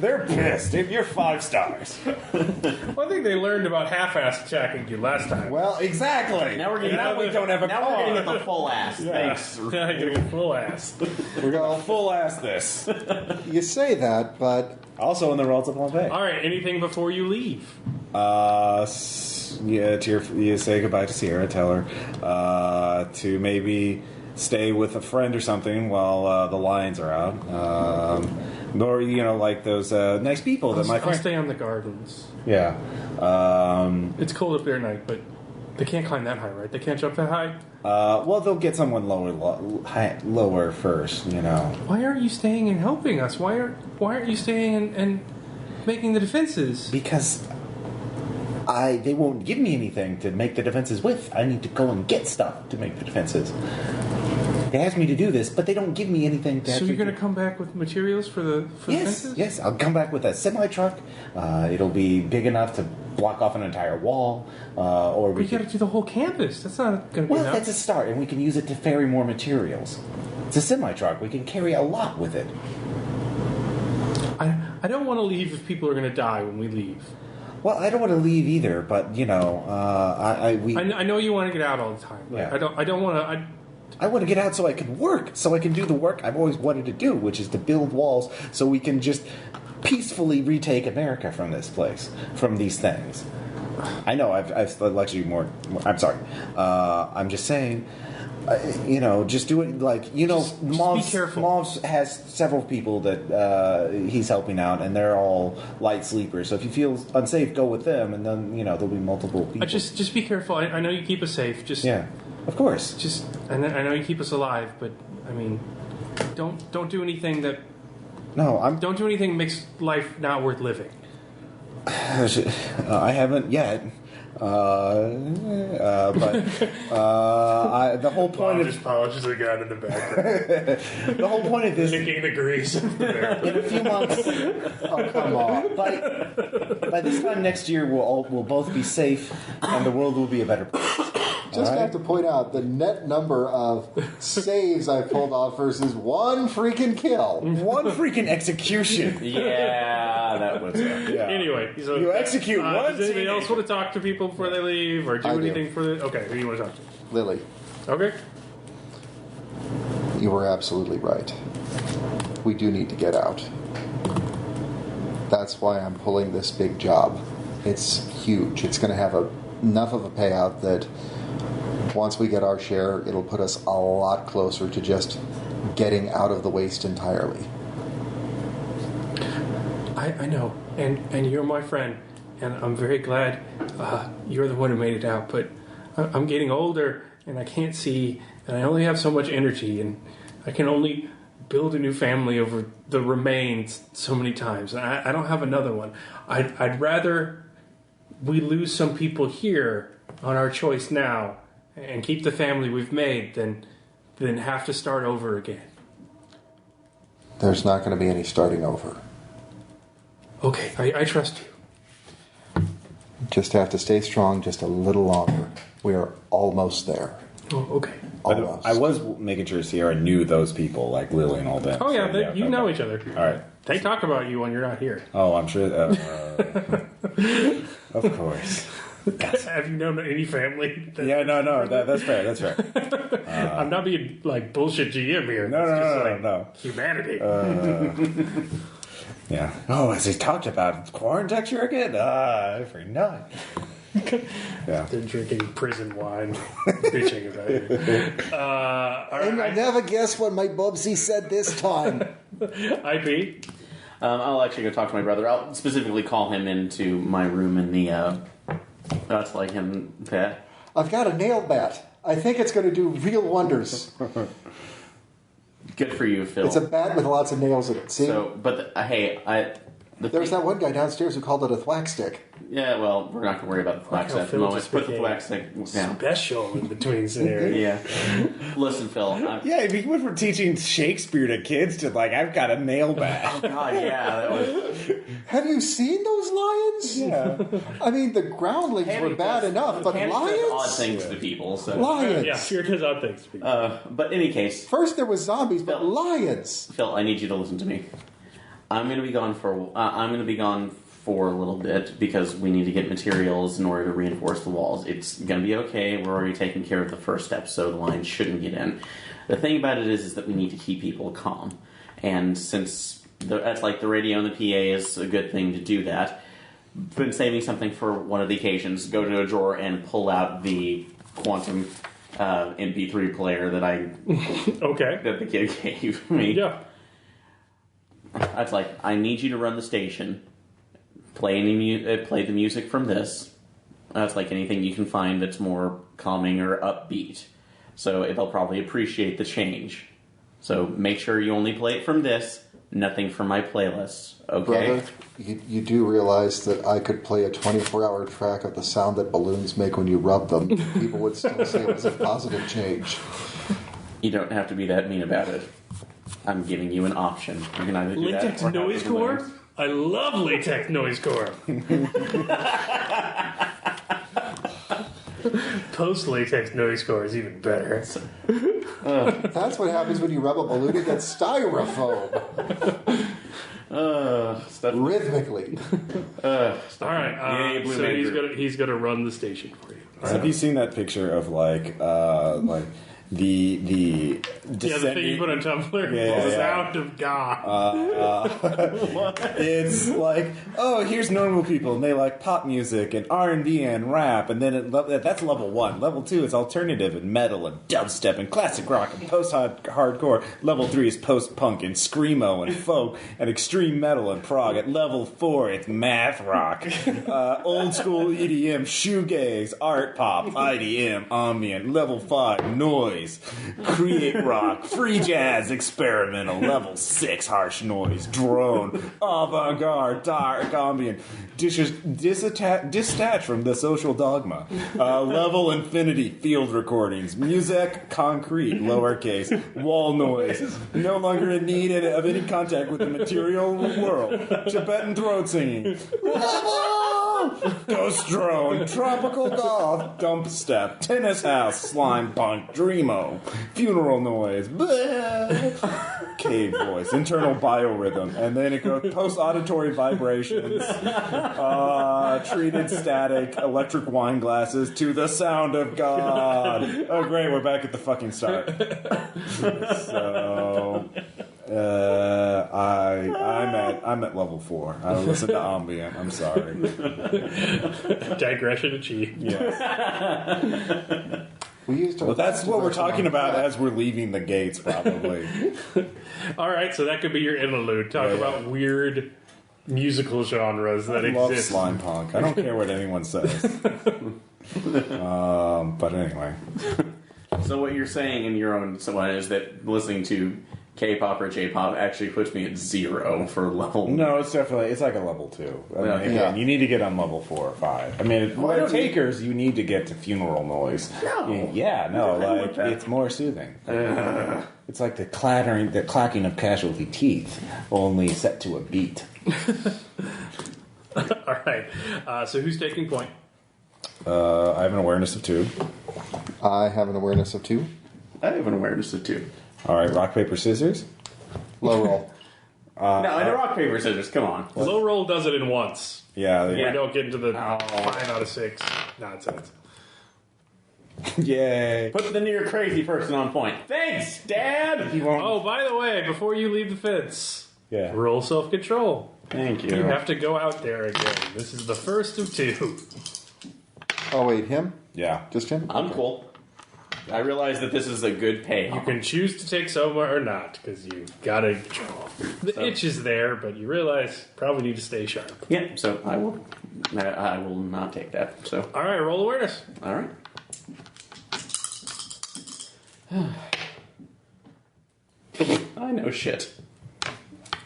They're pissed. You're 5 stars. Well, I think they learned about half-ass attacking you last time. Well, exactly. Now we're getting we don't have a now car. we're getting at the full ass. Thanks. Now you're getting a full ass. We're going to full ass this. You say that, but Also in the relative Pompeii. All right. Anything before you leave? Yeah, you say goodbye to Sierra. Tell her to maybe stay with a friend or something while the lions are out. Or like those nice people that my I'll friend. stay on the gardens. Yeah. It's cold up there at night, but they can't climb that high, right? They can't jump that high. Well, they'll get someone lower first. Why aren't you staying and helping us? Why aren't you staying and making the defenses? Because they won't give me anything to make the defenses with. I need to go and get stuff to make the defenses. They ask me to do this, but they don't give me anything to So actually you're going to do. come back with materials for the fences? Yes, I'll come back with a semi-truck. It'll be big enough to block off an entire wall. Or we We got to do the whole campus. That's not going to be Well, enough. that's a start, and we can use it to ferry more materials. It's a semi-truck. We can carry a lot with it. I don't want to leave if people are going to die when we leave. Well, I don't want to leave either, but I know you want to get out all the time. Like, Yeah. I don't want to. I want to get out so I can work, so I can do the work I've always wanted to do, which is to build walls so we can just peacefully retake America from this place, from these things. I know I've lectured you more. I'm sorry. I'm just saying, just do it like, Just be careful. Mobs has several people that he's helping out, and they're all light sleepers. So if you feel unsafe, go with them, and then, there'll be multiple people. Just be careful. I know you keep us safe. Just Yeah, of course. I know you keep us alive, but I mean, don't do anything that don't do anything that makes life not worth living. I haven't yet. The whole point of just polishes the gun in the background, the whole point of this licking the grease. in a few months. oh, come on. By this time next year, we'll both be safe, and the world will be a better place. Just All right? have to point out the net number of saves I pulled off versus one freaking kill. One freaking execution. Yeah, that was. Yeah. Anyway, so You execute one Does anybody teenager. else want to talk to people before they leave, or do I do. anything for the? Okay, who do you want to talk to? Lily, Okay. you were absolutely right. We do need to get out. That's why I'm pulling this big job. It's huge. It's going to have enough of a payout that once we get our share, it'll put us a lot closer to just getting out of the waste entirely. I know, and you're my friend, and I'm very glad you're the one who made it out. But I'm getting older, and I can't see, and I only have so much energy, and I can only build a new family over the remains so many times. And I don't have another one. I'd rather we lose some people here on our choice now and keep the family we've made than have to start over again. There's not going to be any starting over. Okay, I trust you. Just have to stay strong just a little longer. We are almost there. Oh, okay. Almost. I was making sure Sierra knew those people, like Lily and all that. Oh yeah, you know each other. All right. They talk about you when you're not here. Oh, I'm sure. Of course. Have you known any family? Yeah, no, that's fair. That's fair. I'm not being like bullshit GM here. No, It's no, just no, like no. humanity. Yeah. Oh, has he talked about quarantexture again? I forgot. Yeah. They're drinking prison wine, bitching about it. All And right, you'll never guess what my Bubsy said this time. IP. I'll actually go talk to my brother. I'll specifically call him into my room in the. That's like him. Pet. I've got a nail bat. I think it's going to do real wonders. Good for you, Phil. It's a bat with lots of nails in it. See? So, but hey, There's that one guy downstairs who called it a thwack stick. Yeah, well, we're not going to worry about the thwack stick at the moment. Put the thwack stick down. Special in between scenarios. Yeah. Listen, Phil. Yeah, if you went from teaching Shakespeare to kids to like, I've got a mailbag. Oh, God, yeah. That was... Have you seen those lions? Yeah. I mean, the groundlings were bad enough, but Hammy lions? says odd things to people. So. Lions. Yeah, Fear does odd things to people. But in any case, First there was zombies, but lions. Phil, I need you to listen to me. I'm going to be gone for a little bit because we need to get materials in order to reinforce the walls. It's going to be okay. We're already taking care of the first step, so the lions shouldn't get in. The thing about it is that we need to keep people calm. And since that's like the radio and the PA is a good thing to do that, been saving something for one of the occasions. Go to a drawer and pull out the Quantum MP3 player that that the kid gave me. Yeah. That's like, I need you to run the station. Play the music from this. That's like anything you can find that's more calming or upbeat. So they'll probably appreciate the change. So make sure you only play it from this, nothing from my playlist. Okay? Brother, you do realize that I could play a 24-hour track of the sound that balloons make when you rub them. People would still say it was a positive change. You don't have to be that mean about it. I'm giving you an option. You can either do Latex that or noise have it core? balloons. I love latex noise core. Post latex noise core is even better. That's what happens when you rub a balloon against styrofoam. Rhythmically. All right, so he's gonna run the station for you. So have you seen that picture of like the Yeah, the thing you put on Tumblr. Yeah, the yeah. sound of God. It's like, oh, here's normal people, and they like pop music and R&B and rap, and then that's level 1. Level 2 is alternative and metal and dubstep and classic rock and post-hardcore. Level 3 is post-punk and screamo and folk and extreme metal and prog. At level 4, it's math rock, old school EDM, shoegaze, art pop, IDM, ambient. Level 5, noise. Create rock, free jazz, experimental, level 6, harsh noise, drone, avant-garde, dark, ambient, detached from the social dogma, level infinity, field recordings, music, concrete, lowercase, wall noise, no longer in need of any contact with the material world, Tibetan throat singing, ghost drone, tropical golf, dump step, tennis house, slime punk, dreamo, funeral noise, bleh, cave voice, internal biorhythm, and then it goes post-auditory vibrations, treated static, electric wine glasses to the sound of God. Oh great, we're back at the fucking start. So I'm at level 4. I listen to ambient. I'm sorry. Digression achieved. Yes. Well, that's what we're talking about as we're leaving the gates, probably. All right, so that could be your interlude. Talk about weird musical genres that I love exist. slime punk. I don't care what anyone says. But anyway. So what you're saying in your own one is that listening to K-pop or J-pop actually puts me at 0 for level. No, it's like a level 2. I mean, again, you need to get on level 4 or 5. I mean, takers, you need to get to funeral noise. No. It's more soothing. It's like the clacking of casualty teeth, only set to a beat. All right, so who's taking point? I have an awareness of 2. I have an awareness of 2. I have an awareness of 2. All right, rock, paper, scissors. Low roll. No, in a rock, paper, scissors, come on. Low roll does it in once. Yeah. We don't get into the 5 out of 6 nonsense. Yay. Put the near crazy person on point. Thanks, Dad! Oh, by the way, before you leave the fence, roll self-control. Thank you. You have to go out there again. This is the first of 2. Oh, wait, him? Yeah. Just him? I'm cool. I realize that this is a good payoff. You can choose to take Soma or not, because you've got to draw. The itch is there, but you realize probably need to stay sharp. Yeah, so I will not take that. So all right, roll awareness. All right. I know shit.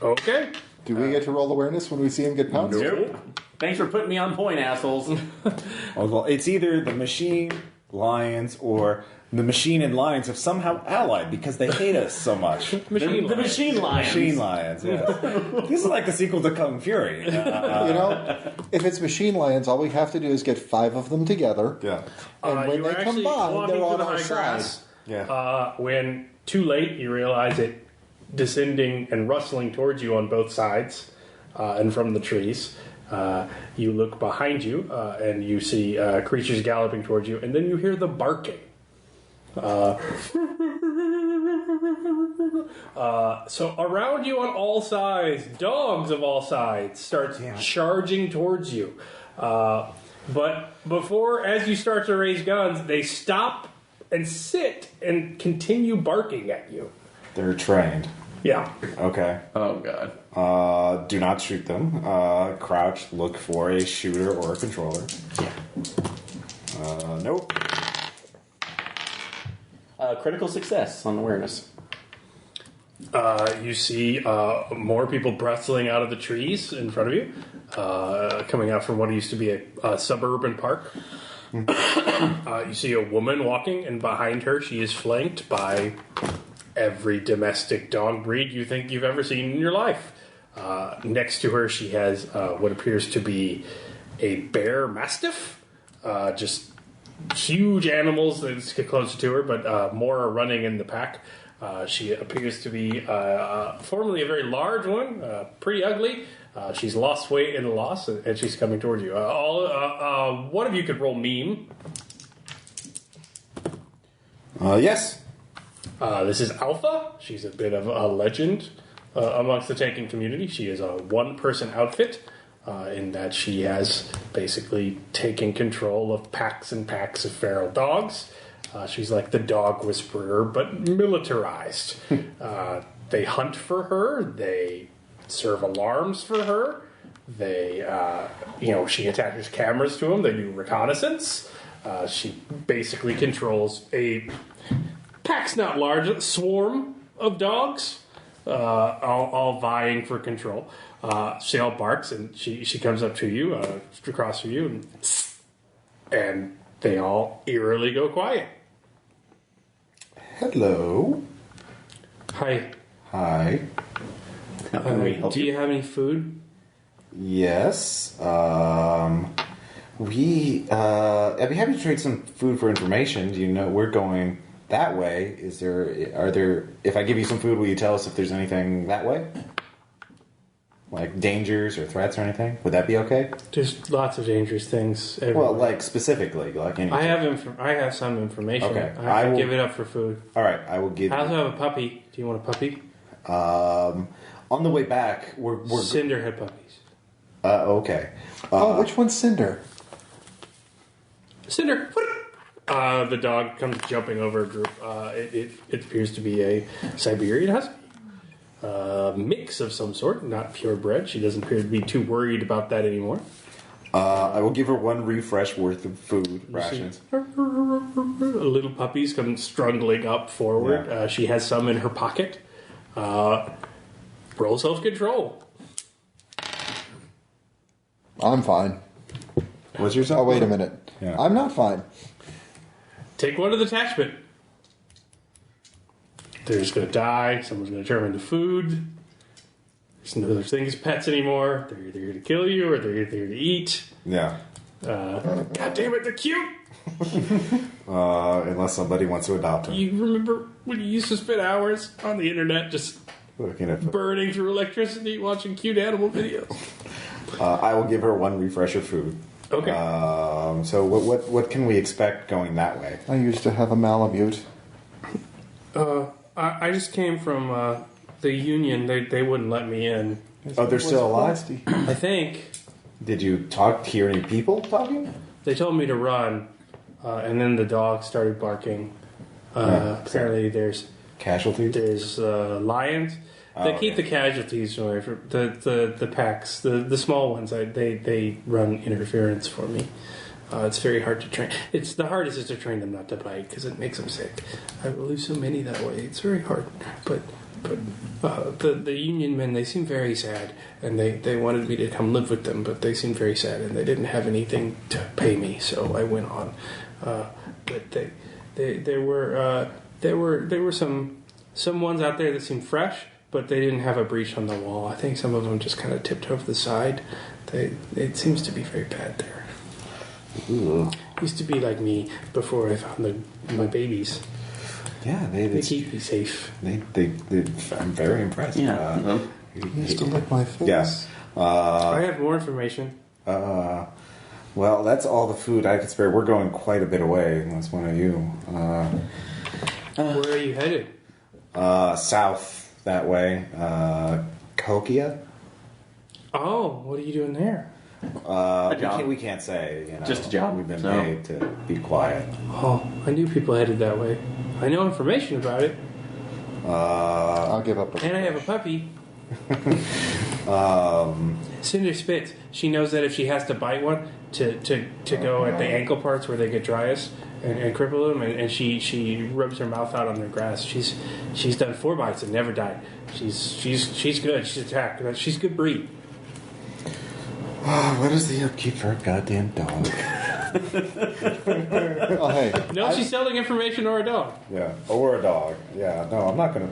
Okay. Do we get to roll awareness when we see him get pounced? Nope. Thanks for putting me on point, assholes. Well, it's either the machine, lions, or the machine and lions have somehow allied because they hate us so much. The machine lions. Machine lions, yeah. This is like the sequel to Kung Fury. You know, if it's machine lions, all we have to do is get 5 of them together. Yeah. And when you they were actually combine, walking they're through on the our high side. grass. Yeah. When too late, you realize it descending and rustling towards you on both sides and from the trees. You look behind you and you see creatures galloping towards you, and then you hear the barking. So around you on all sides, dogs of all sides start charging towards you. But before, as you start to raise guns, they stop and sit and continue barking at you. They're trained. Yeah. Okay. Oh, God. Do not shoot them. Crouch, look for a shooter or a controller. Yeah. Nope. Critical success on awareness. You see more people bristling out of the trees in front of you, coming out from what used to be a suburban park. You see a woman walking, and behind her she is flanked by every domestic dog breed you think you've ever seen in your life. Next to her she has what appears to be a bear mastiff, just huge animals that get closer to her, but more are running in the pack. She appears to be formerly a very large one, pretty ugly. She's lost weight in the loss, and she's coming towards you. One of you could roll meme. Yes. This is Alpha. She's a bit of a legend amongst the tanking community. She is a one-person outfit in that she has basically taken control of packs and packs of feral dogs. She's like the dog whisperer, but militarized. They hunt for her. They serve alarms for her. They, she attaches cameras to them. They do reconnaissance. She basically controls a pack's not large, swarm of dogs, all vying for control. She all barks, and she comes up to you, across from you, and they all eerily go quiet. Hello. Hi. Hi. How can we help Do you have any food? Yes. I'd be happy to trade some food for information. Do you know we're going that way? If I give you some food, will you tell us if there's anything that way? Like dangers or threats or anything? Would that be okay? There's lots of dangerous things everywhere. Well, like specifically, like anything. I have some information. Okay. I will give it up for food. All right, I will give I also you. have a puppy. Do you want a puppy? On the way back, we're Cinder had puppies. okay. Which one's Cinder? Cinder. The dog comes jumping over a group. It appears to be a Siberian husky. Mix of some sort, not purebred. She doesn't appear to be too worried about that anymore. I will give her 1 refresh worth of food rations. Little puppies come struggling up forward. Yeah. She has some in her pocket. Roll self-control. I'm fine. What's your Oh, wait a minute. Yeah. I'm not fine. Take one to the attachment. They're just going to die. Someone's going to turn into food. There's no such thing as pets anymore. They're either here to kill you or they're here to eat. Yeah. God damn it, they're cute! Unless somebody wants to adopt her. You remember when you used to spend hours on the internet just Looking at burning through electricity watching cute animal videos? I will give her 1 refresh of food. Okay. So what can we expect going that way? I used to have a Malamute. I just came from the union. They wouldn't let me in. Oh, they're still alive? I think Did you hear any people talking? they told me to run, and then the dog started barking. Apparently, there's Casualties? lions. They keep the casualties away from the packs. The small ones, they run interference for me. It's very hard to train. It's the hardest is to train them not to bite because it makes them sick. I lose so many that way. It's very hard, but the union men, they seemed very sad, and they wanted me to come live with them, but they seemed very sad, and they didn't have anything to pay me, so I went on. But there were some ones out there that seemed fresh, but they didn't have a breach on the wall. I think some of them just kind of tipped over the side. It seems to be very bad there. Ooh. Used to be like me before I found my babies. Yeah, They keep me safe. I'm very impressed. Yeah. You used to lick my face. Yes. I have more information. Well, that's all the food I could spare. We're going quite a bit away, unless one of you. Where are you headed? South that way. Kokia? Oh, what are you doing there? A job. We can't say. You know, Just a job, We've been so. paid to be quiet. Oh, I knew people headed that way. I know information about it. I'll give up. And I have a puppy. Cinder spits. She knows that if she has to bite one, to go at the ankle parts where they get driest and cripple them, and she rubs her mouth out on their grass. She's done 4 bites and never died. She's good. She's attacked. She's a good breed. What is the upkeep for a goddamn dog? Oh, hey. No, she's selling information or a dog. Yeah, or a dog. Yeah, no, I'm not gonna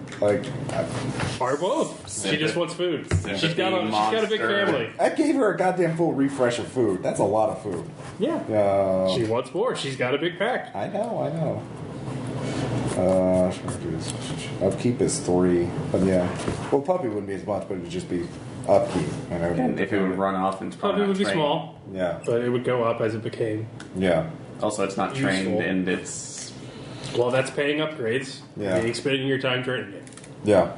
Or both. She just wants food. She's got a big monster. family. I gave her a goddamn full refresh of food. That's a lot of food. Yeah. She wants more. She's got a big pack. I know. Upkeep is 3, but yeah. Well, puppy wouldn't be as much, but it would just be upkeep. And if it would run off and Puppy would be small, Yeah. but it would go up as it became. Yeah. Also, it's not trained, Useful. and it's Well, that's paying upgrades. Yeah. You're spending your time training it. Yeah.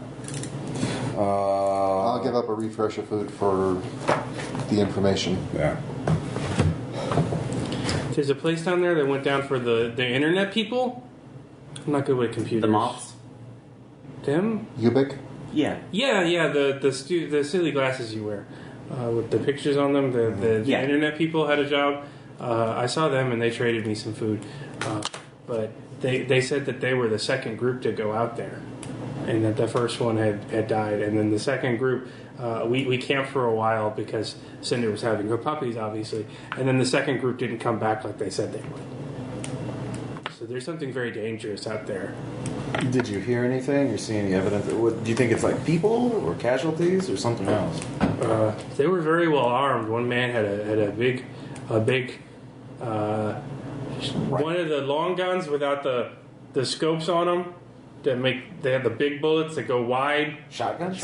I'll give up a refresh of food for the information. Yeah. There's a place down there that went down for the internet people. I'm not good with computers. the mops. Them? Ubik? Yeah. Yeah. The silly glasses you wear with the pictures on them. The Yeah. internet people had a job. I saw them and they traded me some food, but they said that they were the second group to go out there, and that the first one had died, and then the second group. We camped for a while because Cinder was having her puppies, obviously, and then the second group didn't come back like they said they would. So there's something very dangerous out there. Did you hear anything or see any evidence? What, do you think it's like people or casualties or something else? They were very well armed. One man had a big one of the long guns without the scopes on them. They have the big bullets that go wide. Shotgun?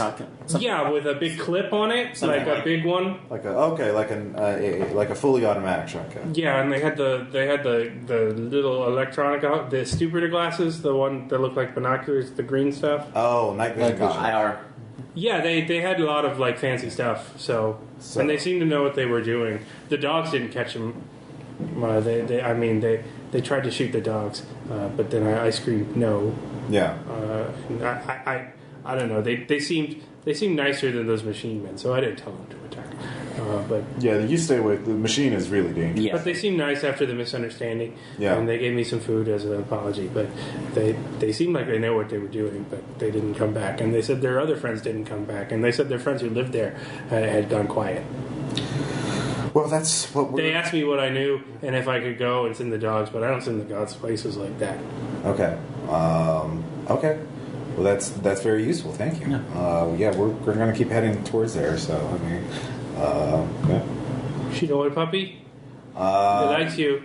Yeah, with a big clip on it, Something like a big one. Like a fully automatic shotgun. Yeah, and they had the little electronic, the stupider glasses, the one that looked like binoculars, the green stuff. Oh, night vision. IR. Yeah, they had a lot of like fancy stuff. So and they seemed to know what they were doing. The dogs didn't catch them. They tried to shoot the dogs, but then I screamed no. Yeah. And I don't know. They seemed nicer than those machine men, so I didn't tell them to attack. But Yeah, you stay away. The machine is really dangerous. Yeah. but they seemed nice after the misunderstanding. Yeah. And they gave me some food as an apology. But they seemed like they know what they were doing, but they didn't come back. And they said their other friends didn't come back. And they said their friends who lived there had gone quiet. Well, that's what They asked me what I knew and if I could go and send the dogs, but I don't send the dogs places like that. Okay. Okay. Well, that's very useful. Thank you. Yeah, we're going to keep heading towards there. So I mean, yeah. She know what, puppy? They likes you.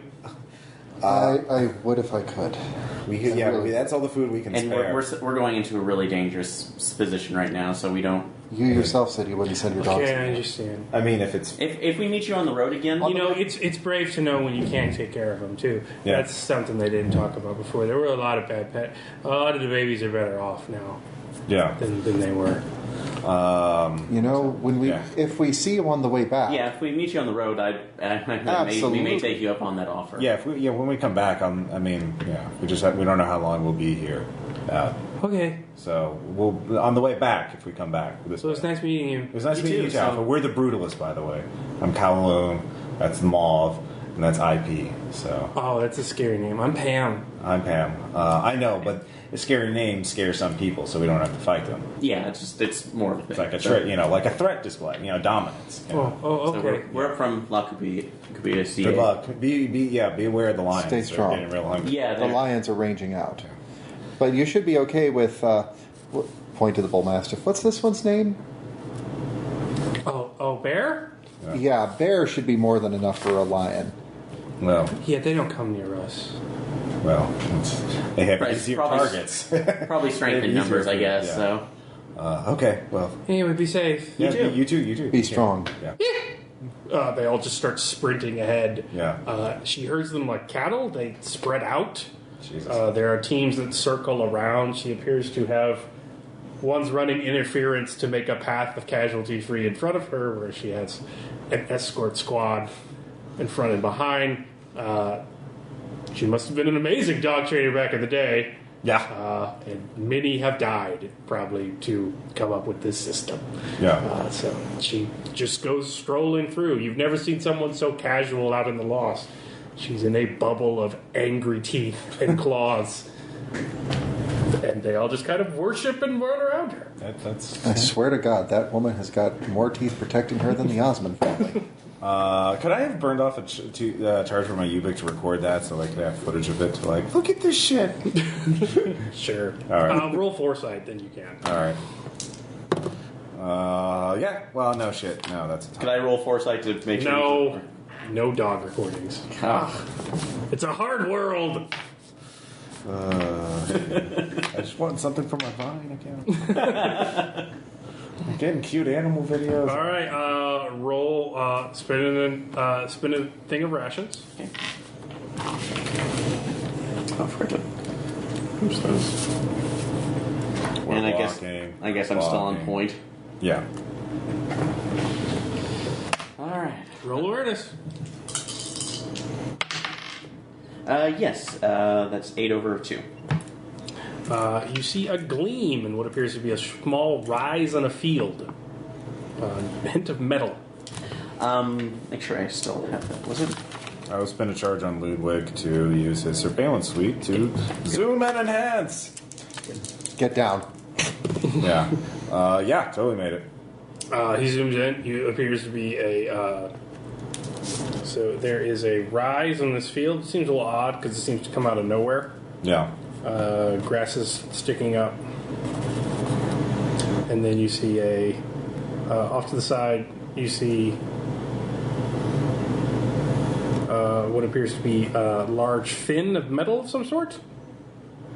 I would if I could. That's all the food we can And spare. we're going into a really dangerous position right now, so we don't. You yourself said you wouldn't send your dogs. Okay, I understand. I mean, if it's If we meet you on the road again, You know, it's brave to know when you can't take care of them too. Yeah. That's something they didn't talk about before. There were a lot of bad pet. A lot of the babies are better off now yeah. than they were. You know, when we Yeah. if we see you on the way back, yeah, if we meet you on the road, we may take you up on that offer. Yeah, when we come back, we don't know how long we'll be here. Okay, So we'll on the way back if we come back. This so it's way. nice meeting you. It was nice You meeting too, you, so- Alpha. We're the Brutalists, by the way. I'm Kowloon. That's Mauve. and that's IP. So Oh, that's a scary name. I'm Pam. I'm Pam. I know, but a scary name scares some people, so we don't have to fight them. Yeah, it's more of a thing. It's like a threat, like a threat display, dominance. Oh, So okay. we're up from La Cubia CA. Good luck. Be aware of the lions. Stay They're strong. getting real hungry. Yeah, The lions are ranging out. But you should be okay with, point to the bull mastiff. What's this one's name? Oh, bear? Yeah, bear should be more than enough for a lion. Well, Yeah, they don't come near us. they have Right, easier probably- targets. probably strength in Easier numbers, I food, guess. yeah. So Okay, well, Anyway, be safe. yeah, too. you too. Be strong. Yeah. They all just start sprinting ahead. Yeah. She herds them like cattle. They spread out. Jesus. There are teams that circle around. She appears to have one's running interference to make a path of casualty free in front of her, where she has an escort squad in front and behind. She must have been an amazing dog trainer back in the day. Yeah. And many have died, probably, to come up with this system. Yeah. So she just goes strolling through. You've never seen someone so casual out in the lost. She's in a bubble of angry teeth and claws. And they all just kind of worship and run around her. That's. I swear to God, that woman has got more teeth protecting her than the Osmond family. Could I have burned off a charge for my Ubic to record that so I could have footage of it to look at this shit? Sure. All right. Roll foresight, then you can. All right. Yeah. Well, no shit. No, that's a could I roll foresight to make sure? No dog recordings. Ah. It's a hard world. I just want something for my Vine account. I'm getting cute animal videos. All right. Roll. Spin a thing of rations. Okay. Oh, forget it. Oops, those. And I guess I'm still on point. Yeah. All right. Roll awareness. Yes. That's 8 over 2. You see a gleam in what appears to be a small rise on a field. A hint of metal. Make sure I still have that. Was it? I will spend a charge on Ludwig to use his surveillance suite to zoom and enhance. Get down. Yeah. Yeah, totally made it. He zooms in. He appears to be a... so there is a rise on this field. It seems a little odd because it seems to come out of nowhere. Yeah. Grass is sticking up. And then you see off to the side, you see what appears to be a large fin of metal of some sort.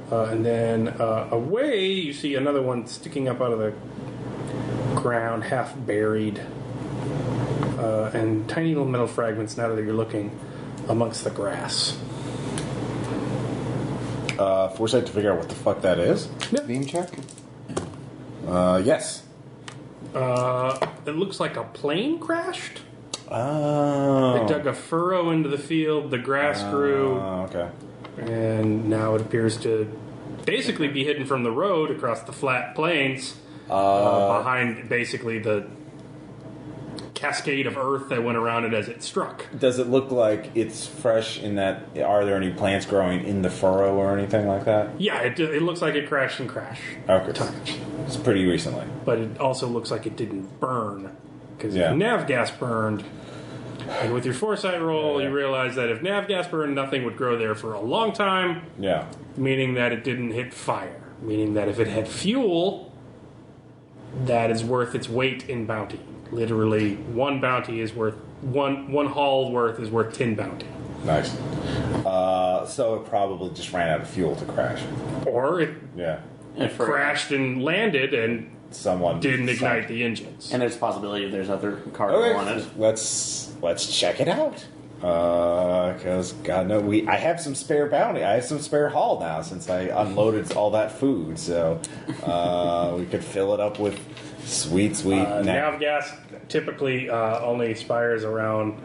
And then away, you see another one sticking up out of the ground, half buried. And tiny little metal fragments, now that you're looking, amongst the grass. Foresight to figure out what the fuck that is? Beam check? Yes. It looks like a plane crashed. Oh. It dug a furrow into the field, the grass grew, Okay. and now it appears to basically be hidden from the road across the flat plains behind basically the cascade of earth that went around it as it struck. Does it look like it's fresh in that, are there any plants growing in the furrow or anything like that? Yeah, it looks like it crashed and crashed. Okay. It's pretty recently. But it also looks like it didn't burn, because Yeah. if nav gas burned, and with your foresight roll, Yeah. you realize that if nav gas burned, nothing would grow there for a long time, Yeah. meaning that it didn't hit fire, meaning that if it had fuel, that is worth its weight in bounty. Literally, one bounty is worth one haul worth is worth 10 bounty. Nice. So it probably just ran out of fuel to crash. Or it Yeah. And for- crashed and landed and Someone didn't ignite the engines. And there's a possibility there's other cargo on it. Let's check it out. Because God no, I have some spare bounty. I have some spare haul now since I unloaded all that food. So we could fill it up with sweet. Nav gas typically only expires around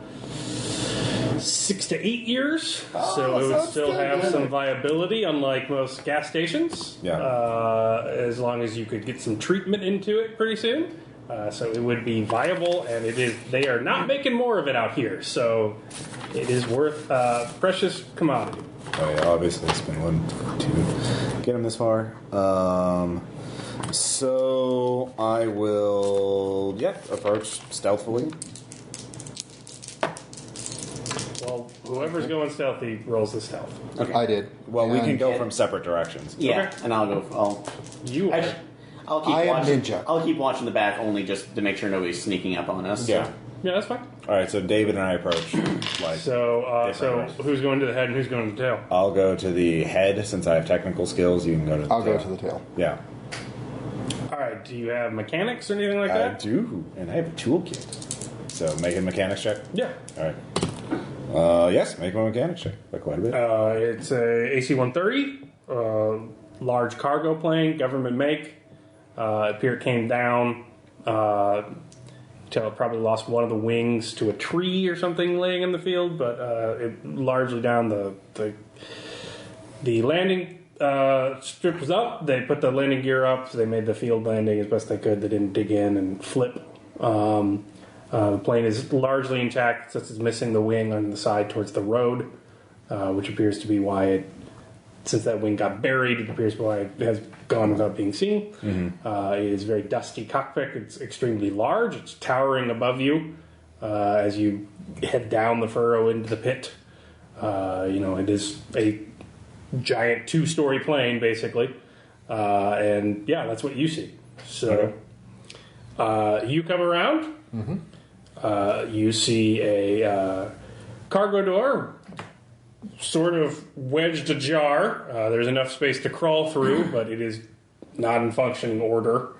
6 to 8 years, so it would still have some viability, unlike most gas stations. Yeah. As long as you could get some treatment into it pretty soon. So it would be viable, and it is. They are not making more of it out here, so it is worth precious commodity. Oh yeah, obviously it's been one to get him this far. So I will, approach stealthily. Well, whoever's going stealthy rolls the stealth. Okay. I did. Well, we And can go from separate directions. Yeah, Okay. and I'll go. You are. I'll keep I am watching. ninja. I'll keep watching the back only just to make sure nobody's sneaking up on us. Yeah. Yeah, that's fine. All right, so David and I approach. Like, So different ways. who's going to the head and who's going to the tail? I'll go to the head since I have technical skills. You can go to the I'll tail. go to the tail. Yeah. All right. Do you have mechanics or anything like I that? do, and I have a toolkit. So make a mechanics check. Yeah. All right. Yes, make my mechanics check by quite a bit. It's a AC 130, large cargo plane, government make. It came down till it probably lost one of the wings to a tree or something laying in the field, but it largely down the landing strip was up. They put the landing gear up. So they made the field landing as best they could. They didn't dig in and flip. The plane is largely intact, since it's missing the wing on the side towards the road, which appears to be why since that wing got buried, it appears why it has gone without being seen. It is a very dusty cockpit. It's extremely large. It's towering above you as you head down the furrow into the pit. It is a giant 2-story plane, basically. And yeah, that's what you see. So you come around. You see a cargo door sort of wedged ajar. There's enough space to crawl through, but it is not in functioning order.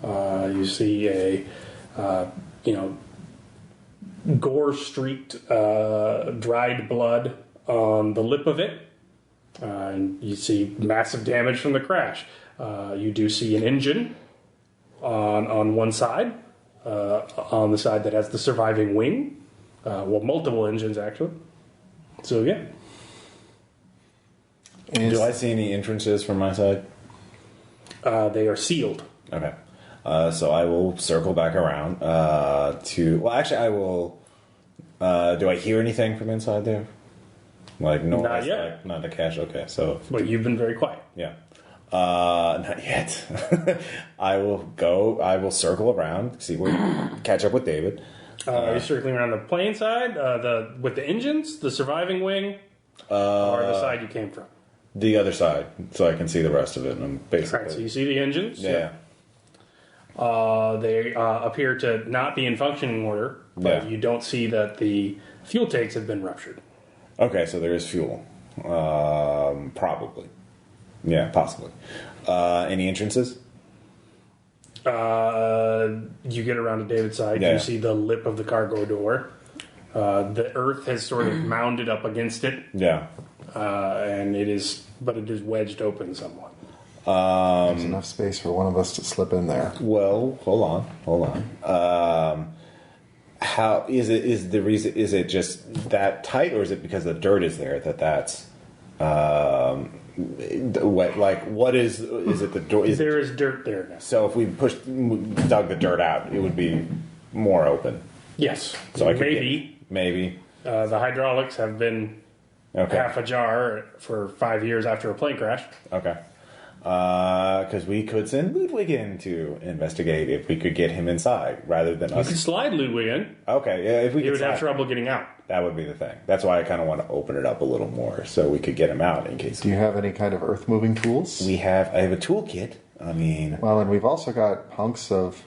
You see a gore-streaked dried blood on the lip of it. And you see massive damage from the crash. You do see an engine on one side, on the side that has the surviving wing. Multiple engines, actually. So, yeah. Do I see any entrances from my side? They are sealed. Okay. So I will circle back around to... Well, actually, I will... do I hear anything from inside there? Like noise? Not yet. Like, not the cache? Okay, so... But you've been very quiet. Yeah. Not yet. I will circle around, catch up with David. You're circling around the plane side, with the engines, the surviving wing, or the side you came from. The other side, so I can see the rest of it. And I'm basically... All right, so you see the engines. Yeah. They appear to not be in functioning order, but you don't see that the fuel tanks have been ruptured. Okay, so there is fuel. Probably. Yeah, possibly. Any entrances? You get around to David's side, Yeah. you see the lip of the cargo door. The earth has sort of mounded up against it, Yeah. and it is wedged open somewhat. There's enough space for one of us to slip in there. Well, hold on. How is it? Is the reason? Is it just that tight, or is it because the dirt is there that's wet? Like, what is? Is it the door? There is dirt there now. So if we dug the dirt out, it would be more open. Yes. So I could maybe. The The hydraulics have been half ajar for 5 years after a plane crash. Okay. Because we could send Ludwig in to investigate if we could get him inside rather than You us. could slide Ludwig in. Okay, yeah, if we He could would have slide- trouble getting out. That would be the thing. That's why I kind of want to open it up a little more so we could get him out in case. Do you have any kind of earth-moving tools? I have a toolkit. I mean, Well, and we've also got hunks of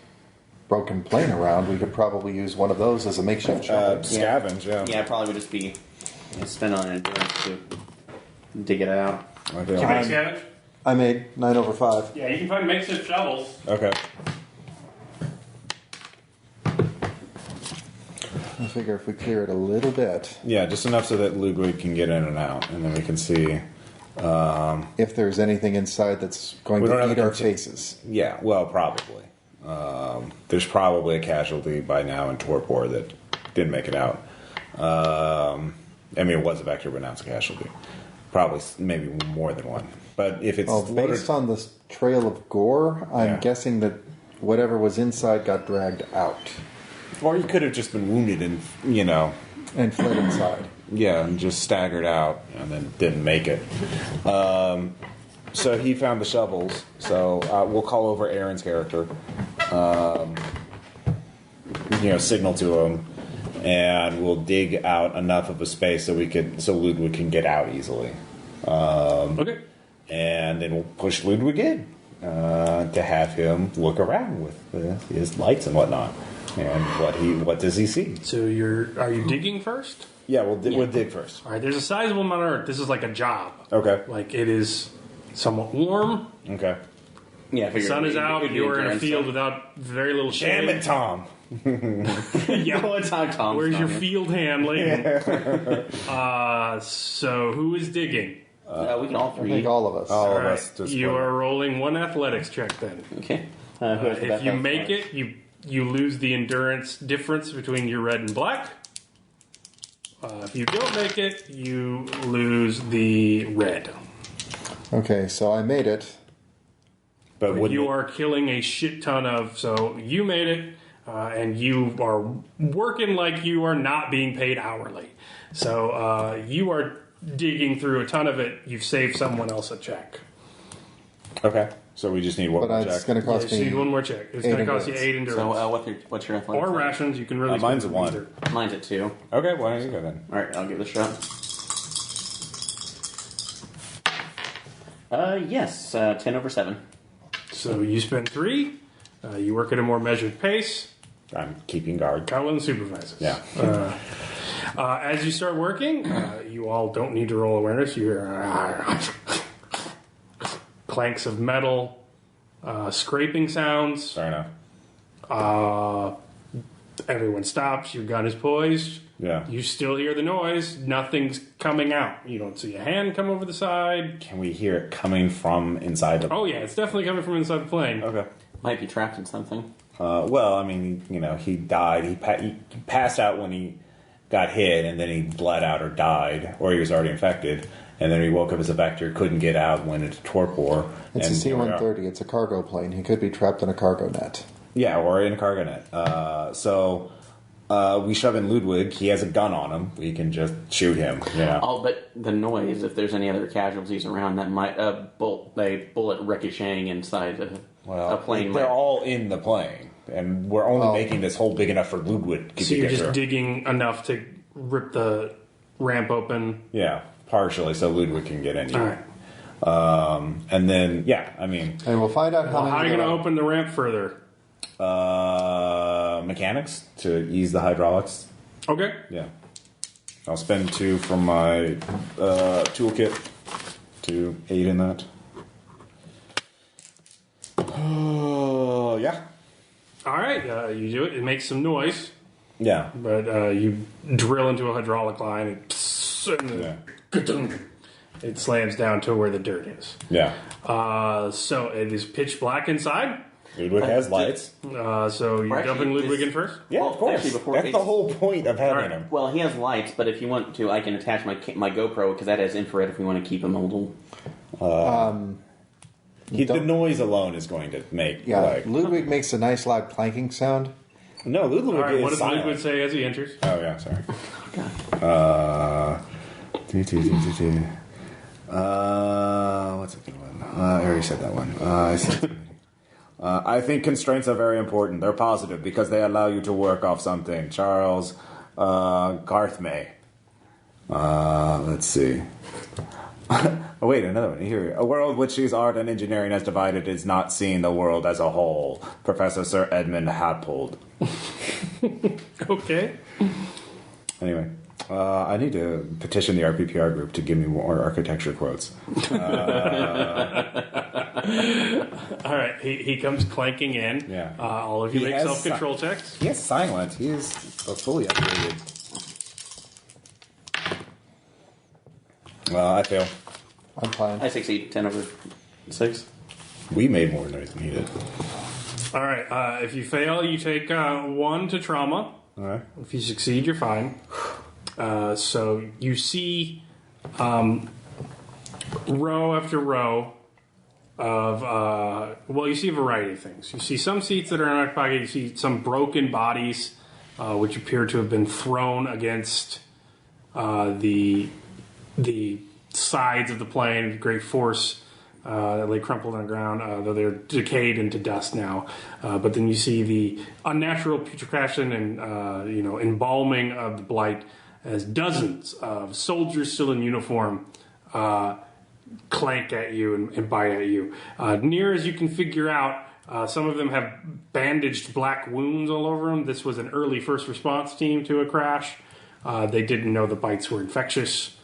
broken plane around. We could probably use one of those as a makeshift shovel. scavenge. Yeah. Yeah, it probably would just be spend on endurance to dig it out. Okay. Can you make scavenge? I made 9 over 5. Yeah, you can find makeshift shovels. Okay. I figure if we clear it a little bit, Yeah, just enough so that Ludwig can get in and out, and then we can see. if there's anything inside that's going We don't to have eat a our concern. faces. Yeah, well, probably. There's probably a casualty by now in Torpor that didn't make it out. I mean, it was a vector, but now it's a casualty. Probably, maybe more than one. But if it's Well, based on the trail of gore, I'm Yeah. guessing that whatever was inside got dragged out Or he could have just been wounded and, and fled inside. yeah, and just staggered out and then didn't make it. So he found the shovels. So we'll call over Aaron's character. Signal to him, and we'll dig out enough of a space so Ludwig can get out easily. Okay. And then we'll push Ludwig in to have him look around with his lights and whatnot. And what does he see? So are you digging first? Yeah, we'll dig first. All right. There's a sizable amount of earth. This is like a job. Okay. Like it is somewhat warm. Okay. Yeah, The sun is out. You're in a field without very little shade. Damn it, Tom. Yeah. It's not Tom's Where's your time. field handling? So who is digging? We can all I three. think all of us. All of All right. us. Just You are rolling one athletics check then. Okay. Who has the If best you health make points? it, you lose the endurance difference between your red and black. If you don't make it, you lose the red. Okay, so I made it. But wouldn't You it- are killing a shit ton of. So you made it, and you are working like you are not being paid hourly. So you are digging through a ton of it. You've saved someone else a check. Okay. So we just need one But more it's check. going to Yeah, cost so you me need one more check. It's 8 going to cost you endurance. 8 endurance. So what's your athletics? or rations. You can really. Mine's a spend 1. either. Mine's at 2. Okay, why don't you go then? All right, I'll give it a shot. Yes, 10 over 7. So you spend 3. You work at a more measured pace. I'm keeping guard. Colin supervises. Yeah. As you start working, you all don't need to roll awareness. You hear clanks of metal, scraping sounds. Fair enough. Everyone stops. Your gun is poised. Yeah. You still hear the noise. Nothing's coming out. You don't see a hand come over the side. Can we hear it coming from inside the... Oh, yeah, it's definitely coming from inside the plane. Okay. Might be trapped in something. Well, I mean, he died. He passed out when he got hit, and then he bled out or died, or he was already infected. And then he woke up as a vector, couldn't get out, went into torpor. It's and a C-130. It's a cargo plane. He could be trapped in a cargo net. Yeah, or in a cargo net. So we shove in Ludwig. He has a gun on him. We can just shoot him. Yeah. Oh, but the noise, if there's any other casualties around, that might bullet ricocheting inside a plane. They're all in the plane, and we're only making this hole big enough for Ludwig to So you're get just through. digging enough to rip the ramp open. Yeah, partially, so Ludwig can get in. All right. And then, yeah, I mean, And we'll find out how Well, how are many... you going to open the ramp further? mechanics to ease the hydraulics. Okay. Yeah. I'll spend 2 from my toolkit to aid in that. Yeah. All right. You do it. It makes some noise, Yeah. but you drill into a hydraulic line and, it slams down to where the dirt is. Yeah. So it is pitch black inside. Ludwig has lights. So you're Actually, dumping Ludwig this- in first? Yeah, Well, of course. actually, before That's it's- the whole point of having Alright. him. Well, he has lights, but if you want to, I can attach my GoPro because that has infrared if we want to keep him mobile. The noise alone is going to make Ludwig makes a nice loud clanking sound. No, Ludwig All right. is What does silent. Ludwig say as he enters? Oh yeah, sorry. What's a good one? I already said that one. I think constraints are very important. They're positive because they allow you to work off something. Charles Garth May. Let's see. Oh, wait, another one. Here. A world which sees art and engineering as divided is not seeing the world as a whole. Professor Sir Edmund Happold. Okay. Anyway, I need to petition the RPPR group to give me more architecture quotes. All right. He comes clanking in. Yeah. All of you He make has self-control checks. He is silent. He is fully upgraded. I fail. I'm fine. I succeed. 10 over 6. We made more than he did. All right. If you fail, you take 1 to trauma. All right. If you succeed, you're fine. So you see row after row of, well, you see a variety of things. You see some seats that are unoccupied. You see some broken bodies, which appear to have been thrown against the sides of the plane with great force. That lay crumpled on the ground, though they're decayed into dust now. But then you see the unnatural putrefaction and embalming of the blight as dozens of soldiers still in uniform clank at you and bite at you. Near as you can figure out, some of them have bandaged black wounds all over them. This was an early first response team to a crash. They didn't know the bites were infectious.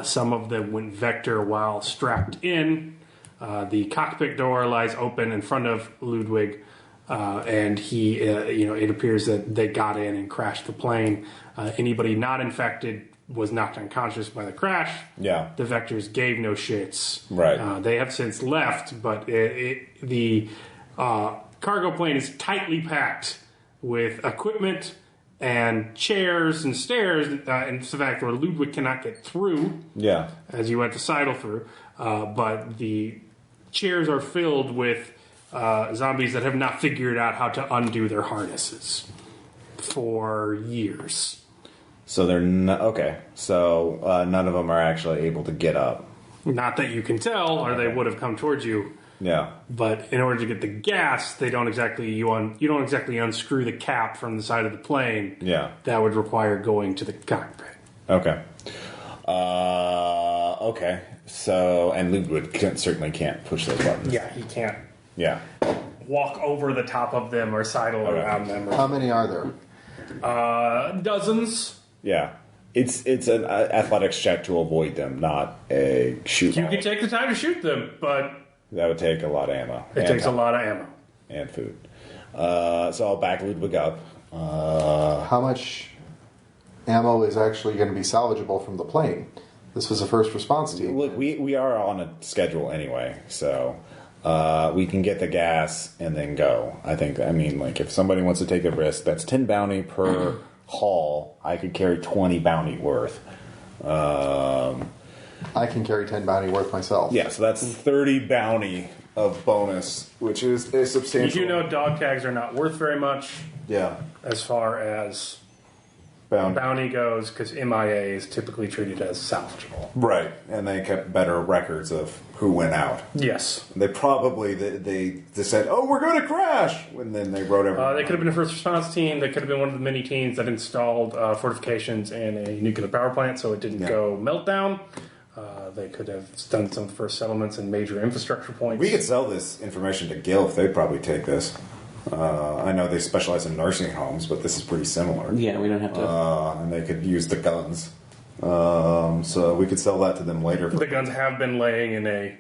Some of them went vector while strapped in. The cockpit door lies open in front of Ludwig, and he, it appears that they got in and crashed the plane. Anybody not infected was knocked unconscious by the crash. Yeah. The vectors gave no shits. Right. They have since left, but the cargo plane is tightly packed with equipment and chairs and stairs, and the fact where Ludwig cannot get through, as you went to sidle through, but the chairs are filled with zombies that have not figured out how to undo their harnesses for years. So they're okay. So none of them are actually able to get up. Not that you can tell, or they would have come towards you. Yeah. But in order to get the gas, they don't exactly you don't exactly unscrew the cap from the side of the plane. Yeah. That would require going to the cockpit. Okay. Okay. So, and Ludwig certainly can't push those buttons. Yeah, he can't walk over the top of them or sidle around them. How many are there? Dozens. Yeah. It's an athletics check to avoid them, not a shoot. You could take the time to shoot them, but that would take a lot of ammo. It takes a lot of ammo. And food. So I'll back Ludwig up. How much ammo is actually going to be salvageable from the plane? This was a first response team. Look, we are on a schedule anyway, so we can get the gas and then go. If somebody wants to take a risk, that's 10 bounty per haul. I could carry 20 bounty worth. I can carry 10 bounty worth myself. Yeah, so that's 30 bounty of bonus, which is a substantial. You do know dog tags are not worth very much. Yeah. As far as bounty goes, because MIA is typically treated as salvageable. Right, and they kept better records of who went out. Yes. They probably, they said, oh, we're going to crash, and then they wrote everything. They could have been a first response team. They could have been one of the many teams that installed fortifications in a nuclear power plant so it didn't go meltdown. They could have done some first settlements and major infrastructure points. We could sell this information to Gilf. They'd probably take this. I know they specialize in nursing homes, but this is pretty similar. Yeah, we don't have to. And they could use the guns. So we could sell that to them later. The guns have been laying in a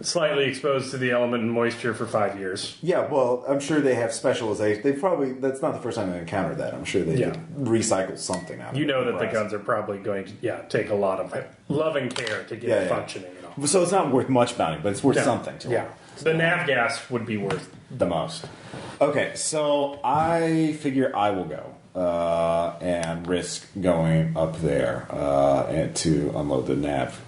slightly exposed to the element and moisture for 5 years. Yeah, well, I'm sure they have specialization. They probably, that's not the first time they encountered that. I'm sure they could recycle something out of it. You know that the guns are probably going to take a lot of loving care to get it functioning and all. So it's not worth much bounty, but it's worth something to them. The nav gas would be worth the most. Okay, so I figure I will go and risk going up there and to unload the nav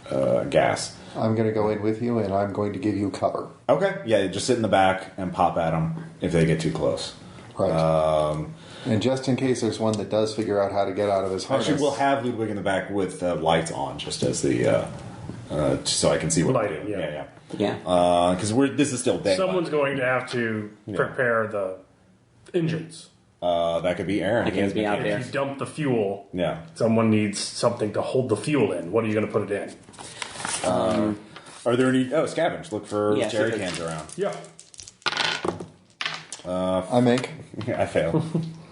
gas. I'm going to go in with you, and I'm going to give you cover. Okay, yeah, just sit in the back and pop at them if they get too close. Right. And just in case there's one that does figure out how to get out of his harness. Actually, we'll have Ludwig in the back with lights on, just as the so I can see what lighting. Yeah. Yeah. Because this is still day. Someone's going to have to prepare the engines. That could be Aaron. I can be out And there. if you dump the fuel, Yeah. someone needs something to hold the fuel in. What are you going to put it in? Are there any? Oh, scavenge. Look for jerry cans around. Yeah. I make. I fail.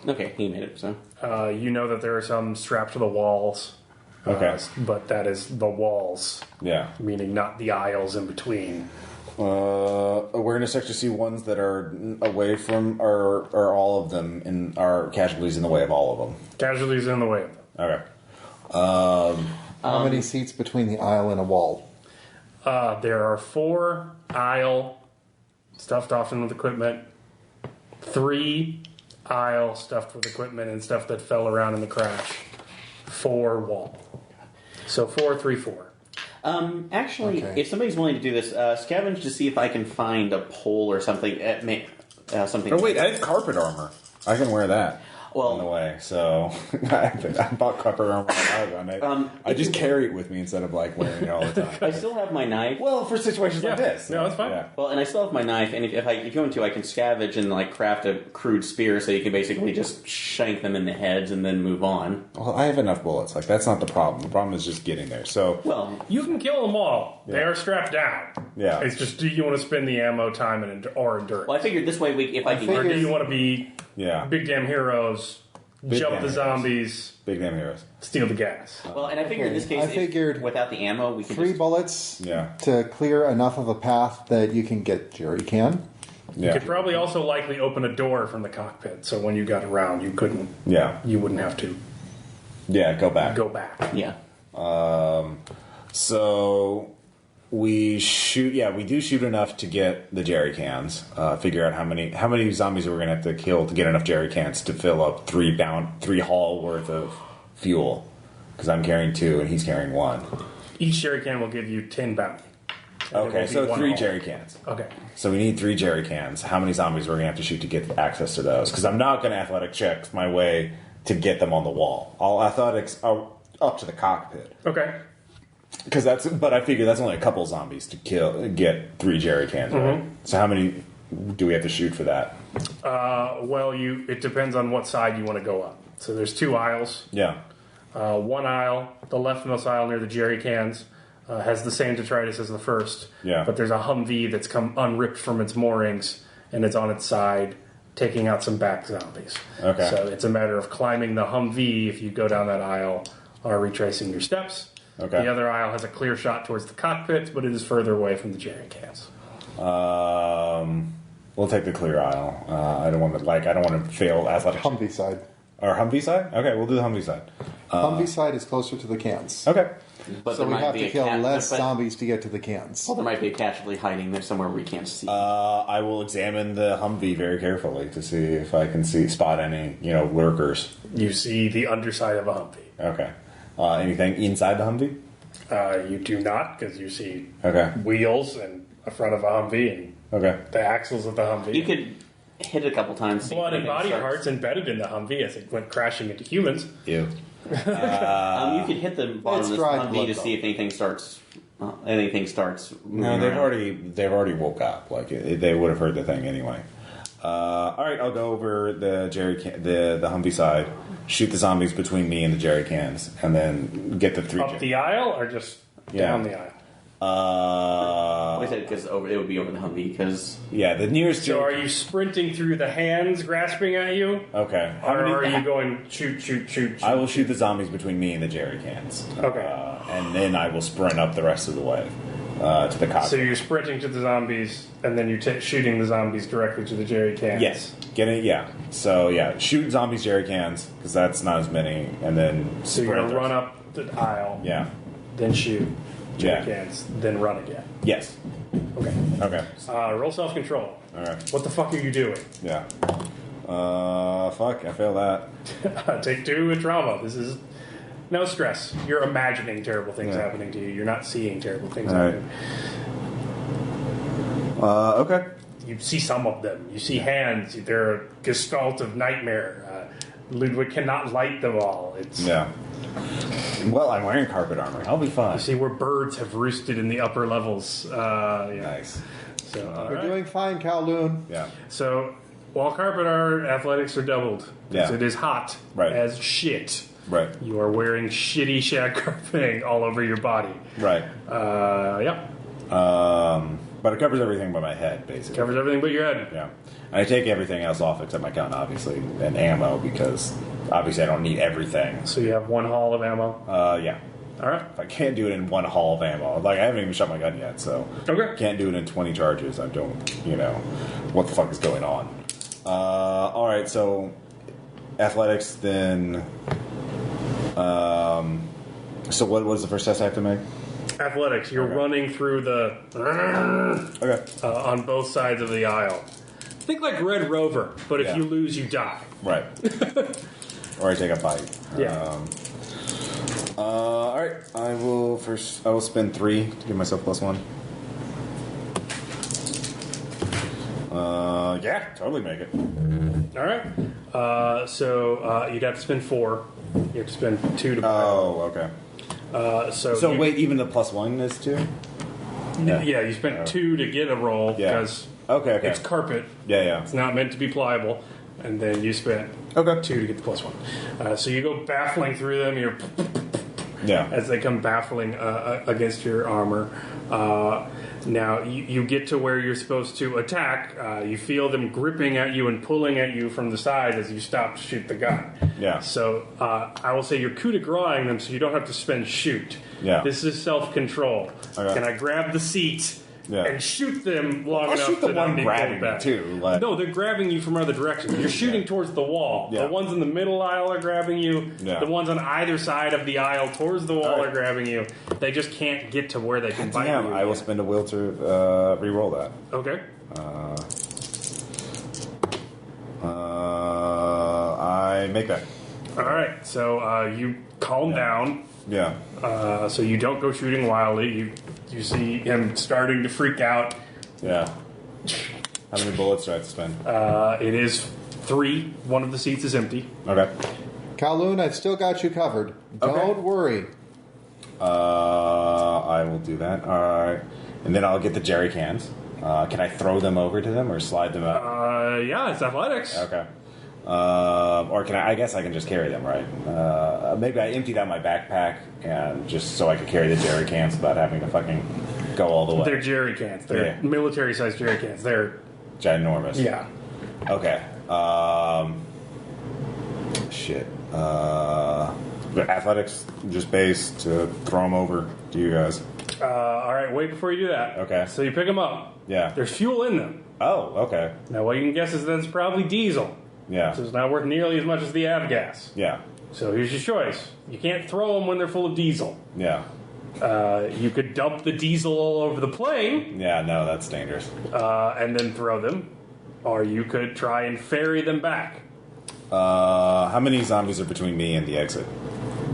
Okay, he made it, so. You know that there are some strapped to the walls. Okay. But that is the walls, Yeah. meaning not the aisles in between. Awareness check to see ones that are away from, or all of them, and are casualties in the way of all of them. Casualties in the way of them. Okay. How many seats between the aisle and a wall? There are 4 aisle stuffed often with equipment, 3 aisle stuffed with equipment and stuff that fell around in the crash, 4 wall. So 4, 3, 4. Actually, Okay. if somebody's willing to do this, scavenge to see if I can find a pole or something. Something. Oh wait, I have carpet armor. I can wear that. Well- on the way, so I bought carpet armor on it. I just carry it with me instead of like wearing it all the time. I still have my knife. Well, for situations like this, No, it's fine. Yeah. Well, and I still have my knife, and if you want to, I can scavenge and like craft a crude spear, so you can basically just shank them in the heads and then move on. Well, I have enough bullets. Like that's not the problem. The problem is just getting there. So Well, You can kill them all. They are strapped down. Yeah. It's just, do you want to spend the ammo, time, and or endurance? I figured this way, if I can, Or do you want to be yeah, big damn heroes, jump damn the heroes. zombies, big damn heroes. steal the gas? well, and I figured in this case, I figured without the ammo, we can 3 just, bullets Yeah. to clear enough of a path that you can get jerry can. Yeah, You could probably also likely open a door from the cockpit, so when you got around, you wouldn't have to go back. go back. yeah. So we shoot. Yeah, we do shoot enough to get the jerry cans. Figure out how many zombies we're gonna have to kill to get enough jerry cans to fill up 3 haul worth of fuel. Because I'm carrying 2 and he's carrying 1. Each jerry can will give you 10 bounty. And it Okay, will be so 1 3 haul. jerry cans. Okay. So we need 3 jerry cans. How many zombies we're gonna have to shoot to get access to those? Because I'm not gonna athletic check my way to get them on the wall. All athletics are up to the cockpit. Okay. But I figure that's only a couple zombies to get 3 jerry cans, right? So how many do we have to shoot for that? Well, it depends on what side you want to go up. So there's 2 aisles. Yeah. One aisle, the leftmost aisle near the jerry cans, has the same detritus as the first. Yeah. But there's a Humvee that's come unripped from its moorings, and it's on its side, taking out some back zombies. Okay. So it's a matter of climbing the Humvee if you go down that aisle, or retracing your steps. Okay. The other aisle has a clear shot towards the cockpit, but it is further away from the jerry cans. We'll take the clear aisle. I don't want to fail athletic. Humvee side. Or Humvee side? Okay, we'll do the Humvee side. Humvee side is closer to the cans. Okay. But So there we might have be to a kill cat- less but- zombies to get to the cans. Well, there might be a casualty hiding there somewhere we can't see. I will examine the Humvee very carefully to see if I can spot any, lurkers. You see the underside of a Humvee. Okay. Anything inside the Humvee? You do not, because you see Okay. wheels and a front of a Humvee and Okay. the axles of the Humvee. you could hit it a couple times. see Blood if and anything body starts. parts embedded in the Humvee as it went crashing into humans. Ew. You could hit the bottom It's of this dried Humvee blood, to see if anything starts. Moving No, they've around. already woke up. Like they would have heard the thing anyway. All right, I'll go over the the Humvee side, shoot the zombies between me and the jerry cans, and then get the 3. Up the aisle or just down the aisle? I said because it would be over the Humvee because Yeah, the nearest. So are you sprinting through the hands grasping at you? Okay. Or are you going shoot? I will shoot the zombies between me and the jerry cans. Okay. And then I will sprint up the rest of the way to the cockpit. So you're sprinting to the zombies, and then you're shooting the zombies directly to the jerry cans. Yes. Get it? Yeah. So yeah, shoot zombies jerry cans because that's not as many, and then So you're sprint gonna run up the aisle, Yeah. then shoot jerry Yeah. cans, then run again. Yes. Okay. Okay. Roll self-control. All right. What the fuck are you doing? Yeah. Fuck. I failed that. Take 2 in trauma. This is no stress. You're imagining terrible things Yeah. happening to you. You're not seeing terrible things All right. happening. Okay. You see some of them. You see hands. They're a gestalt of nightmare. Ludwig cannot light them all. It's Yeah. Well, I'm wearing carpet armor. I'll be fine. you see where birds have roosted in the upper levels. Yeah. Nice. So, all We're right. doing fine, Kowloon. Yeah. So while carpet art athletics are doubled, because Yeah. it is hot Right. as shit. Right. You are wearing shitty shag carpeting all over your body. Right. Yeah. But it covers everything but my head, basically. Covers everything but your head. Yeah. And I take everything else off except my gun, obviously, and ammo, because obviously I don't need everything. So you have 1 haul of ammo. Yeah. All right. If I can't do it in 1 haul of ammo, like I haven't even shot my gun yet, so Okay. can't do it in 20 charges. I don't, what the fuck is going on? All right, so athletics, then. So what was the first test I have to make? Athletics. You're Okay. running through the Okay. on both sides of the aisle. Think like Red Rover, but if Yeah. you lose, you die. Right. Or I take a bite. Yeah. All right, I will will spend 3 to give myself +1. Yeah, totally make it. All right. So you'd have to spend 4. You have to spend 2 to buy. Oh, okay. So wait, even the +1 is 2? Yeah, you spent 2 to get a roll because okay. it's carpet. Yeah. It's not meant to be pliable. And then you spent 2 to get the +1. So you go baffling through them. You're as they come baffling against your armor. Now you get to where you're supposed to attack. You feel them gripping at you and pulling at you from the side as you stop to shoot the gun. Yeah. So I will say you're coup de grace them, so you don't have to spend shoot. Yeah. This is self-control. Okay. Can I grab the seat and shoot them long enough shoot the to one not be grabbing pulled back? me, too, like- No, they're grabbing you from other directions. You're shooting towards the wall. Yeah. The ones in the middle aisle are grabbing you. Yeah. The ones on either side of the aisle towards the wall are grabbing you. They just can't get to where they can bite you. I will spend a will to re-roll that. Okay. I make that. All right. So you calm down. Yeah. So you don't go shooting wildly. You see him starting to freak out. Yeah. How many bullets do I have to spend? It is 3. One of the seats is empty. Okay. Kowloon, I've still got you covered. Don't worry. I will do that. All right. And then I'll get the jerry cans. Can I throw them over to them or slide them out? Yeah, it's athletics. Okay. Or can I guess I can just carry them, right? Maybe I emptied out my backpack and just so I could carry the jerry cans without having to fucking go all the way. They're jerry cans. They're military-sized jerry cans. They're ginormous. Yeah. Okay. Shit. The athletics, just base to throw them over to you guys. All right, wait before you do that. Okay. So you pick them up. Yeah. There's fuel in them. Oh, okay. Now, what you can guess is that it's probably diesel. Yeah. So it's not worth nearly as much as the avgas. Yeah. So here's your choice. You can't throw them when they're full of diesel. Yeah. You could dump the diesel all over the plane. Yeah, no, that's dangerous. And then throw them. Or you could try and ferry them back. How many zombies are between me and the exit?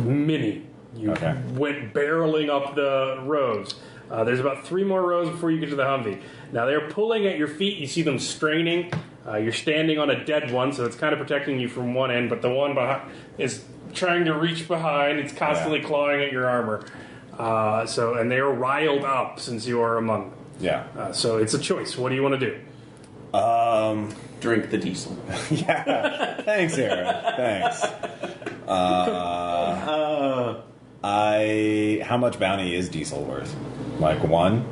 Many. You went barreling up the rows. There's about 3 more rows before you get to the Humvee. Now they're pulling at your feet. You see them straining. You're standing on a dead one, so it's kind of protecting you from one end, but the one behind is trying to reach behind. It's constantly clawing at your armor. And they're riled up since you are among them. Yeah. So it's a choice. What do you want to do? Drink the diesel. Yeah. Thanks, Aaron. Thanks. How much bounty is diesel worth? Like 1?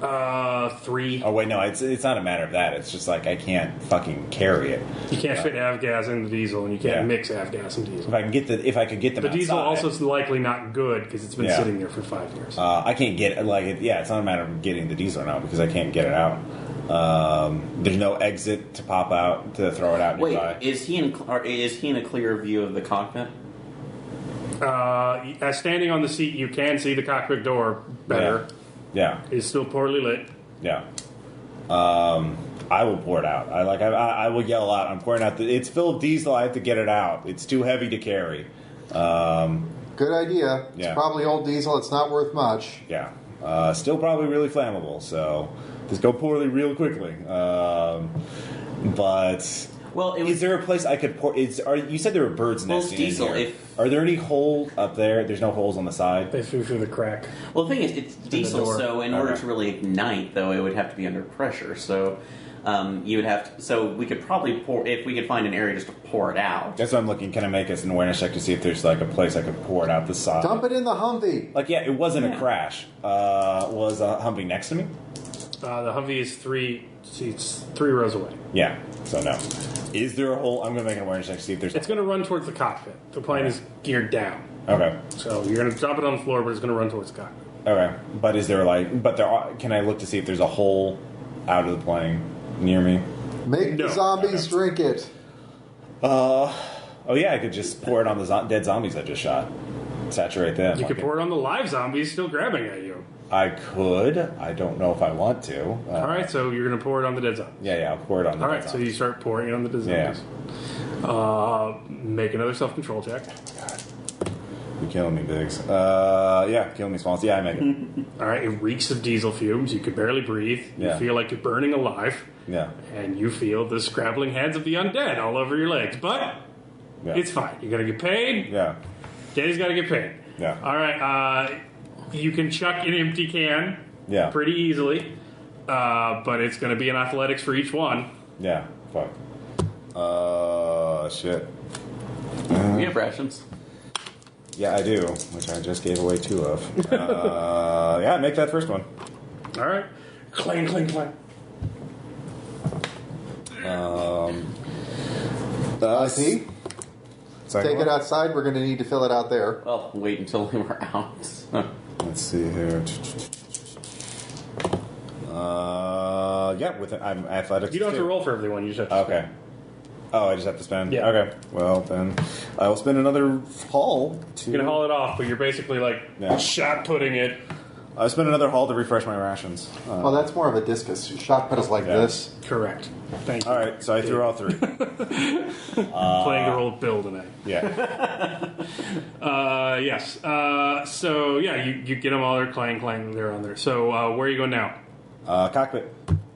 3. Oh wait, no, it's not a matter of that. It's just like I can't fucking carry it. You can't fit avgas in the diesel, and you can't mix avgas and diesel. If I could get them, the diesel outside, also is likely not good because it's been sitting there for 5 years. I can't get it. It's not a matter of getting the diesel now because I can't get it out. There's no exit to pop out to throw it out. Wait, nearby. is he in a clear view of the cockpit? Standing on the seat, you can see the cockpit door better. Yeah. It's still poorly lit. Yeah. I will pour it out. I will yell out. I'm pouring out. It's filled with diesel. I have to get it out. It's too heavy to carry. Good idea. Yeah. It's probably old diesel. It's not worth much. Yeah. Still probably really flammable. So this go poorly real quickly. But well, is there a place I could pour? You said there were birds nesting diesel, in here. Are there any holes up there? There's no holes on the side. They flew through the crack. Well, the thing is, it's diesel, so in order to really ignite, though, it would have to be under pressure. So you would have to. So we could probably pour if we could find an area just to pour it out. That's what I'm looking. Can I make us an awareness check to see if there's like a place I could pour it out the side? Dump it in the Humvee. It wasn't a crash. Was a Humvee next to me? The Humvee is 3 seats, 3 rows away. Yeah. So no. Is there a hole? I'm going to make an awareness check to see if there's. It's going to run towards the cockpit. The plane is geared down. Okay. So you're going to drop it on the floor, but it's going to run towards the cockpit. Okay. But is there can I look to see if there's a hole out of the plane near me? Make the zombies drink it. Oh yeah, I could just pour it on the dead zombies I just shot. Saturate them. You could pour it on the live zombies still grabbing at you. I could. I don't know if I want to. All right, so you're going to pour it on the dead zombies. Yeah, I'll pour it on the dead zombies. So you start pouring it on the dead zombies. Make another self-control check. You're killing me, Biggs. Yeah, killing me, Swans. Yeah, I make it. All right, it reeks of diesel fumes. You could barely breathe. You Yeah. feel like you're burning alive. Yeah. And you feel the scrabbling hands of the undead all over your legs. But Yeah. it's fine. You're going to get paid. Yeah. Daddy's got to get paid. Yeah. All right, you can chuck an empty can Yeah. pretty easily, but it's going to be an athletics for each one. Yeah. Fuck. Shit. We have rations. Yeah, I do, which I just gave away 2 of. Yeah, make that first one. All right. Clang, clang, clang. See? Second Take one? it outside. We're going to need to fill it out there. Well, wait until we're out. Let's see here. Yeah, with it, I'm athletics. You don't have to too. roll for everyone. You just have to Okay. Oh, I just have to spend. Yeah. Okay. Well, then I will spend another haul to. You can haul it off, but you're basically like Yeah. shot putting it. I'll spend another haul to refresh my rations. Well, that's more of a discus. Shot put is like Yeah. this. Correct. Thank you. All right, so I threw all 3. Playing the role of Bill tonight. Yeah. Yes. So yeah, you get them all. They're clang clang. They're on there. So where are you going now? Cockpit.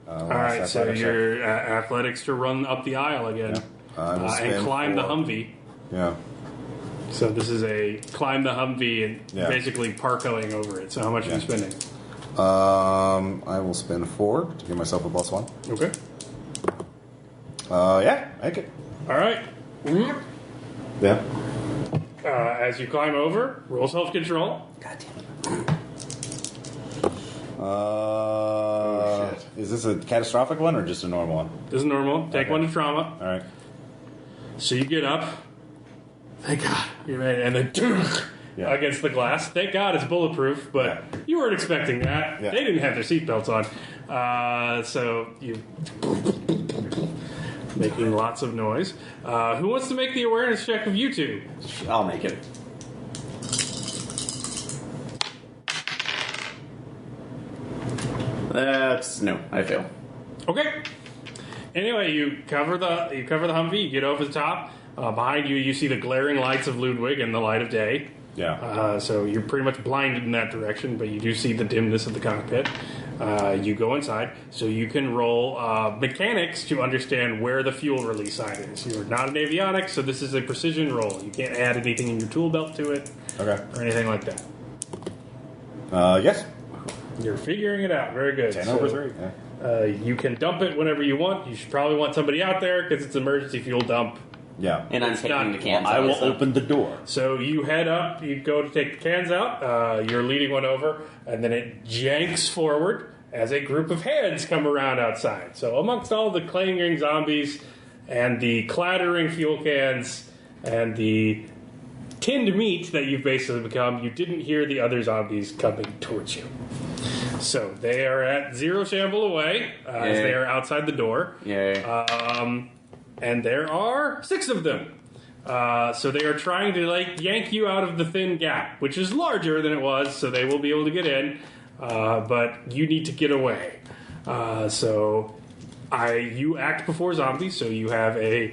All right. So you're athletics to run up the aisle again, I will and spend climb the 4. Humvee. Yeah. So this is a climb the Humvee and Yeah. basically parkoing over it. So how much are you spending? I will spend 4 to give myself a +1. Okay. Yeah, make it. All right. Yeah. As you climb over, roll self-control. Is this a catastrophic one or just a normal one? This is normal. Take Okay. one to trauma. All right. So you get up. Thank God. You're ready. And then Yeah. against the glass. Thank God it's bulletproof, but Yeah. you weren't expecting that. Yeah. They didn't have their seatbelts on. So you making lots of noise. Who wants to make the awareness check of you two? I'll make it. No, I fail. Okay. Anyway, you cover the Humvee. You get over the top. Behind you, you see the glaring lights of Ludwig and the light of day. Yeah. So you're pretty much blinded in that direction, but you do see the dimness of the cockpit. You go inside, so you can roll mechanics to understand where the fuel release sign is. You're not an avionics, so this is a precision roll. You can't add anything in your tool belt to it Okay. or anything like that. Yes. You're figuring it out. Very good. 10 over 3. Yeah. You can dump it whenever you want. You should probably want somebody out there because it's emergency fuel dump. Yeah. And I'm taking not- the cans I out, will so- open the door. So you head up, you go to take the cans out, you're leading one over, and then it janks forward as a group of hands come around outside. So amongst all the clanging zombies and the clattering fuel cans and the tinned meat that you've basically become, you didn't hear the other zombies coming towards you. So they are at 0 shamble away as Yay. they are outside the door. Yay. And there are 6 of them. So they are trying to yank you out of the thin gap, which is larger than it was, so they will be able to get in. But you need to get away. You act before zombies, so you have a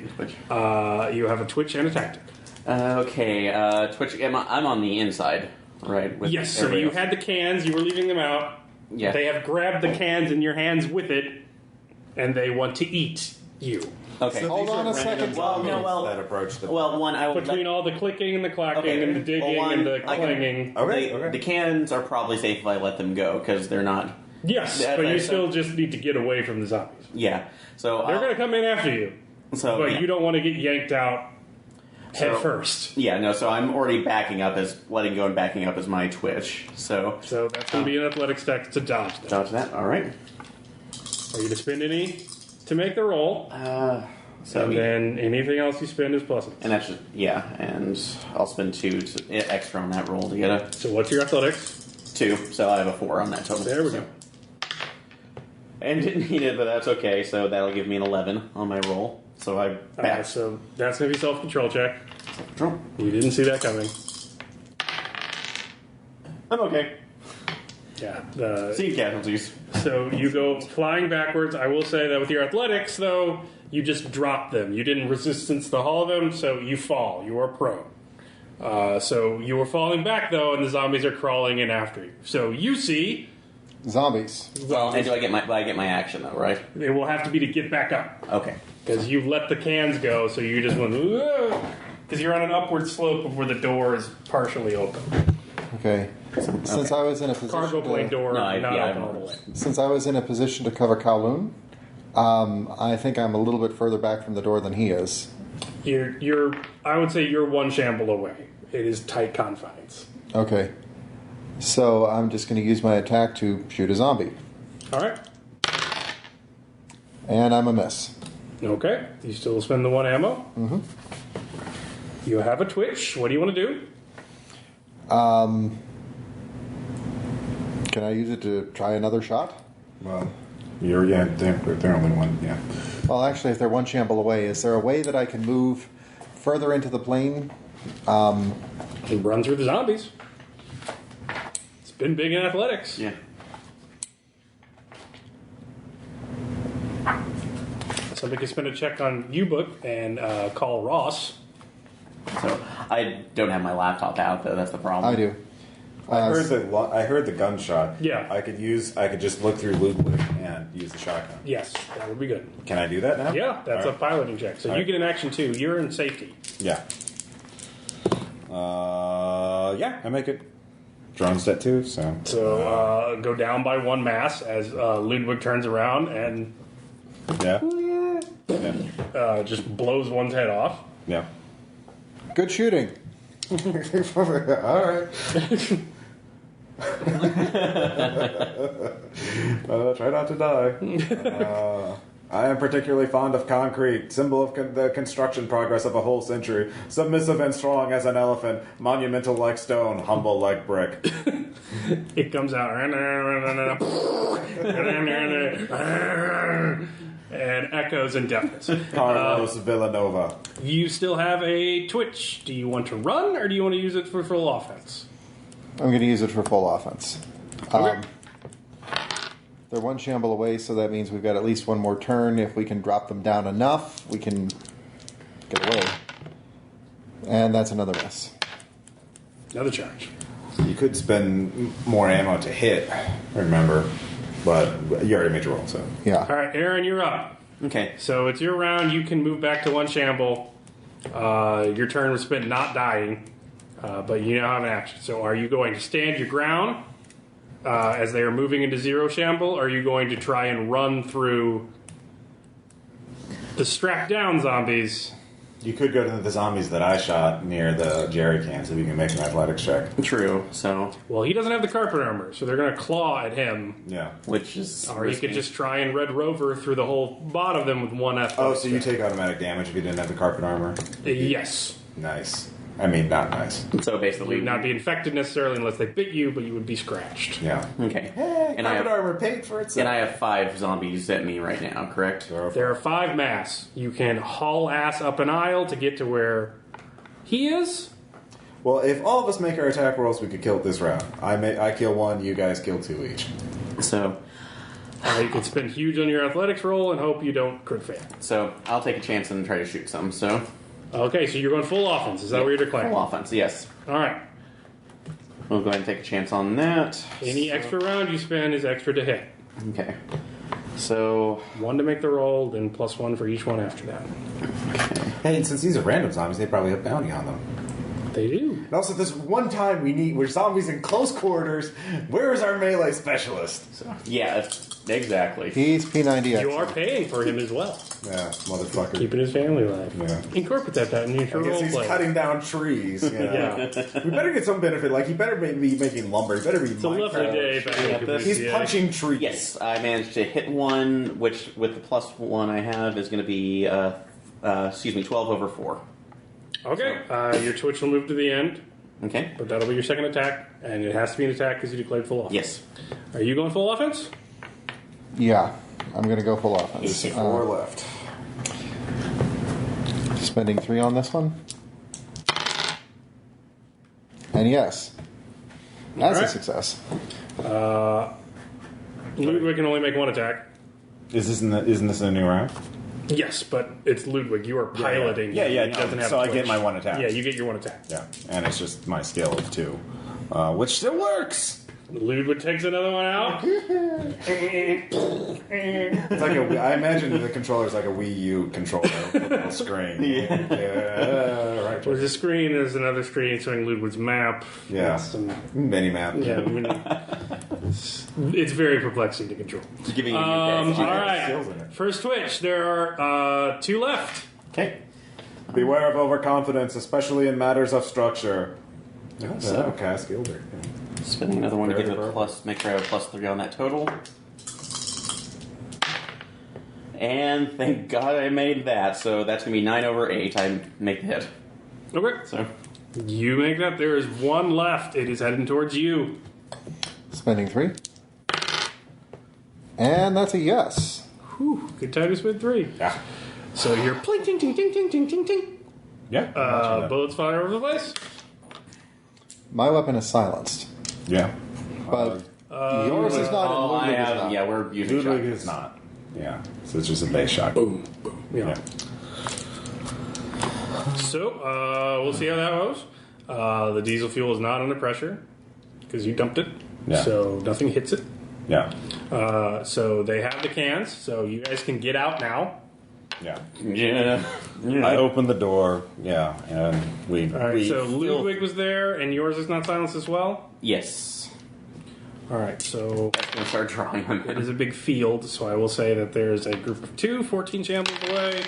twitch and a tactic. Okay, Twitch. I'm on the inside, right? with Yes. So everybody you else. had the cans. You were leaving them out. Yeah. They have grabbed the cans in your hands with it, and they want to eat you. Okay. Hold on a second. Well, no, well, that approach the. well, one. I will. Between all the clicking and the clacking Okay. and the digging Well, and the I can- clanging. Okay. The cans are probably safe if I let them go because they're not. Yes, Yeah, but you so- still just need to get away from the zombies. Yeah. So They're going to come in after you, So but yeah. you don't want to get yanked out head So- first. Yeah. No. So I'm already backing up as letting go and backing up as my Twitch. So So that's going to be an athletics check to dodge them. dodge that. All right. Are you to spend any to make the roll? So And then anything else you spend is pluses. and that's just, yeah, and I'll spend 2 extra on that roll to get a So what's your athletics? 2. So I have a 4 on that total. There we So- go. And didn't need it, but that's okay. So that'll give me an 11 on my roll. So I back. So that's going to be self-control check. Control. You didn't see that coming. I'm okay. Yeah. Seed casualties. So you go flying backwards. I will say that with your athletics, though, you just drop them. You didn't resistance to haul them, so you fall. You are prone. So you were falling back, though, and the zombies are crawling in after you. So you see... Zombies. Well, and do I get my action, though, right? It will have to be to get back up. Okay. Because you've let the cans go, so you just went... Because you're on an upward slope of where the door is partially open. Okay. Since I was in a position Cargo plane door, not open all the way. Since I was in a position to cover Kowloon, I think I'm a little bit further back from the door than he is. I would say you're one shamble away. It is tight confines. Okay. So I'm just going to use my attack to shoot a zombie. All right. And I'm a miss. Okay. You still spend the 1 ammo. Mm-hmm. You have a twitch. What do you want to do? Can I use it to try another shot? Well, they're only one, yeah. Well, actually, if they're one shamble away, is there a way that I can move further into the plane? You run through the zombies. It's been big in athletics. Yeah. Somebody can spend a check on U-Book and call Ross. So I don't have my laptop out, though. That's the problem. I do. I heard the gunshot. Yeah. I could just look through Ludwig and use the shotgun. Yes, that would be good. Can I do that now? Yeah, that's All a right. piloting check. So All you right. get an action too. You're in safety. Yeah. Yeah, I make it. Drone set 2, so. So go down by 1 mass as Ludwig turns around and Yeah. Yeah. just blows one's head off. Yeah. Good shooting. All right. Try not to die. I am particularly fond of concrete, symbol of the construction progress of a whole century. Submissive and strong as an elephant, monumental like stone, humble like brick. It comes out and echoes in deafness. Carlos Villanova. You still have a twitch. Do you want to run or do you want to use it for full offense? I'm going to use it for full offense. Okay. They're 1 shamble away, so that means we've got at least 1 more turn. If we can drop them down enough, we can get away. And that's another miss. Another charge. You could spend more ammo to hit, remember, but you already made your roll, so. Yeah. All right, Aaron, you're up. Okay. So it's your round. You can move back to 1 shamble. Your turn was spent not dying, but you now have an action. So are you going to stand your ground as they are moving into 0 shamble, or are you going to try and run through the strapped down zombies? You could go to the zombies that I shot near the jerry cans if you can make an athletics check. True. So, Well, he doesn't have the carpet armor, so they're going to claw at him. Yeah. which is Or you risky. could just try and Red Rover through the whole bot of them with 1 athletic. Oh, so you take automatic damage if you didn't have the carpet armor? Yes. Nice. I mean, not nice. So basically, You would not be infected necessarily unless they bit you, but you would be scratched. Yeah. okay. And Carpet I have armor paid for itself. and I have 5 zombies at me right now. Correct. There are 5 mass. You can haul ass up an aisle to get to where he is. Well, if all of us make our attack rolls, we could kill it this round. I kill 1, you guys kill 2 each. So You can spend huge on your athletics roll and hope you don't crit fail. I'll take a chance and try to shoot some. So Okay, so you're going full offense. Is that what you're declaring? full offense. Yes. All right. We'll go ahead and take a chance on that. Any extra round you spend is extra to hit. Okay. So 1 to make the roll, then +1 for each one after that. Hey, and since these are random zombies, they probably have bounty on them. They do. And also, this one time we're zombies in close quarters. Where is our melee specialist? yeah, exactly. He's P90X. You are paying for him as well, Yeah, motherfucker. keeping his family alive. Yeah. Incorporate that into your I guess role he's play. cutting down trees. You know? Yeah. We better get some benefit. Like, he better be making lumber. He better be It's a lovely day back in Yeah, He's Caboose, punching trees. Yes, I managed to hit 1, which with the +1 I have is going to be 12 over 4. Okay, your twitch will move to the end, Okay. but that'll be your second attack, and it has to be an attack because you declared full offense. Yes. Are you going full offense? Yeah. I'm going to go full offense. 4 left. Spending 3 on this one. And yes. That's a Alright. success. Ludwig can only make 1 attack. Isn't this a new round? Yes, but it's Ludwig. You are piloting. Yeah, him. He doesn't have so I twitch. get my 1 attack. Yeah, you get your 1 attack. Yeah, and it's just my skill of 2, which still works. Ludwig takes another one out. It's like I imagine the controller's like a Wii U controller with a little screen. Yeah, right. There's a screen. There's another screen showing Ludwig's map. Yeah, mini map. Yeah, it's very perplexing to control. Giving you All skills in right, it. first twitch. There are 2 left. Okay. Beware of overconfidence, especially in matters of structure. So- cast Gilbert. Spending another one to Very give it a purple. plus, make sure I have a +3 on that total. And thank God I made that, so that's going to be 9 over 8. I make the hit. Okay, So, you make that. There is 1 left. It is heading towards you. Spending 3. And that's a yes. Whew, good time to spend 3. Yeah. So you're pling, ting, ting, ting, ting, ting, ting, ting. Yeah. I'm watching that. Bullets flying over the place. My weapon is silenced. Yeah. But yours is not and I Ludwig is have, not. yeah, we're using Ludwig shotguns. is not. Yeah. So it's just a base shot. Boom, boom. Yeah. Yeah. So we'll see how that goes. The diesel fuel is not under pressure because you dumped it. Yeah. So nothing hits it. Yeah. So they have the cans. So you guys can get out now. Yeah. Yeah. I opened the door. Yeah. And we. All right. we So filled- Ludwig was there, and yours is not silenced as well. Yes. All right. So That's going to start drawing on it is a big field. So I will say that there's a group of 2, 14 shambles away,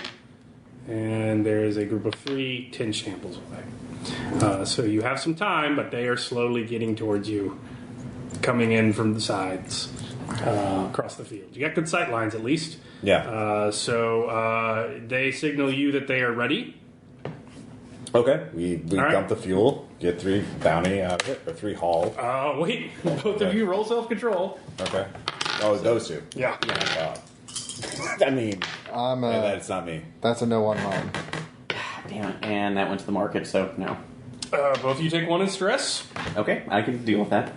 and there is a group of 3, 10 shambles away. So you have some time, but they are slowly getting towards you, coming in from the sides across the field. You got good sight lines at least. Yeah. So they signal you that they are ready. Okay. We All right. dump the fuel, get 3 bounty out of it, or 3 haul. Wait, both of you roll self-control. Okay. Oh, those 2. Yeah. I mean, I'm that's not me. that's a no on mine. Damn it. And that went to the market, so no. Both of you take 1 in stress. Okay, I can deal with that.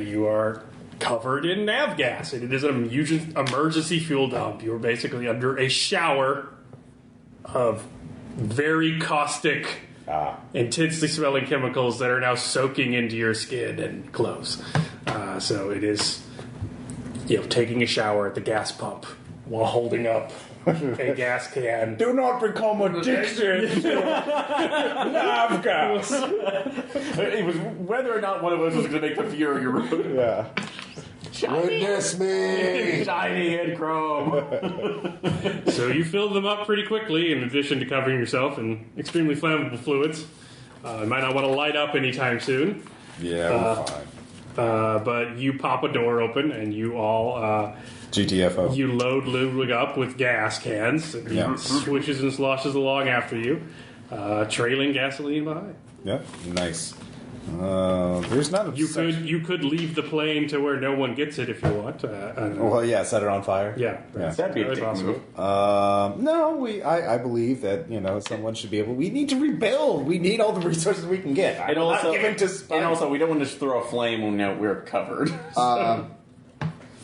You are covered in nav gas. It is an emergency fuel dump. You are basically under a shower of very caustic, intensely smelling chemicals that are now soaking into your skin and clothes. So it is, taking a shower at the gas pump while holding up a gas can. Do not become addicted to nav gas. It was whether or not one of us was going to make the Fury road. Yeah. Witness me! Shiny and chrome. So you filled them up pretty quickly, in addition to covering yourself in extremely flammable fluids. You might not want to light up anytime soon. Yeah, we're fine. But you pop a door open, and you all GTFO. you load Ludwig up with gas cans. And Yeah. he swishes and sloshes along after you, trailing gasoline behind. Yeah, nice. There's not a You could leave the plane to where no one gets it if you want. I don't know. Well, yeah, set it on fire. Yeah, that's That'd be a very dick possible. move. No, I believe that someone should be able. We need to rebuild. We need all the resources we can get. And I'm also, not giving to Spike. and also, we don't want to just throw a flame when we're covered.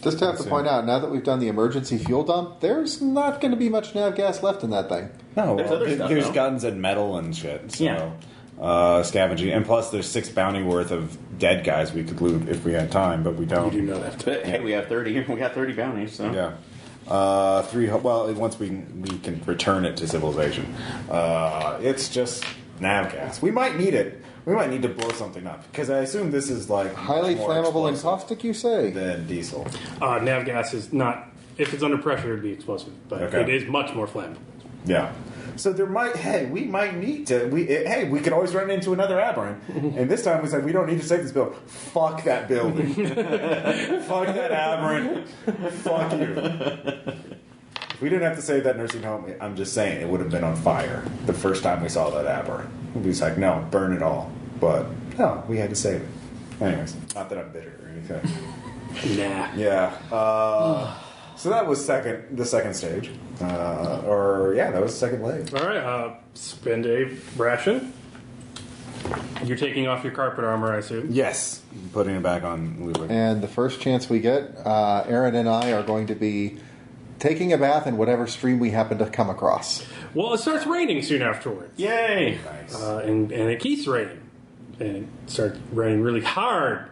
Just have to point out, now that we've done the emergency fuel dump, there's not going to be much nav gas left in that thing. no, There's other stuff, there's though. guns and metal and shit. So, Yeah. scavenging, and plus there's 6 bounty worth of dead guys we could loot if we had time, but we don't. You do not have to. But hey, we have 30. We got 30 bounties. So Yeah. 3. Well, once we can return it to civilization, it's just nav gas. We might need it. We might need to blow something up because I assume this is like Highly more flammable and explosive caustic, you say? than diesel. Nav gas is not. If it's under pressure, it'd be explosive, but Okay. it is much more flammable. Yeah. So we might need to. We could always run into another aberrant, and this time we said we don't need to save this building. Fuck that building. Fuck that aberrant. Fuck you. If we didn't have to save that nursing home, I'm just saying it would have been on fire the first time we saw that aberrant. We was like, no, burn it all. But no, we had to save it. Anyways, not that I'm bitter or anything. Nah. Yeah. So that was the second stage. That was the second leg. All right. Spend a ration. You're taking off your carpet armor, I assume. Yes. Putting it back on Ludwig. And the first chance we get, Aaron and I are going to be taking a bath in whatever stream we happen to come across. Well, it starts raining soon afterwards. Yay! Nice. And it keeps raining. And it starts raining really hard.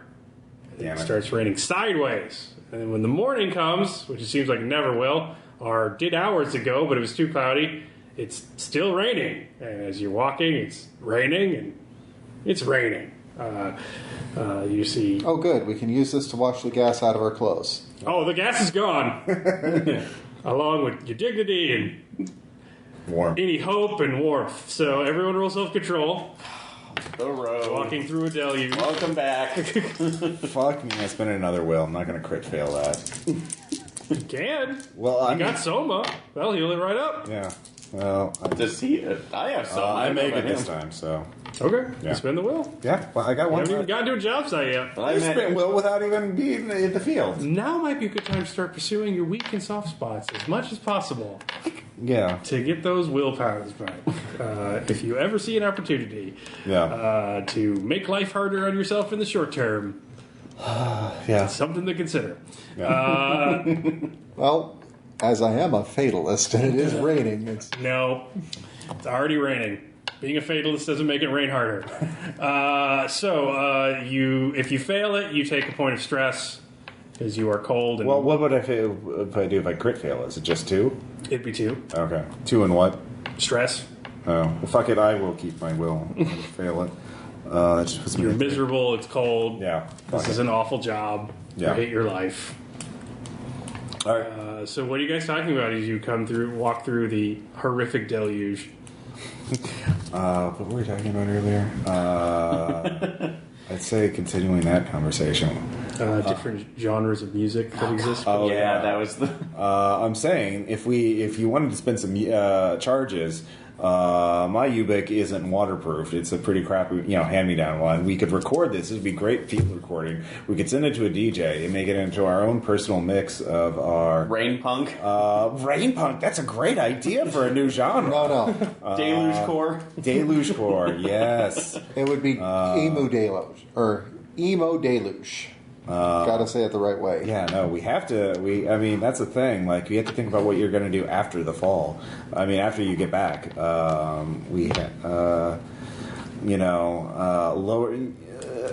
Damn It it. starts raining sideways. And then when the morning comes, which it seems like it never will, or did hours ago, but it was too cloudy, it's still raining. And as you're walking, it's raining, and it's raining. You see... Oh, good. We can use this to wash the gas out of our clothes. Oh, the gas is gone. Along with your dignity and Warm. any hope and warmth. So everyone roll self-control. The road. Walking through a deluge. Welcome back. Fuck me, I spent another will. I'm not going to crit fail that. You can. Well, I You got Soma. That'll heal it right up. Yeah. Well, Does he? I have some. I don't know make it about this him. time, so. Okay. Yeah. You spend the will. Yeah, well, I got You one. haven't even gotten to a job site yet. But I I spent met, will without even being in the field. Now might be a good time to start pursuing your weak and soft spots as much as possible Yeah. to get those will powers back. If you ever see an opportunity Yeah. to make life harder on yourself in the short term, Yeah. something to consider. Well, as I am a fatalist and it is raining, it's No, it's already raining. Being a fatalist doesn't make it rain harder. If you fail it, you take a point of stress because you are cold. And Well, what would I fail if I do if I crit fail? Is it just 2? it'd be 2. Okay. 2 and what? Stress. Oh, well, fuck it. I will keep my will. Fail it. That just puts me. You're miserable. It's cold. Yeah. This is an awful job. Yeah. You hate your life. All right. So what are you guys talking about as you walk through the horrific deluge? What were we talking about earlier? I'd say continuing that conversation. Different genres of music that exist. Oh, yeah, that was the. I'm saying if you wanted to spend some charges, my Ubik isn't waterproofed. It's a pretty crappy, hand-me-down one. We could record this. This would be great field recording. We could send it to a DJ and make it into our own personal mix of our Rain punk. rain punk. That's a great idea for a new genre. no. Deluge core. Deluge core. Yes. It would be emo deluge or emo deluge. Gotta say it the right way. Yeah, no, we have to. I mean, that's the thing. Like, you have to think about what you're going to do after the fall. I mean, after you get back. Lower.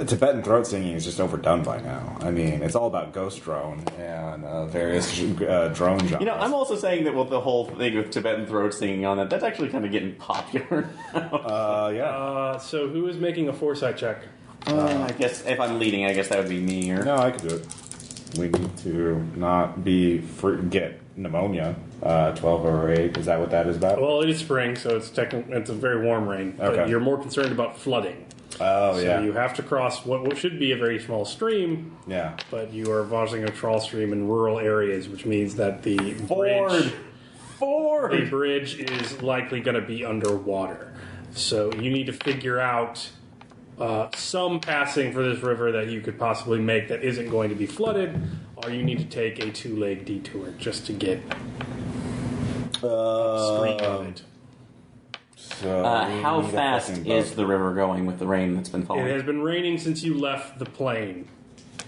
Tibetan throat singing is just overdone by now. I mean, it's all about ghost drone and various drone genres. I'm also saying that with the whole thing with Tibetan throat singing on that's actually kind of getting popular now. Yeah. So who is making a foresight check? I guess if I'm leading, I guess that would be me. Or No, I could do it. We need to not get pneumonia. 12 over 8. Is that what that is about? Well, it is spring, so it's a very warm rain. But Okay. you're more concerned about flooding. Oh, So yeah. you have to cross what should be a very small stream, Yeah. but you are crossing a trawl stream in rural areas, which means that the bridge is likely going to be underwater. So you need to figure out some passing for this river that you could possibly make that isn't going to be flooded, or you need to take a 2-leg detour just to get upstream of it. So how we need a fast fucking is boat. the river going with the rain that's been falling? It has been raining since you left the plane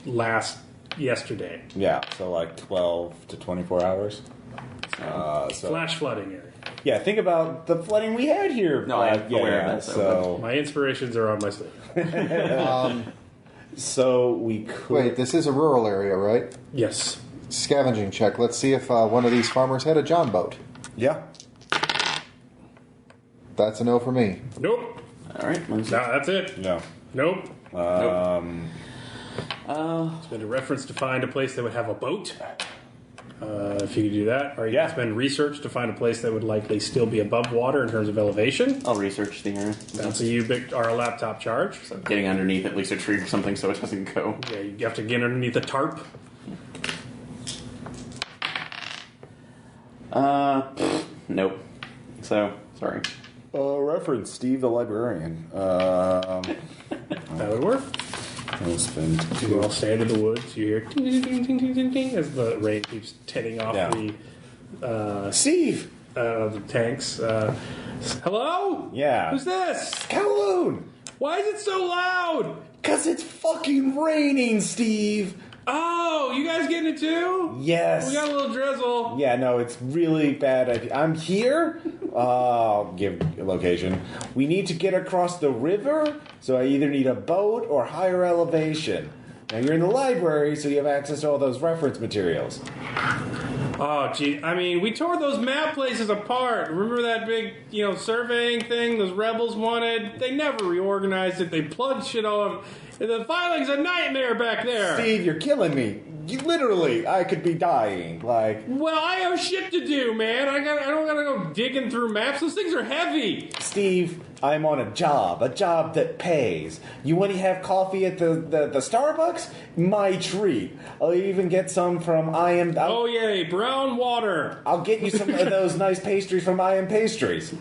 yesterday. Yeah, so like 12 to 24 hours. Flash flooding area. Yeah, think about the flooding we had here. No, I'm aware of that, So, My inspirations are on my sleeve. so we could. Wait, this is a rural area, right? Yes. Scavenging check. Let's see if one of these farmers had a John boat. Yeah. That's a no for me. Nope. All right. No, that's it. No. Nope. Nope. Spend a reference to find a place that would have a boat. If you could do that. Or you can spend research to find a place that would likely still be above water in terms of elevation. I'll research the area. That's a Ubik or a laptop charge. So getting underneath at least a tree or something so it doesn't go. Yeah, you have to get underneath a tarp. Nope. So, sorry. Reference Steve the librarian. That would work. We'll spend You all stand in the woods. You hear ding, ding, ding, ding, ding, ding, ding, as the rain keeps tinning off Steve! the tanks. Hello? Yeah. Who's this? Kowloon! Why is it so loud? Because it's fucking raining, Steve! Oh, you guys getting it too? Yes. We got a little drizzle. Yeah, no, it's really bad. I'm here. I'll give a location. We need to get across the river, so I either need a boat or higher elevation. Now, you're in the library, so you have access to all those reference materials. Oh, gee. I mean, we tore those map places apart. Remember that big, surveying thing those rebels wanted? They never reorganized it. They plugged shit all over. The filing's a nightmare back there. Steve, you're killing me. Literally, I could be dying. Well, I have shit to do, man. I don't gotta go digging through maps. Those things are heavy. Steve, I'm on a job that pays. You want to have coffee at the Starbucks? My treat. I'll even get some from Oh, yay, brown water. I'll get you some of those nice pastries from I Am Pastries.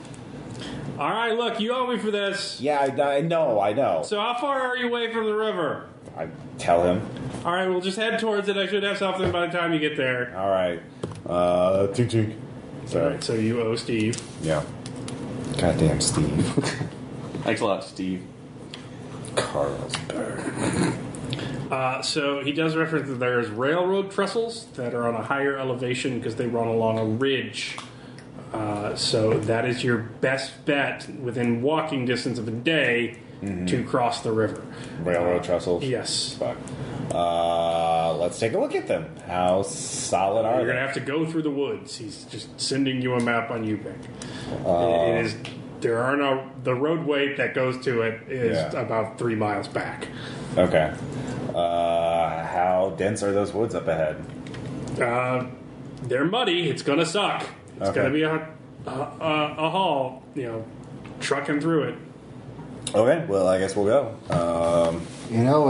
All right, look, you owe me for this. Yeah, I know. So how far are you away from the river? I tell him. All right, we'll just head towards it. I should have something by the time you get there. All right. Tink tink. All right, so you owe Steve. Yeah. Goddamn Steve. Thanks a lot, Steve. Carlsberg. So he does reference that there's railroad trestles that are on a higher elevation because they run along a ridge. So that is your best bet within walking distance of a day to cross the river. Railroad trestles? Yes. Fuck. Let's take a look at them. How solid are You're they? going to have to go through the woods. He's just sending you a map on UPIC. It is. The roadway that goes to it is about 3 miles back. Okay. How dense are those woods up ahead? They're muddy. It's going to suck. It's going to be a haul, trucking through it. Okay, well, I guess we'll go.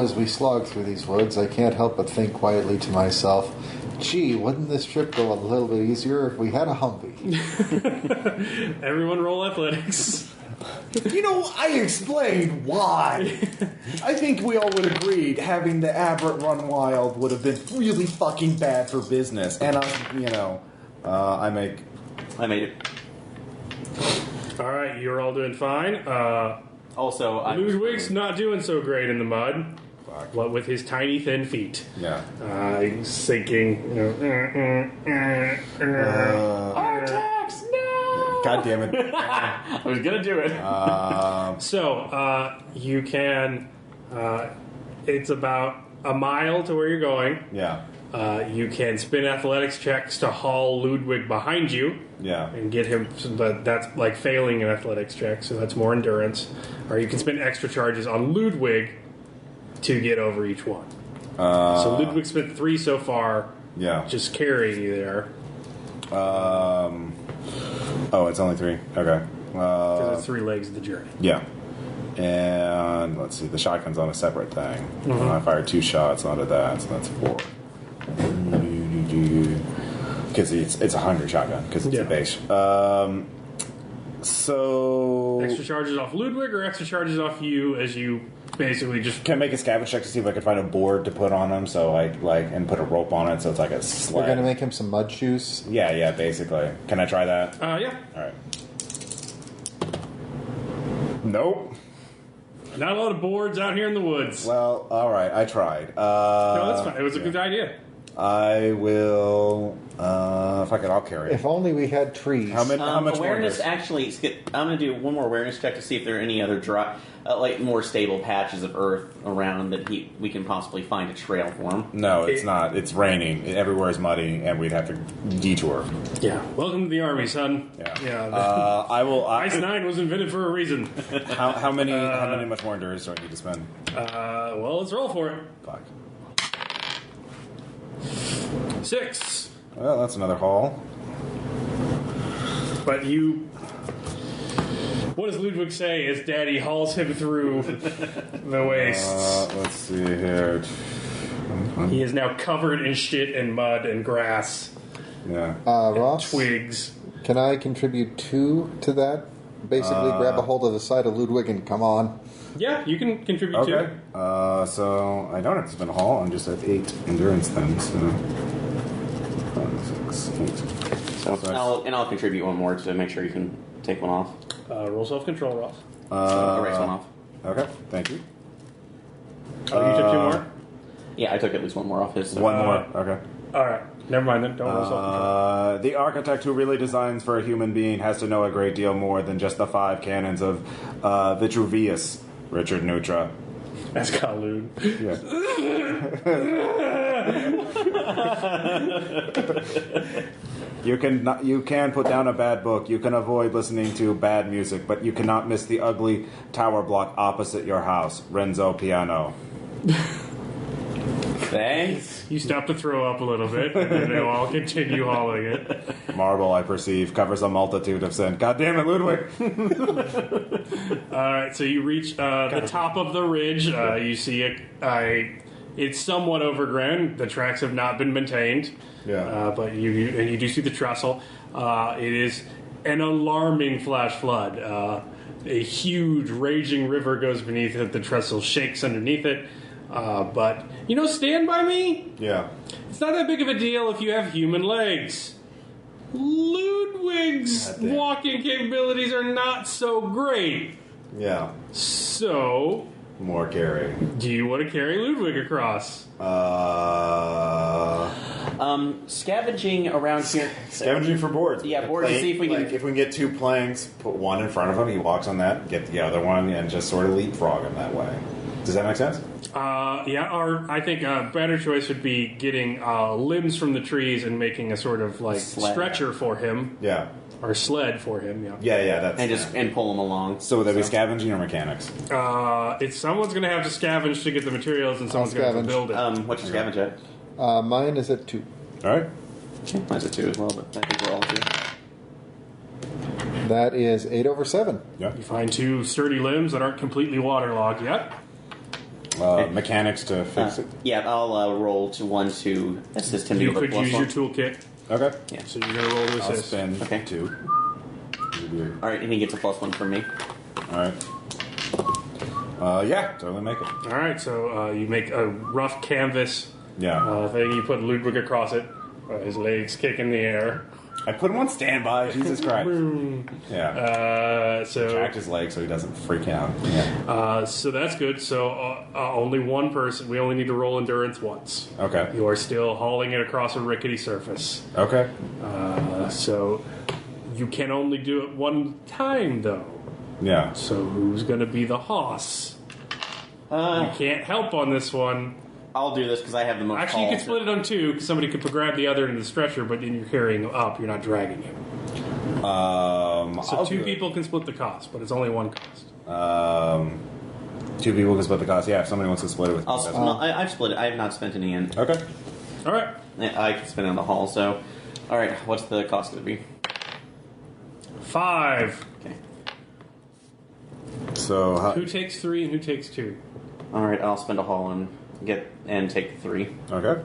As we slog through these woods, I can't help but think quietly to myself, gee, wouldn't this trip go a little bit easier if we had a Humvee? Everyone roll athletics. I explained why. I think we all would agree having the Aberrant run wild would have been really fucking bad for business. And, I made it. All right, you're all doing fine. Also, Ludwig's not doing so great in the mud. What with his tiny, thin feet. Yeah. He's thinking, Artax, no! God damn it. I was going to do it. You can, it's about a mile to where you're going. Yeah. You can spin athletics checks to haul Ludwig behind you. Yeah. And get him, but that's like failing an athletics check, so that's more endurance. Or you can spend extra charges on Ludwig to get over each one. So Ludwig spent 3 so far. Yeah. Just carrying you there. It's only 3. Okay. Because it's 3 legs of the journey. Yeah. And let's see, the shotgun's on a separate thing. I fired 2 shots onto that, so that's 4. Because it's a 100 shotgun, because it's a base. So extra charges off Ludwig or extra charges off you as you basically just can I make a scavenge check to see if I can find a board to put on him, so I and put a rope on it, so it's like a sled. We're gonna make him some mud shoes. Yeah, basically. Can I try that? Yeah. All right. Nope. Not a lot of boards out here in the woods. Well, all right. I tried. No, that's fine. It was a good idea. I will. Fuck it, I'll carry it. If only we had trees. How much awareness? more? Actually, I'm going to do one more awareness check to see if there are any other more stable patches of earth around that we can possibly find a trail for him. No, it's not. It's raining. Everywhere is muddy, and we'd have to detour. Yeah. Welcome to the army, son. Yeah. I will. Ice 9 was invented for a reason. How many much more endurance do I need to spend? Well, let's roll for it. Fuck. 6. Well, that's another haul. But what does Ludwig say as Daddy hauls him through the wastes? Let's see here. He is now covered in shit and mud and grass. Yeah. Ross, Twigs. can I contribute 2 to that? Basically, grab a hold of the side of Ludwig and come on. Yeah, you can contribute Okay. too. So I don't have to spend a haul. I'm just at 8 endurance then. So 6, 8. I'll contribute 1 more to make sure you can take 1 off. Roll self-control, Ross. So erase 1 off. Okay, thank you. Oh, you took 2 more? Yeah, I took at least one more off his. One more. Okay. All right. Never mind then. Don't roll self-control. The architect who really designs for a human being has to know a great deal more than just the 5 cannons of Vitruvius. Richard Neutra. That's Kowloon. Yeah. You can put down a bad book. You can avoid listening to bad music, but you cannot miss the ugly tower block opposite your house. Renzo Piano. Thanks. You stop to throw up a little bit, and then they'll all continue hauling it. Marble, I perceive, covers a multitude of sin. God damn it, Ludwig! All right, so you reach the top of the ridge. You see it's somewhat overgrown. The tracks have not been maintained. Yeah. But you do see the trestle. It is an alarming flash flood. A huge raging river goes beneath it. The trestle shakes underneath it. But, Stand By Me? Yeah. It's not that big of a deal if you have human legs. Ludwig's walking capabilities are not so great. Yeah. So, More carry. do you want to carry Ludwig across? Scavenging around here. Scavenging for boards. Yeah, boards to see if we can. If we can get 2 planks, put one in front of him, he walks on that, get the other one, and just sort of leapfrog him that way. Does that make sense? Or I think a better choice would be getting limbs from the trees and making a sort of Sled. stretcher for him. Yeah. Or sled for him, yeah. Yeah, that's... And pull them along. So would that be scavenging or mechanics? Someone's going to have to scavenge to get the materials, and someone's going to have to build it. What's your scavenge at? Mine is at 2. All right. Mine's at 2 as well, but I think we're all 2. That is 8 over 7. Yeah. You find 2 sturdy limbs that aren't completely waterlogged yet. Mechanics to fix it. Yeah, I'll roll to 1 to assist him. You to could use your toolkit. Okay. Yeah. So you're going to roll to I'll assist. spend Okay. 2. All right, and he gets a +1 from me. All right. Yeah, totally make it. All right, so you make a rough canvas Yeah. thing. You put Ludwig across it. His legs kick in the air. I put him on standby. Jesus Christ. Yeah. So Jack his leg so he doesn't freak out. Yeah. so that's good. So only one person. We only need to roll endurance once. Okay. You are still hauling it across a rickety surface. Okay. So you can only do it one time, though. Yeah. So who's going to be the hoss? You can't help on this one. I'll do this because I have the most. Actually, you could split it on 2 because somebody could grab the other into the stretcher, but then you're carrying him up. You're not dragging him. So 2 people can split the cost, but it's only one cost. 2 people can split the cost. Yeah, if somebody wants to split it with me. that's fine. I've split it. I have not spent any in. Okay. All right. I can spend it on the haul. So, all right. What's the cost going to be? 5. Okay. So, Who takes 3 and who takes 2? All right. I'll spend a haul and take 3. okay.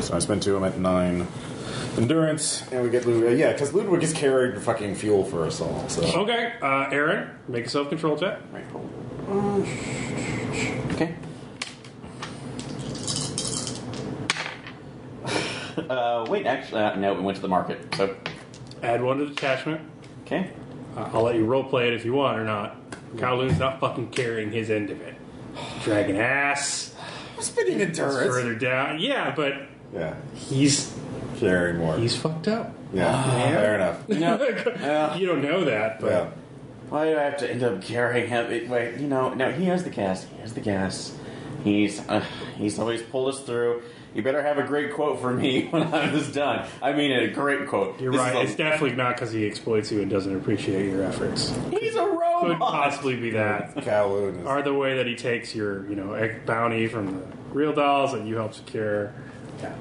So I spend 2. I'm at 9 endurance, and we get Ludwig. Yeah, because Ludwig is carrying fucking fuel for us all. So. Okay. Aaron, make a self-control check. Right. Okay. Wait. Actually, no. We went to the market. So. Add 1 to detachment. Okay. I'll let you roleplay it if you want or not. Kowloon's not fucking carrying his end of it. Dragging ass. I'm spending endurance. Further down. Yeah, but Yeah. he's Carrying more. fucked up. Yeah. Fair enough. You don't know that, but Yeah. Why do I have to end up carrying him? Wait. No. He has the gas. He has the gas. He's always pulled us through. You better have a great quote for me when I'm this done. I mean, a great quote. you're This right. is It's definitely not because he exploits you and doesn't appreciate your efforts. he's a robot. Could possibly be that. Kowloon is. Or the way that he takes your, bounty from the real dolls that you help secure. Yeah,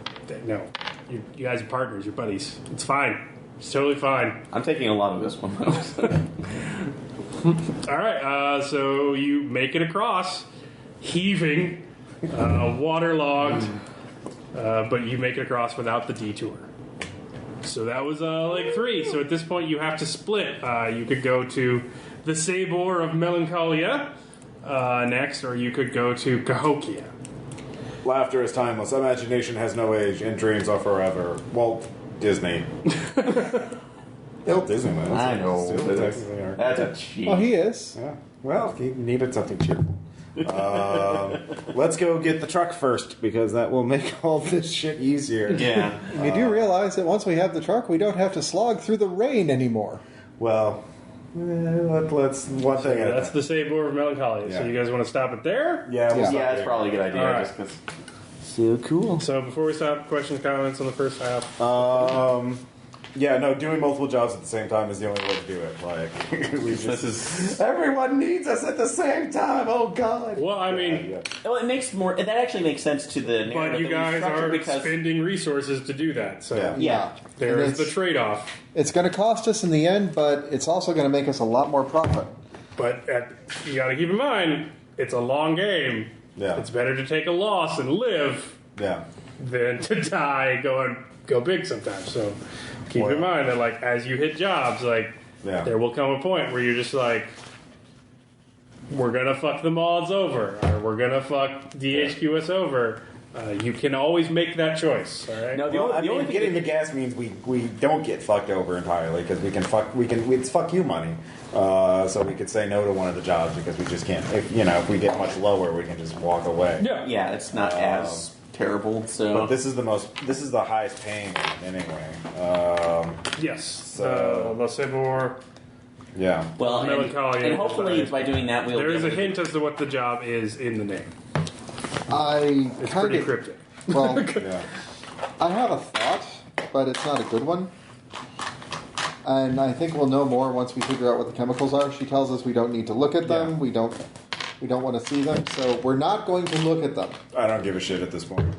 no. You guys are partners. You're buddies. It's fine. It's totally fine. I'm taking a lot of this one. All right. So you make it across, heaving, waterlogged, but you make it across without the detour. So that was like 3. So at this point, you have to split. You could go to the Sabor of Melancholia next, or you could go to Cahokia. Laughter is timeless. Imagination has no age, and dreams are forever. Walt Disney. Walt Disney, man. I know. Still technically are. That's a cheat. Oh, he is. Yeah. Well, he needed something cheerful. Let's go get the truck first, because that will make all this shit easier. Yeah. You do realize that once we have the truck, we don't have to slog through the rain anymore. Well, let's one thing at a That's time. the Sabre of Melancholy. So Yeah. you guys want to stop it there? Yeah, we'll Yeah. stop Yeah, it's there. probably a good idea. All right. Just because. So cool. So before we stop, questions, comments on the first half? Yeah, no, doing multiple jobs at the same time is the only way to do it. Like, This is. everyone needs us at the same time. Oh God. Well, I mean, Yeah. Well, it makes more. That actually makes sense to the narrative. but you that we guys structured are because spending resources to do that. So Yeah. yeah. there And is the it's- trade-off. It's going to cost us in the end, but it's also going to make us a lot more profit. But you got to keep in mind, it's a long game. Yeah. It's better to take a loss and live Yeah. than to die go big sometimes. So keep in mind that, like, as you hit jobs, like, Yeah. there will come a point where you're just like, we're gonna fuck the mods over, or we're gonna fuck DHQS over. You can always make that choice. All right. No, Well, the only thing getting the gas means we don't get fucked over entirely, because it's fuck you money. So we could say no to one of the jobs because we just can't. If we get much lower, we can just walk away. Yeah. Yeah, it's not as terrible. So But this is the highest paying one anyway. Yes. So- The Sabre. Yeah. well, Melancholy and hopefully is- by doing that we'll. There be is a able to- hint as to what the job is in the name. I It's kind pretty of cryptic. well, Yeah. I have a thought, but it's not a good one. And I think we'll know more once we figure out what the chemicals are. She tells us we don't need to look at them. Yeah. We don't want to see them, so we're not going to look at them. I don't give a shit at this point.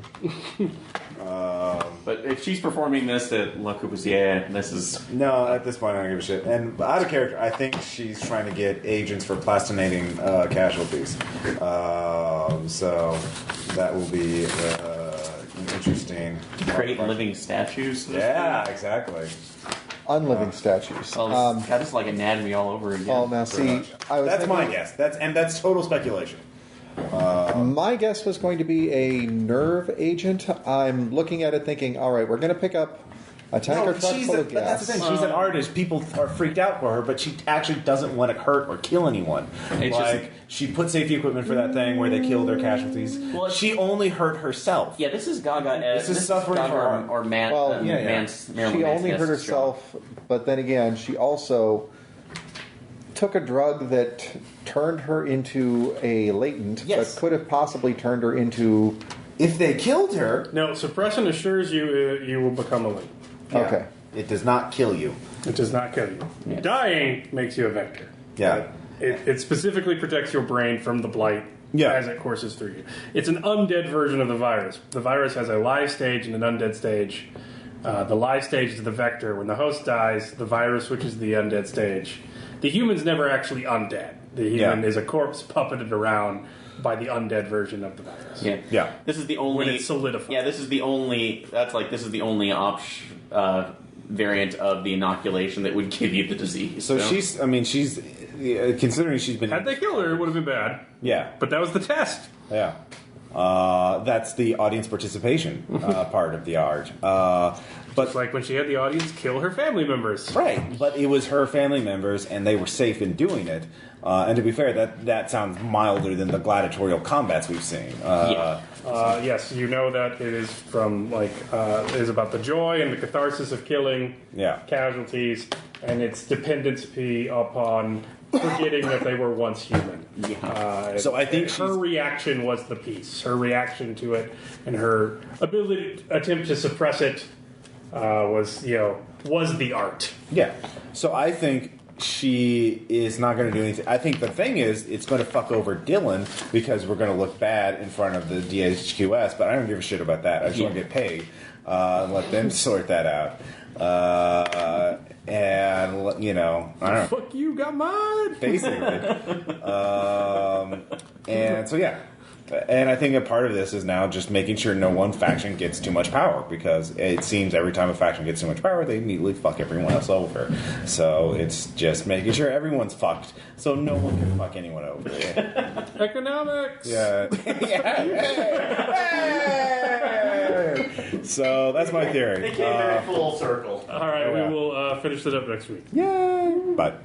But if she's performing this at Le Corbusier, this is No, at this point I don't give a shit. And out of character, I think she's trying to get agents for plastinating casualties. So that will be interesting. create living statues. Yeah, exactly. Unliving statues. Well, that is like anatomy all over again. Well, now see, I was That's my thinking- guess. That's total speculation. My guess was going to be a nerve agent. I'm looking at it thinking, all right, we're going to pick up a tanker truck full of but that's gas. the thing. She's an artist. People are freaked out for her, but she actually doesn't want to hurt or kill anyone. It's Like she put safety equipment for that thing where they kill their casualties. Well, it's- She only hurt herself. Yeah, this is Gaga. This is suffering Gaga for art. or Man. Well, yeah. Man's, Marilyn She Manson's only hurt show. herself, but then again, she also took a drug that turned her into a latent, Yes. but could have possibly turned her into. If they killed her, No, suppression assures you you will become a link. Okay. it does not kill you. It does not kill you. Yeah. Dying makes you a vector. Yeah. It specifically protects your brain from the blight Yeah. as it courses through you. It's an undead version of the virus. The virus has a live stage and an undead stage. The live stage is the vector. When the host dies, the virus switches to the undead stage. The human's never actually undead. The human Yeah. is a corpse puppeted around by the undead version of the virus. Yeah. Yeah. This is the only. When it's solidified. Yeah, this is the only. This is the only variant of the inoculation that would give you the disease. So she's considering she's been Had they killed her, it would have been bad. yeah. But that was the test. Yeah. That's the audience participation part of the art. But It's like when she had the audience kill her family members. right, but it was her family members, and they were safe in doing it. And to be fair, that sounds milder than the gladiatorial combats we've seen. Yes, you know that it is from it is about the joy and the catharsis of killing Yeah. casualties, and its dependency upon forgetting that they were once human. Yeah. So I think her reaction was the piece. Her reaction to it and her ability attempt to suppress it was the art. Yeah. So I think she is not going to do anything. I think the thing is, it's going to fuck over Dylan because we're going to look bad in front of the DHQS, but I don't give a shit about that. I just want to get paid. Let them sort that out. And, I don't know. Fuck you, got mine. Basically. And so, yeah. And I think a part of this is now just making sure no one faction gets too much power, because it seems every time a faction gets too much power, they immediately fuck everyone else over. So it's just making sure everyone's fucked, so no one can fuck anyone over. Economics. Yeah. So that's my theory. They came very full circle. All right, Yeah. we will finish it up next week. Yay! But.